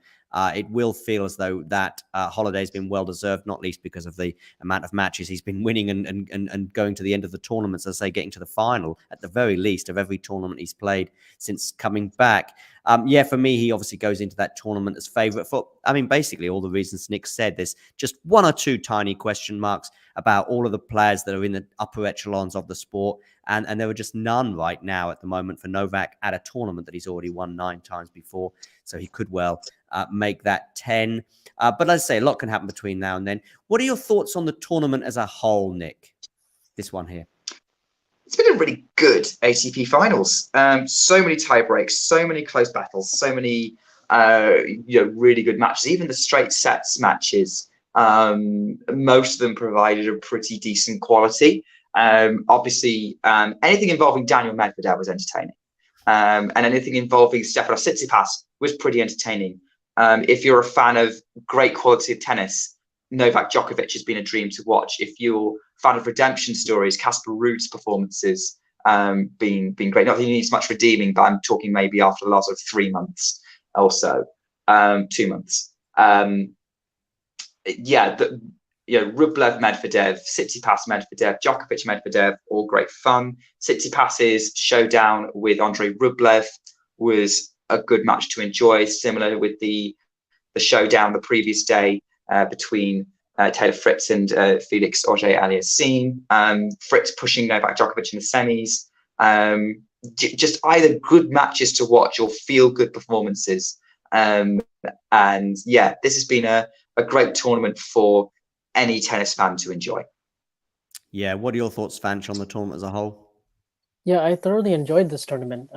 it will feel as though that holiday's been well-deserved, not least because of the amount of matches he's been winning and going to the end of the tournaments, as I say, getting to the final, at the very least, of every tournament he's played since coming back. For me, he obviously goes into that tournament as favourite for, basically all the reasons Nick said. There's just 1 or 2 tiny question marks about all of the players that are in the upper echelons of the sport. And there are just none right now at the moment for Novak at a tournament that he's already won 9 times before. So he could well make that 10. But as I say, a lot can happen between now and then. What are your thoughts on the tournament as a whole, Nick? This one here. It's been a really good ATP finals. So many tie breaks, so many close battles, so many really good matches. Even the straight sets matches, most of them provided a pretty decent quality. Obviously, anything involving Daniel Medvedev was entertaining, and anything involving Stefanos Tsitsipas was pretty entertaining. If you're a fan of great quality of tennis, Novak Djokovic has been a dream to watch. If you're a fan of redemption stories, Casper Ruud's performances been great. Not that he needs much redeeming, but I'm talking maybe after the last of 3 months or so, 2 months. Rublev Medvedev, Tsitsipas Medvedev, Djokovic Medvedev, all great fun. Tsitsipas's showdown with Andrey Rublev was a good match to enjoy, similar with the showdown the previous day between Taylor Fritz and Felix Auger-Aliassime. Fritz pushing Novak Djokovic in the semis. Just either good matches to watch or feel-good performances. This has been a great tournament for any tennis fan to enjoy. Yeah, what are your thoughts, Vanch, on the tournament as a whole? Yeah, I thoroughly enjoyed this tournament.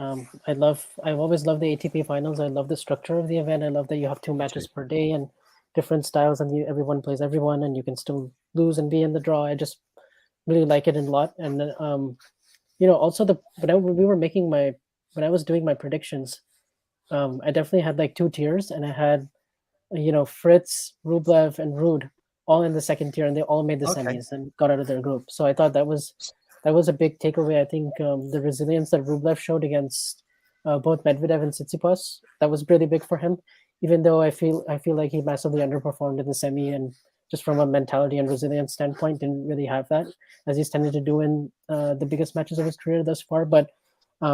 I've always loved the ATP finals. I love the structure of the event. I love that you have 2 matches per day and different styles, and everyone plays everyone, and you can still lose and be in the draw. I just really like it a lot. And also when I was doing my predictions, I definitely had like 2 tiers, and I had Fritz, Rublev, and Ruud all in the second tier, and they all made the semis and got out of their group. So I thought that was a big takeaway. I think the resilience that Rublev showed against both Medvedev and Tsitsipas, that was really big for him. Even though I feel like he massively underperformed in the semi, and just from a mentality and resilience standpoint, didn't really have that, as he's tended to do in the biggest matches of his career thus far. But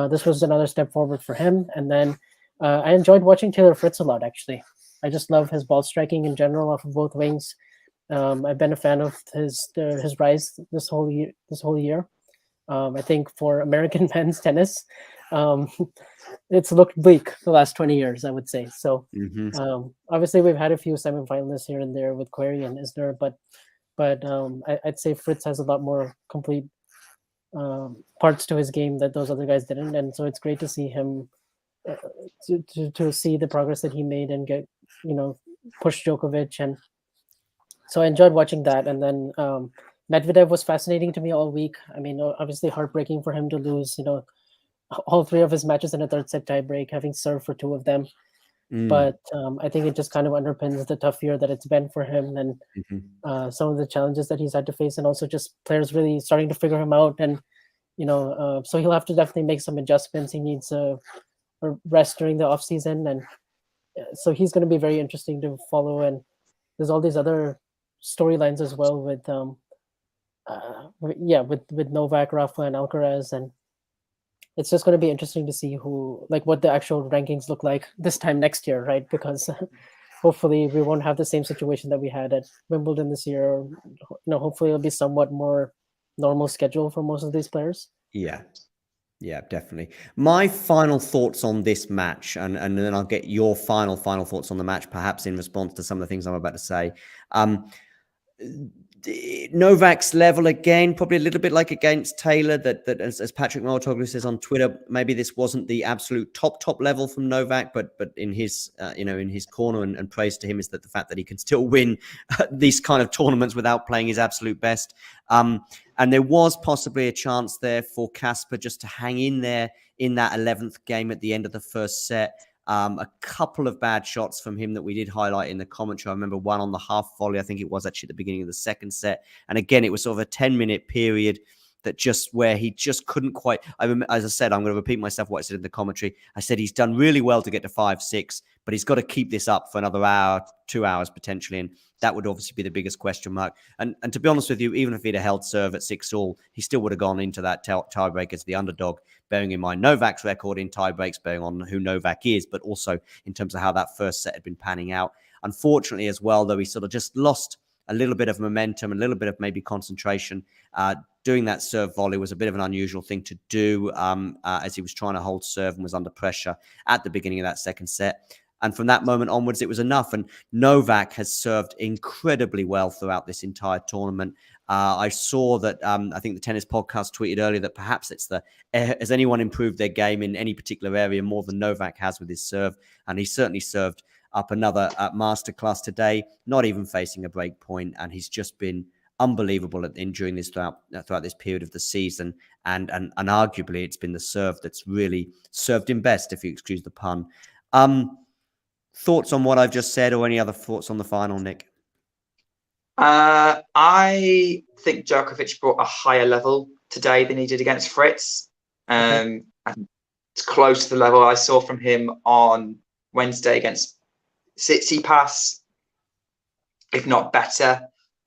this was another step forward for him. And then I enjoyed watching Taylor Fritz a lot, actually. I just love his ball striking in general off of both wings. I've been a fan of his rise this whole year. I think for American men's tennis, it's looked bleak the last 20 years, I would say. So obviously we've had a few semifinalists here and there with Querrey and Isner, but I'd say Fritz has a lot more complete parts to his game that those other guys didn't, and so it's great to see him to see the progress that he made and get push Djokovic. And so I enjoyed watching that. And then Medvedev was fascinating to me all week. I mean, obviously heartbreaking for him to lose, all 3 of his matches in a third set tie break, having served for 2 of them. But I think it just kind of underpins the tough year that it's been for him, and some of the challenges that he's had to face, and also just players really starting to figure him out. And, so he'll have to definitely make some adjustments. He needs a rest during the off season. And so he's going to be very interesting to follow. And there's all these other storylines as well with Novak, Rafa, and Alcaraz, and it's just going to be interesting to see what the actual rankings look like this time next year, right? Because hopefully we won't have the same situation that we had at Wimbledon this year. Hopefully it'll be somewhat more normal schedule for most of these players. Yeah, definitely. My final thoughts on this match, and then I'll get your final thoughts on the match, perhaps in response to some of the things I'm about to say. Novak's level again, probably a little bit like against Taylor, that as Patrick Mouratoglou says on Twitter, maybe this wasn't the absolute top level from Novak, but in his in his corner, and praise to him is that the fact that he can still win these kind of tournaments without playing his absolute best. And there was possibly a chance there for Casper just to hang in there in that 11th game at the end of the first set. A couple of bad shots from him that we did highlight in the commentary. I remember one on the half volley. I think it was actually at the beginning of the second set. And again, it was sort of a 10-minute period that just where he just couldn't quite. As I said, I'm going to repeat myself what I said in the commentary. I said he's done really well to get to 5-6, but he's got to keep this up for another hour, 2 hours potentially, and that would obviously be the biggest question mark. And to be honest with you, even if he'd have held serve at 6-all, he still would have gone into that tiebreak as the underdog, bearing in mind Novak's record in tiebreaks, bearing on who Novak is, but also in terms of how that first set had been panning out. Unfortunately as well, though, he sort of just lost a little bit of momentum, a little bit of maybe concentration. Doing that serve volley was a bit of an unusual thing to do as he was trying to hold serve and was under pressure at the beginning of that second set. And from that moment onwards, it was enough. And Novak has served incredibly well throughout this entire tournament. I saw that I think the Tennis Podcast tweeted earlier that perhaps it's has anyone improved their game in any particular area more than Novak has with his serve? And he certainly served up another masterclass today, not even facing a break point. And he's just been unbelievable in during this throughout this period of the season. And arguably it's been the serve that's really served him best, if you excuse the pun. Thoughts on what I've just said, or any other thoughts on the final, Nick? I think Djokovic brought a higher level today than he did against Fritz. And it's close to the level I saw from him on Wednesday against Tsitsipas, if not better.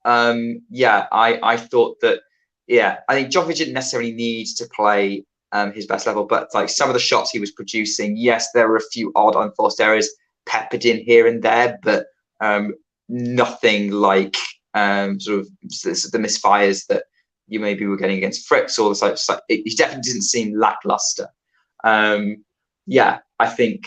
I thought that, I think Djokovic didn't necessarily need to play his best level, but like some of the shots he was producing, yes, there were a few odd unforced errors peppered in here and there, but nothing like sort of the misfires that you maybe were getting against Fritz, or the he definitely didn't seem lackluster. I think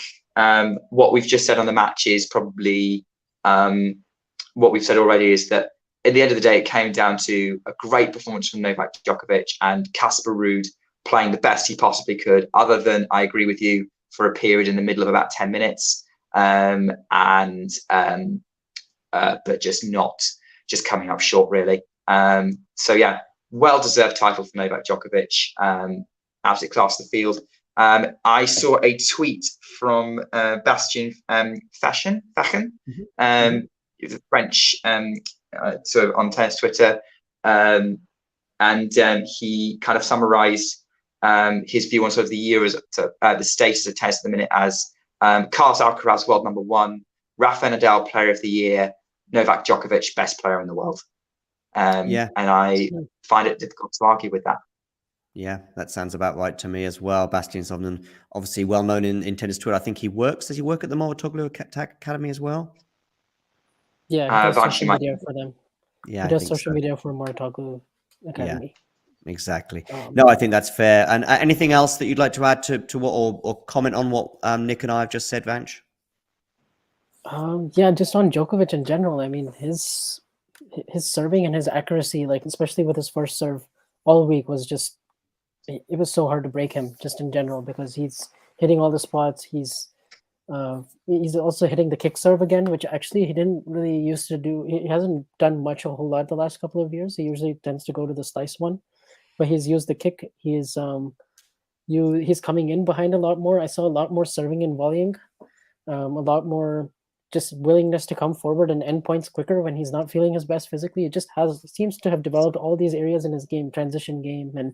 what we've just said on the match is probably what we've said already, is that at the end of the day, it came down to a great performance from Novak Djokovic and Casper Ruud playing the best he possibly could, other than, I agree with you, for a period in the middle of about 10 minutes. But just coming up short, really. Well-deserved title for Novak Djokovic. Absolute class of the field. I saw a tweet from Bastien Fachen, the French, sort of on tennis Twitter, and he kind of summarised his view on sort of the year as the status of tennis at the minute as Carlos Alcaraz, world number 1, Rafa Nadal, player of the year, Novak Djokovic, best player in the world. And I find it difficult to argue with that. Yeah, that sounds about right to me as well. Bastien Sovnen, obviously well known in tennis Twitter. I think does he work at the Mouratoglou Academy as well? Yeah, he does social media for them. Yeah, he does social media for Mouratoglou Academy. Yeah, exactly. No, I think that's fair. And anything else that you'd like to add to what, or comment on what Nick and I have just said, Vanch? Just on Djokovic in general. I mean, his serving and his accuracy, like especially with his first serve all week, was just, it was so hard to break him just in general, because he's hitting all the spots. He's also hitting the kick serve again, which actually he didn't really used to do. He hasn't done much a whole lot the last couple of years. He usually tends to go to the slice one, but he's used the kick. He's coming in behind a lot more. I saw a lot more serving and volleying, a lot more just willingness to come forward and end points quicker when he's not feeling his best physically. It just seems to have developed all these areas in his game, transition game, and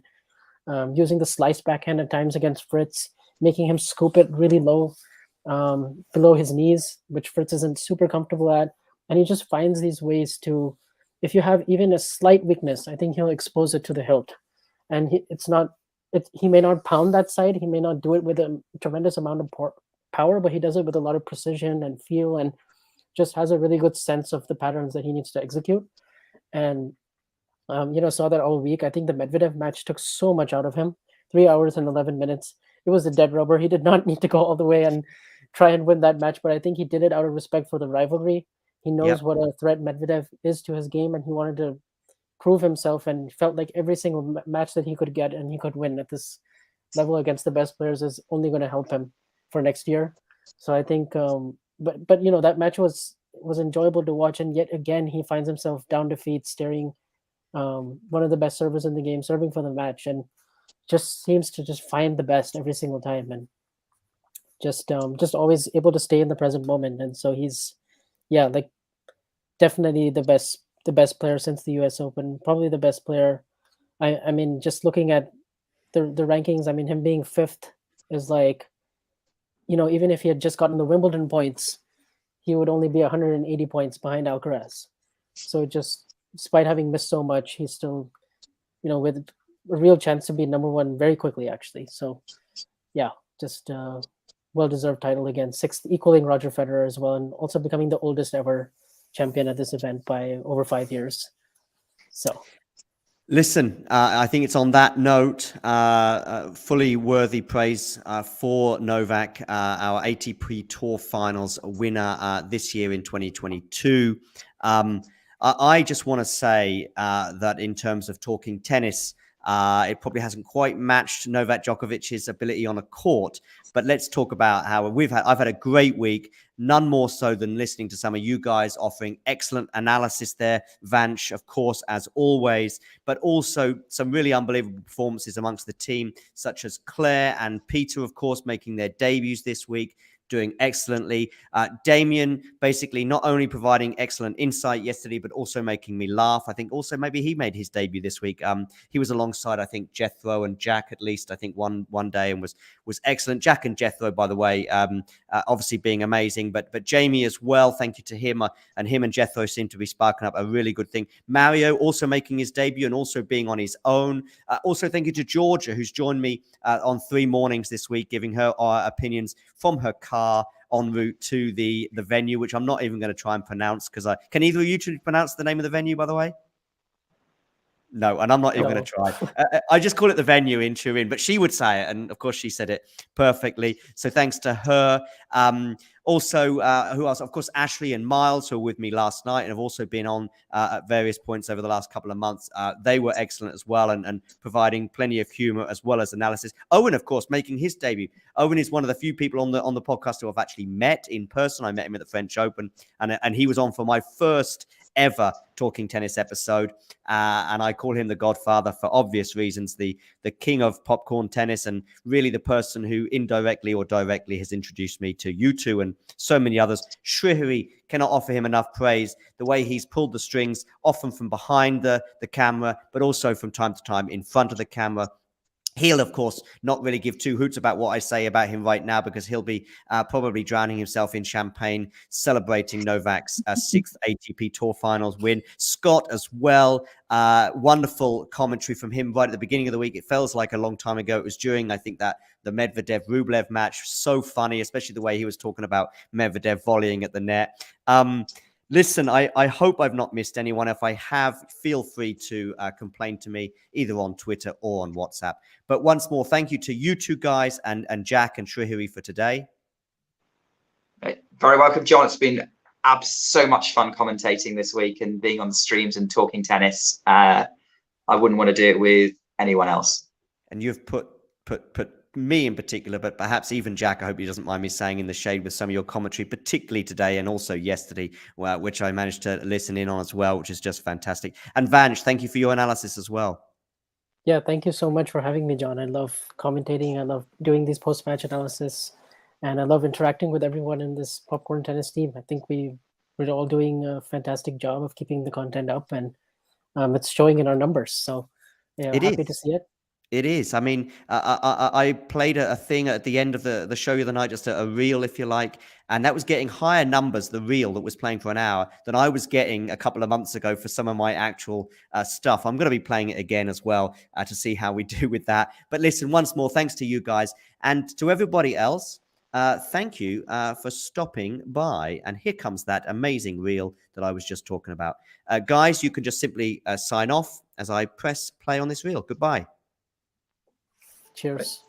using the slice backhand at times against Fritz, making him scoop it really low, below his knees, which Fritz isn't super comfortable at. And he just finds these ways to, if you have even a slight weakness, I think he'll expose it to the hilt. And he may not pound that side, he may not do it with a tremendous amount of power, but he does it with a lot of precision and feel, and just has a really good sense of the patterns that he needs to execute. And saw that all week. I think the Medvedev match took so much out of him. 3 hours and 11 minutes. It was a dead rubber. He did not need to go all the way and try and win that match, but I think he did it out of respect for the rivalry. He knows what a threat Medvedev is to his game, and he wanted to prove himself, and felt like every single match that he could get and he could win at this level against the best players is only going to help him for next year. So I think, but that match was enjoyable to watch, and yet again he finds himself down to feet, staring one of the best servers in the game, serving for the match, and just seems to just find the best every single time, and just always able to stay in the present moment. And so he's definitely the best player since the US Open, probably the best player I mean, just looking at the rankings, I mean, him being fifth is like, even if he had just gotten the Wimbledon points, he would only be 180 points behind Alcaraz. So just despite having missed so much, he's still, with a real chance to be number one very quickly, actually. So yeah, just well-deserved title again, sixth, equaling Roger Federer as well, and also becoming the oldest ever champion at this event by over 5 years. So. Listen, I think it's on that note, fully worthy praise for Novak, our ATP Tour Finals winner this year in 2022. I just want to say that in terms of talking tennis, it probably hasn't quite matched Novak Djokovic's ability on a court. But let's talk about how I've had a great week, none more so than listening to some of you guys offering excellent analysis there. Vanch, of course, as always, but also some really unbelievable performances amongst the team, such as Claire and Peter, of course, making their debuts this week, doing excellently. Damien basically not only providing excellent insight yesterday, but also making me laugh. I think also maybe he made his debut this week. He was alongside, I think, Jethro and Jack, at least, I think one day, and was excellent. Jack and Jethro, by the way, obviously being amazing, but Jamie as well. Thank you to him. And him and Jethro seem to be sparking up a really good thing. Mario also making his debut and also being on his own. Also thank you to Georgia, who's joined me on 3 mornings this week, giving her opinions from her car en route to the venue, which I'm not even going to try and pronounce, because can either of you two pronounce the name of the venue, by the way? No, and I'm not even going to try. I just call it the venue in Turin, but she would say it, and of course she said it perfectly. So thanks to her. Also, who else? Of course, Ashley and Miles, who were with me last night and have also been on at various points over the last couple of months. They were excellent as well, and providing plenty of humor as well as analysis. Owen, of course, making his debut. Owen is one of the few people on the podcast who I've actually met in person. I met him at the French Open, and he was on for my first ever Talking Tennis episode, and I call him the Godfather for obvious reasons, the king of popcorn tennis, and really the person who indirectly or directly has introduced me to you two and so many others. Shrihari, cannot offer him enough praise. The way he's pulled the strings, often from behind the camera, but also from time to time in front of the camera. He'll, of course, not really give 2 hoots about what I say about him right now, because he'll be probably drowning himself in champagne, celebrating Novak's 6th ATP Tour Finals win. Scott as well. Wonderful commentary from him right at the beginning of the week. It feels like a long time ago. It was during, I think, that the Medvedev-Rublev match. So funny, especially the way he was talking about Medvedev volleying at the net. Listen, I hope I've not missed anyone. If I have, feel free to complain to me either on Twitter or on WhatsApp. But once more, thank you to you two guys and Jack and Shrihari for today. Very welcome, John. It's been so much fun commentating this week and being on the streams and talking tennis. I wouldn't want to do it with anyone else. And you've put me in particular, but perhaps even Jack, I hope he doesn't mind me saying, in the shade with some of your commentary, particularly today and also yesterday, which I managed to listen in on as well, which is just fantastic. And Vanch, thank you for your analysis as well. Yeah, thank you so much for having me, John. I love commentating. I love doing these post-match analysis, and I love interacting with everyone in this Popcorn Tennis team. I think we're all doing a fantastic job of keeping the content up, and it's showing in our numbers. So yeah, happy to see it. It is. I mean, I played a thing at the end of the show the other night, just a reel, if you like, and that was getting higher numbers, the reel that was playing for an hour, than I was getting a couple of months ago for some of my actual stuff. I'm going to be playing it again as well to see how we do with that. But listen, once more, thanks to you guys, and to everybody else, thank you for stopping by. And here comes that amazing reel that I was just talking about. Guys, you can just simply sign off as I press play on this reel. Goodbye. Cheers.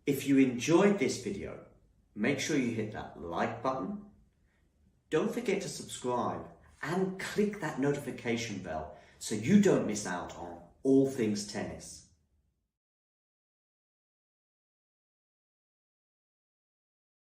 If you enjoyed this video, make sure you hit that like button. Don't forget to subscribe and click that notification bell so you don't miss out on all things tennis.